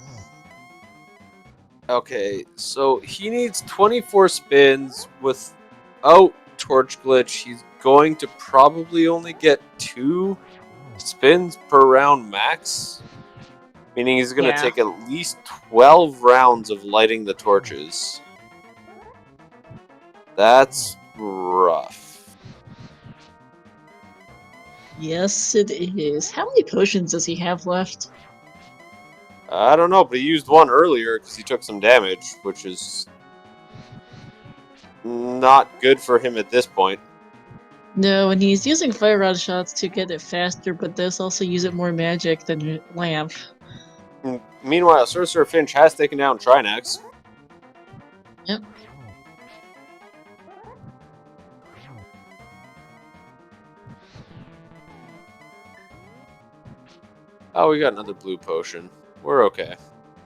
Speaker 2: Okay, so he needs 24 spins without Torch Glitch. He's going to probably only get 2 spins per round max. Meaning he's going to take at least 12 rounds of lighting the torches. That's rough.
Speaker 1: Yes, it is. How many potions does he have left?
Speaker 2: I don't know, but he used one earlier because he took some damage, which is not good for him at this point.
Speaker 1: No, and he's using Fire Rod shots to get it faster, but does also use it more magic than Lamp.
Speaker 2: Meanwhile, Sorcerer Finch has taken down Trinax.
Speaker 1: Yep.
Speaker 2: Oh, we got another blue potion. We're okay.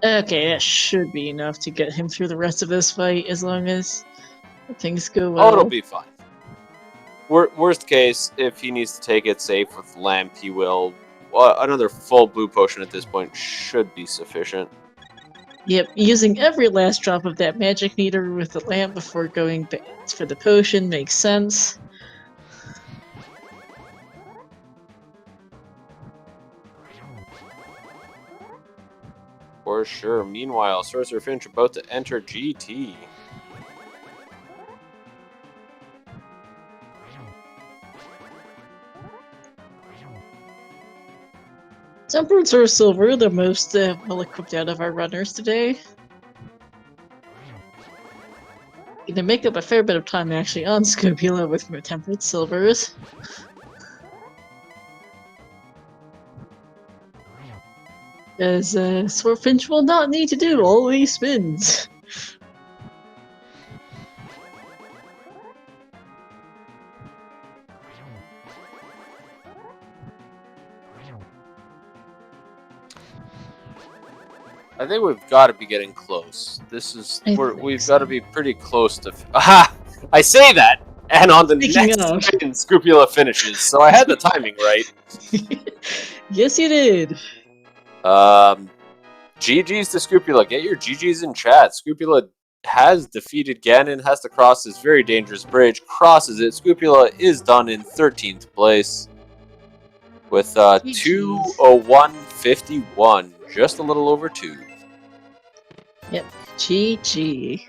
Speaker 1: Okay, that should be enough to get him through the rest of this fight, as long as things go well.
Speaker 2: Oh, it'll be fine. Worst case, if he needs to take it safe with Lamp, he will. Another full blue potion at this point should be sufficient.
Speaker 1: Yep, using every last drop of that magic meter with the lamp before going for the potion makes sense.
Speaker 2: For sure. Meanwhile, Sorcerer Finch about to enter GT.
Speaker 1: Temperance or Silver, the most well-equipped out of our runners today. Gonna make up a fair bit of time actually on Scopula with Temperance Silvers. As Swordfinch will not need to do all these spins.
Speaker 2: I think we've got to be getting close. We've got to be pretty close to. Aha! I say that, and on the next spin, Scrupula finishes. So I had the timing right.
Speaker 1: Yes, you did.
Speaker 2: GG's to Scrupula. Get your GG's in chat. Scrupula has defeated Ganon, has to cross this very dangerous bridge, crosses it. Scrupula is done in 13th place with 2:01.51, just a little over 2.
Speaker 1: Yep, GG.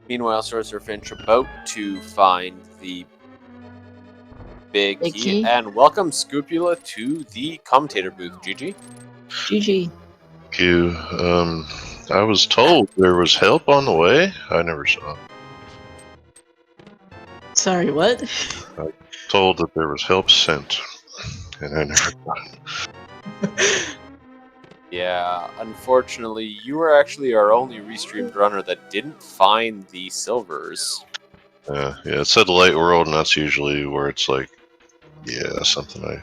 Speaker 2: Meanwhile, Sorcerer Finch about to find the big key and welcome Scrupula to the commentator booth. GG.
Speaker 1: GG.
Speaker 4: Thank you. I was told there was help on the way. I never saw it.
Speaker 1: Sorry, what?
Speaker 4: I told that there was help sent, and I never got it.
Speaker 2: Yeah, unfortunately, you were actually our only restreamed runner that didn't find the silvers.
Speaker 4: Yeah, it said Light World, and that's usually where it's like, yeah, something I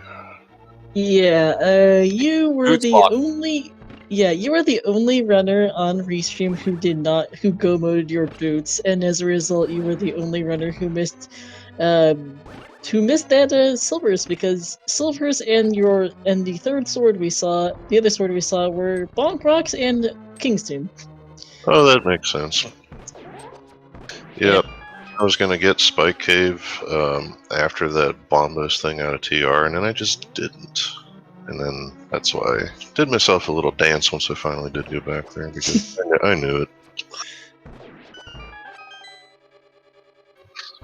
Speaker 1: Yeah, you were
Speaker 2: Boots
Speaker 1: the
Speaker 2: block.
Speaker 1: only. Yeah, you were the only runner on Restream who go moded your boots, and as a result, you were the only runner who missed that silvers, because silvers and the third sword we saw, the other sword we saw, were Bonk Rocks and Kingston.
Speaker 4: Oh, that makes sense.
Speaker 2: Yeah.
Speaker 4: Yep. I was gonna get Spike Cave after that Bombos thing out of TR, and then I just didn't. And then that's why I did myself a little dance once I finally did go back there, because I knew it.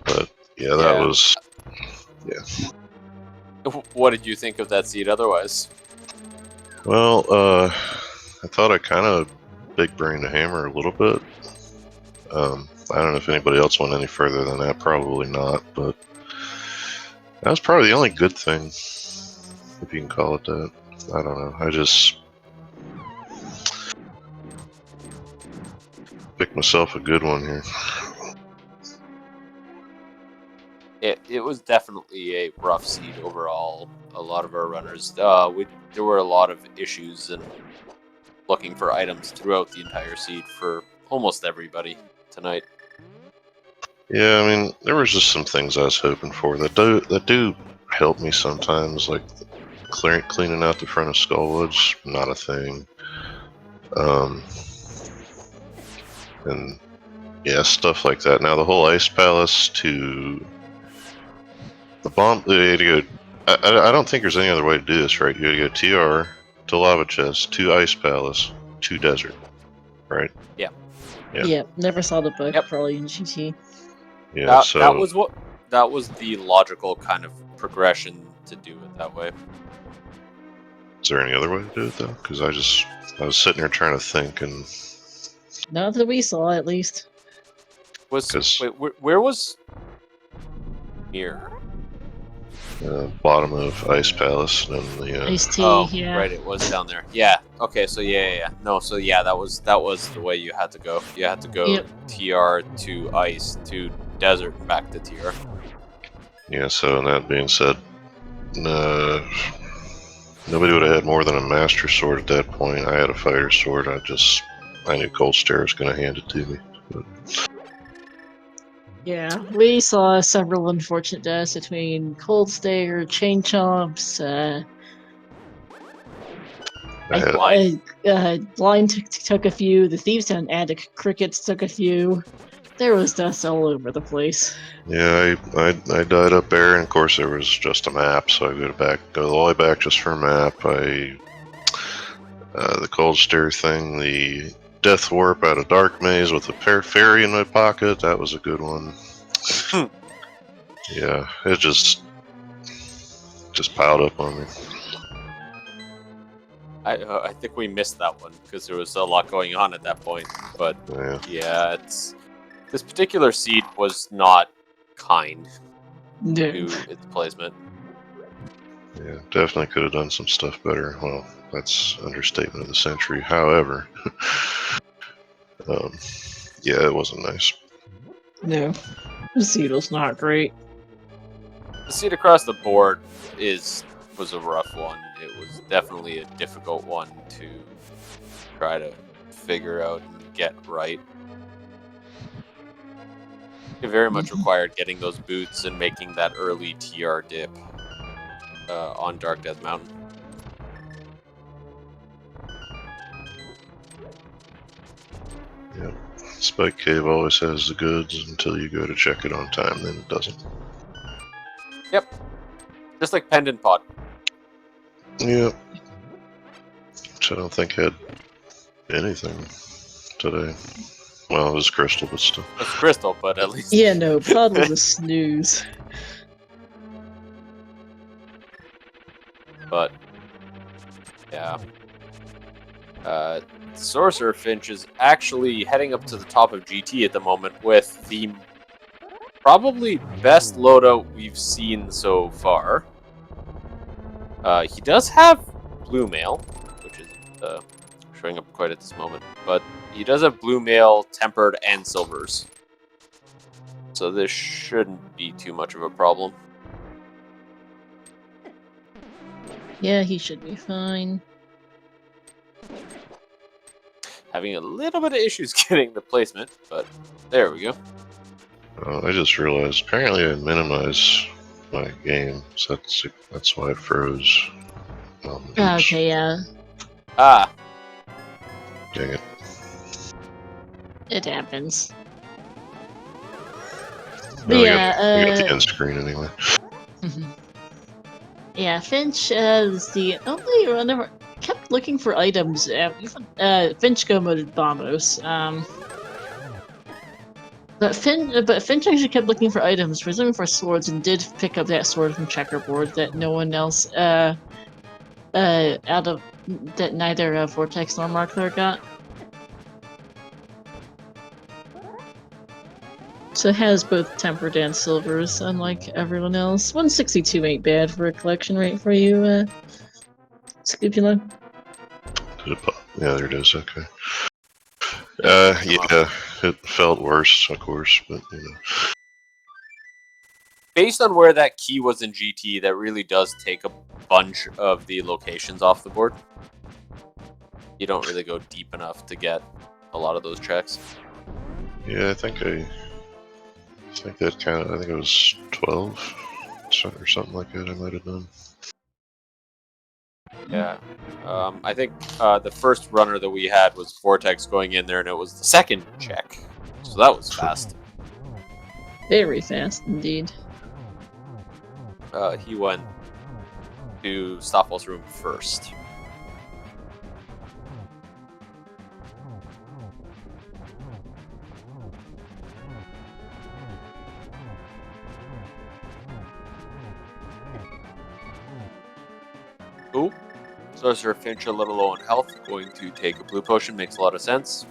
Speaker 4: But yeah, that
Speaker 2: Yeah.
Speaker 4: was
Speaker 2: What did you think of that seed otherwise?
Speaker 4: well. I thought I kind of big brained the hammer a little bit. I don't know if anybody else went any further than that. Probably not, but that was probably the only good thing, if you can call it that. I don't know. I just picked myself a good one here.
Speaker 2: It was definitely a rough seed overall. A lot of our runners, there were a lot of issues and looking for items throughout the entire seed for almost everybody tonight.
Speaker 4: Yeah, I mean, there was just some things I was hoping for that do help me sometimes, like cleaning out the front of Skullwood's not a thing. And yeah, stuff like that. Now the whole Ice Palace to the bomb, you had to go. I don't think there's any other way to do this, right? You gotta go TR to Lava Chest, to Ice Palace, to Desert, right?
Speaker 2: Yeah.
Speaker 1: Yeah, never saw the book,
Speaker 2: Yep.
Speaker 1: probably in GT.
Speaker 4: Yeah,
Speaker 2: that was the logical kind of progression to do it that way.
Speaker 4: Is there any other way to do it though? Because I was sitting there trying to think, and
Speaker 1: Not that we saw, at least.
Speaker 2: Where was here?
Speaker 4: Bottom of Ice Palace, and then the
Speaker 1: Iced tea,
Speaker 2: Oh,
Speaker 1: yeah.
Speaker 2: right, it was down there. Yeah. Okay, so yeah. No, so yeah, that was the way you had to go. You had to go
Speaker 1: Yep.
Speaker 2: TR to Ice to Desert and back to TR.
Speaker 4: yeah. So, and that being said, nobody would have had more than a Master Sword at that point. I had a Fighter Sword. I knew Cold Stare was going to hand it to me. But
Speaker 1: Yeah, we saw several unfortunate deaths between Cold Stare, Chain Chomps, Blind took a few, the Thieves Town Attic Crickets took a few. There was deaths all over the place.
Speaker 4: yeah, I died up there, and of course there was just a map, so I go all the way back just for a map. The Cold Stare thing, the Death Warp out of Dark Maze with a fairy in my pocket, that was a good one. Yeah, it just piled up on me.
Speaker 2: I think we missed that one because there was a lot going on at that point. But yeah, this particular seed was not kind to its placement.
Speaker 4: Yeah, definitely could have done some stuff better. Well, that's understatement of the century. However, yeah, it wasn't nice.
Speaker 1: No, the seed was not great.
Speaker 2: The seed across the board was a rough one. It was definitely a difficult one to try to figure out and get right. It very much required getting those boots and making that early TR dip on Dark Death Mountain.
Speaker 4: Yeah, Spike Cave always has the goods until you go to check it on time, then it doesn't.
Speaker 2: Yep, just like Pendant Pot.
Speaker 4: Yep. Which I don't think had anything today. Well, it was Crystal, but still.
Speaker 2: It's Crystal, but at least...
Speaker 1: Yeah, no, Pod was a snooze.
Speaker 2: But, yeah. Sorcerer Finch is actually heading up to the top of GT at the moment with the probably best loadout we've seen so far. He does have blue mail, which is showing up quite at this moment, but he does have blue mail, tempered, and silvers. So this shouldn't be too much of a problem.
Speaker 1: Yeah, he should be fine.
Speaker 2: Having a little bit of issues getting the placement, but there we go.
Speaker 4: I just realized apparently I minimized my game, so that's why it froze. Oops.
Speaker 1: Okay, yeah.
Speaker 2: Ah,
Speaker 4: Dang it.
Speaker 1: It happens.
Speaker 4: No,
Speaker 1: But
Speaker 4: I got the end screen anyway.
Speaker 1: yeah, Finch is the only runner kept looking for items. Finch go modded Bombos. But Finch actually kept looking for items. Was looking for swords and did pick up that sword from Checkerboard that no one else out of that neither Vortex nor Markler got. So it has both tempered and silvers, unlike everyone else. 162 ain't bad for a collection rate for you, Scupula.
Speaker 4: Did it pop? Yeah, there it is. Okay. Yeah, it felt worse, of course, but you know.
Speaker 2: based on where that key was in GT, that really does take a bunch of the locations off the board. You don't really go deep enough to get a lot of those checks.
Speaker 4: Yeah, I think that I think it was 12 or something like that I might have done.
Speaker 2: Yeah. I think the first runner that we had was Vortex going in there, and it was the second check. So that was fast.
Speaker 1: Very fast indeed.
Speaker 2: He went to Stoffels' room first. Cool. Sorcerer Finch a little low on health, going to take a blue potion, makes a lot of sense.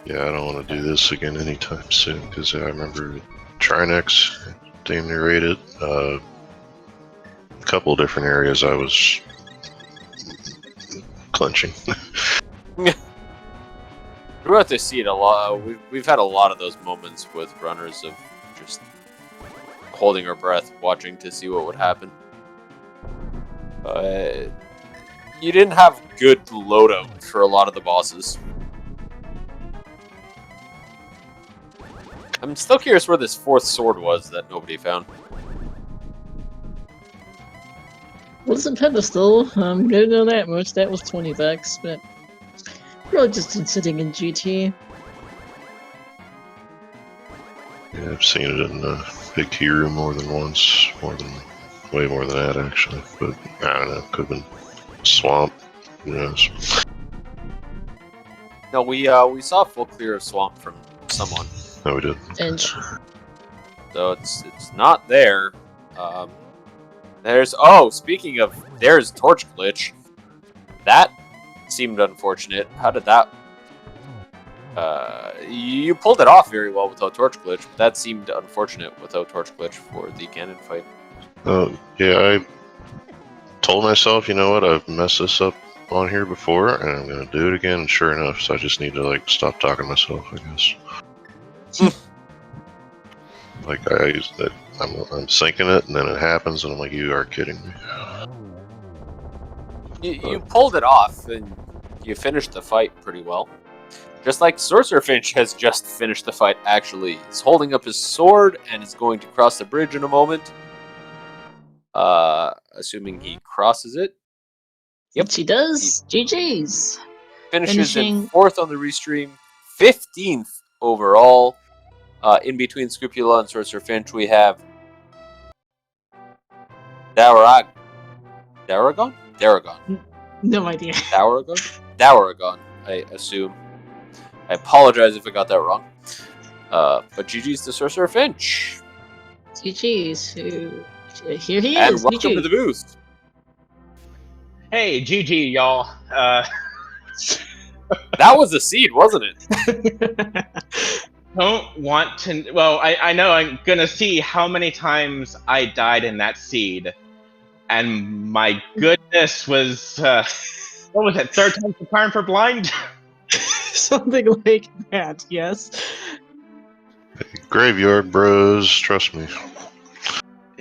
Speaker 4: Yeah, I don't want to do this again anytime soon, because I remember Trinex damn near raided. A couple different areas I was clenching.
Speaker 2: We're about to see it a lot. We've had a lot of those moments with runners of just holding our breath, watching to see what would happen. You didn't have good loadout for a lot of the bosses. I'm still curious where this fourth sword was that nobody found.
Speaker 1: Was a pedestal. Don't know that much. That was $20, but really just sitting in GT.
Speaker 4: Yeah, I've seen it in the big tea room more than once, way more than that actually. But I don't know, could have been swamp. Who knows?
Speaker 2: No, we saw a full clear of swamp from someone.
Speaker 4: No, we did.
Speaker 1: And
Speaker 2: So it's not there. Speaking of, there's torch glitch. That seemed unfortunate. How did that? You pulled it off very well without torch glitch, but that seemed unfortunate without torch glitch for the cannon fight.
Speaker 4: Oh, yeah, I told myself, you know what, I've messed this up on here before, and I'm gonna do it again, and sure enough, so I just need to, stop talking to myself, I guess. I'm sinking it, and then it happens, and I'm like, you are kidding me.
Speaker 2: You pulled it off, and you finished the fight pretty well. Just like Sorcerer Finch has just finished the fight, actually. He's holding up his sword, and is going to cross the bridge in a moment. Assuming he crosses it. Yep.
Speaker 1: she does. GG's.
Speaker 2: Finishes in
Speaker 1: Finishing
Speaker 2: 4th on the restream, 15th overall. In between Scrupula and Sorcerer Finch, we have Daragon?
Speaker 1: No idea.
Speaker 2: Daragon, I assume. I apologize if I got that wrong. But GG's to Sorcerer Finch.
Speaker 1: GG's. Here he
Speaker 2: And
Speaker 1: is.
Speaker 2: welcome
Speaker 1: GG.
Speaker 2: to the booth.
Speaker 5: Hey, GG, y'all.
Speaker 2: That was a seed, wasn't it?
Speaker 5: Don't want to. Well, I know I'm gonna see how many times I died in that seed, and my goodness was what was it? Third time's the charm for blind.
Speaker 1: Something like that. Yes.
Speaker 4: Graveyard bros, trust me.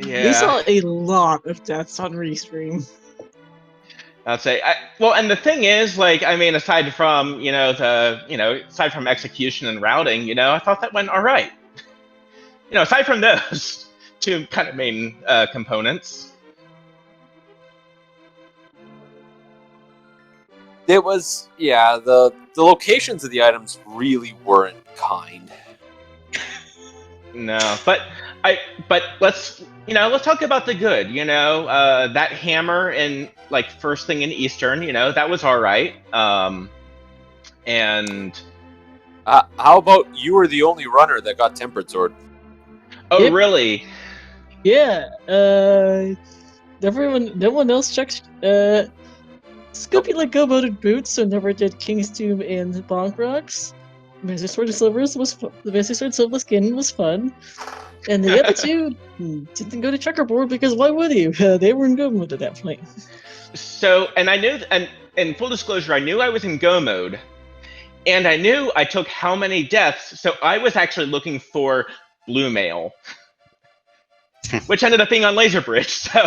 Speaker 5: Yeah.
Speaker 1: We saw a lot of deaths on Restream.
Speaker 5: I'd say, well, and the thing is, like, I mean, aside from aside from execution and routing, I thought that went all right. Aside from those two kind of main components.
Speaker 2: It was, yeah, the locations of the items really weren't kind.
Speaker 5: No, but let's talk about the good. That hammer in like first thing in Eastern, that was all right. And
Speaker 2: how about you were the only runner that got Tempered Sword?
Speaker 5: oh,
Speaker 1: Yep.
Speaker 5: really?
Speaker 1: Yeah. No one else checked. Scoopy like go-boated boots, so never did King's Tomb and Bonk Rocks. Master Sword of Silver's was the Master Sword Silver Skin was fun, and the other two didn't go to checkerboard because why would you? They were in go mode at that point.
Speaker 5: So, and I knew, and in full disclosure, I knew I was in go mode, and I knew I took how many deaths. So I was actually looking for blue mail, which ended up being on Laser Bridge. So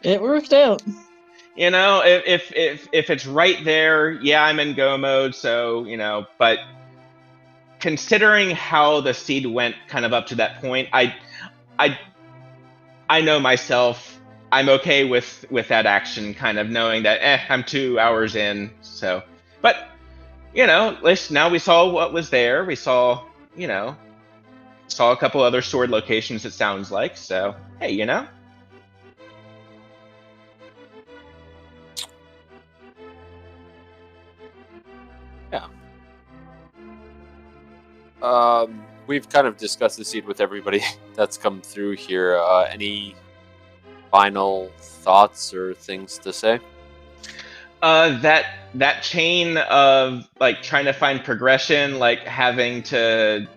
Speaker 1: It worked out.
Speaker 5: if it's right there, yeah, I'm in go mode. So but considering how the seed went kind of up to that point, I know myself. I'm okay with that action, kind of knowing that I'm 2 hours in. So, but at least now we saw what was there. We saw a couple other sword locations. It sounds like so. Hey,
Speaker 2: We've kind of discussed the seed with everybody that's come through here. Any final thoughts or things to say?
Speaker 5: That chain of like trying to find progression, like having to,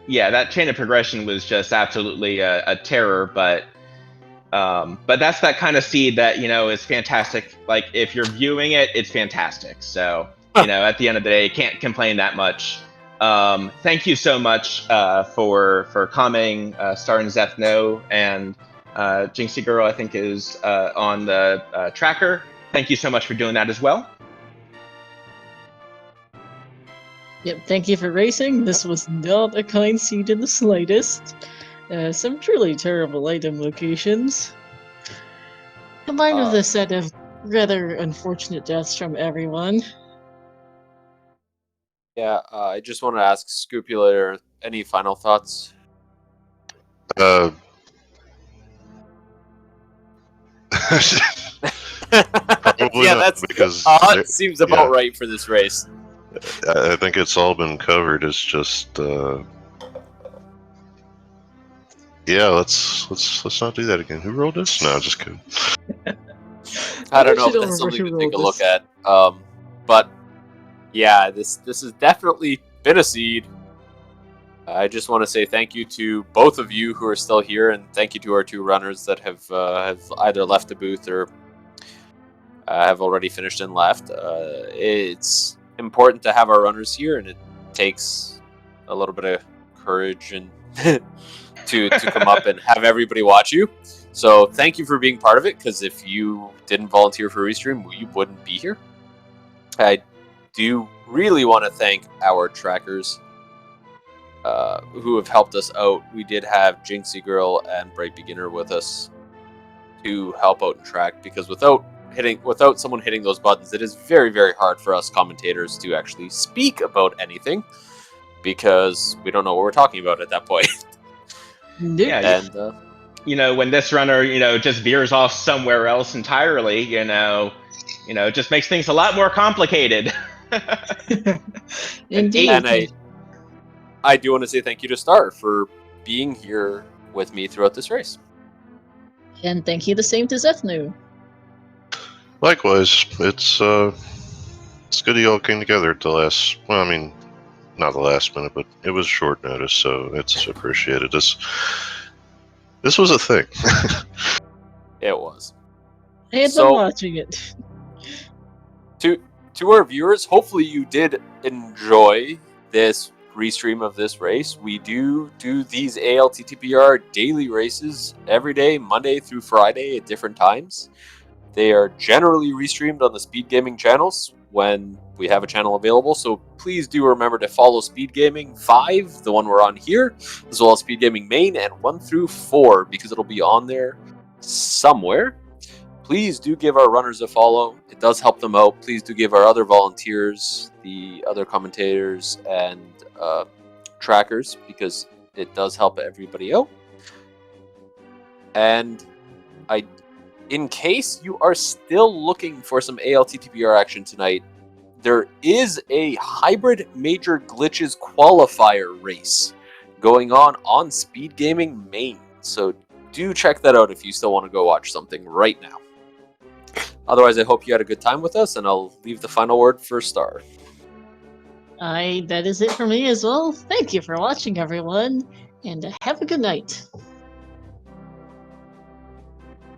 Speaker 5: that chain of progression was just absolutely a terror. But that's that kind of seed that is fantastic. Like if you're viewing it, it's fantastic. So at the end of the day, you can't complain that much. Thank you so much for commenting, Star and Zethno, and Jinxie Girl, I think, is on the tracker. Thank you so much for doing that as well.
Speaker 1: Yep, thank you for racing. This was not a kind seed in the slightest. Some truly terrible item locations. Combined with a set of rather unfortunate deaths from everyone.
Speaker 2: Yeah, I just want to ask Scopulator, any final thoughts?
Speaker 4: Probably
Speaker 2: Yeah,
Speaker 4: not,
Speaker 2: that's
Speaker 4: because
Speaker 2: that seems about
Speaker 4: yeah.
Speaker 2: right for this race.
Speaker 4: I think it's all been covered. It's just yeah. Let's not do that again. Who rolled this? No, just kidding.
Speaker 2: I don't know if
Speaker 1: actually don't
Speaker 2: that's
Speaker 1: remember
Speaker 2: something
Speaker 1: who
Speaker 2: to take a
Speaker 1: rolled
Speaker 2: look
Speaker 1: this.
Speaker 2: at. But yeah, this has definitely been a seed. I just want to say thank you to both of you who are still here, and thank you to our two runners that have either left the booth or have already finished and left. It's important to have our runners here, and it takes a little bit of courage and to come up and have everybody watch you. So thank you for being part of it, because if you didn't volunteer for Restream, you wouldn't be here. I do really want to thank our trackers who have helped us out. We did have Jinxie Girl and Bright Beginner with us to help out and track, because without someone hitting those buttons, it is very, very hard for us commentators to actually speak about anything, because we don't know what we're talking about at that point.
Speaker 5: Yeah,
Speaker 2: And
Speaker 5: when this runner just veers off somewhere else entirely, it just makes things a lot more complicated.
Speaker 1: Indeed.
Speaker 2: And I do want to say thank you to Star for being here with me throughout this race.
Speaker 1: And thank you the same to Zethnu.
Speaker 4: Likewise, it's good you all came together at the last. Well, I mean, not the last minute, but it was short notice, so it's appreciated. This was a thing.
Speaker 2: It was.
Speaker 1: I had been watching it.
Speaker 2: To our viewers, hopefully you did enjoy this restream of this race. We do these ALTTPR daily races every day, Monday through Friday at different times. They are generally restreamed on the Speed Gaming channels when we have a channel available, so please do remember to follow Speed Gaming 5, the one we're on here, as well as Speed Gaming Main, and 1 through 4, because it'll be on there somewhere. Please do give our runners a follow. It does help them out. Please do give our other volunteers, the other commentators, and trackers, because it does help everybody out. And in case you are still looking for some ALTTPR action tonight, there is a hybrid major glitches qualifier race going on Speed Gaming Main. So do check that out if you still want to go watch something right now. Otherwise, I hope you had a good time with us, and I'll leave the final word for Star.
Speaker 1: That is it for me as well. Thank you for watching, everyone, and have a good night.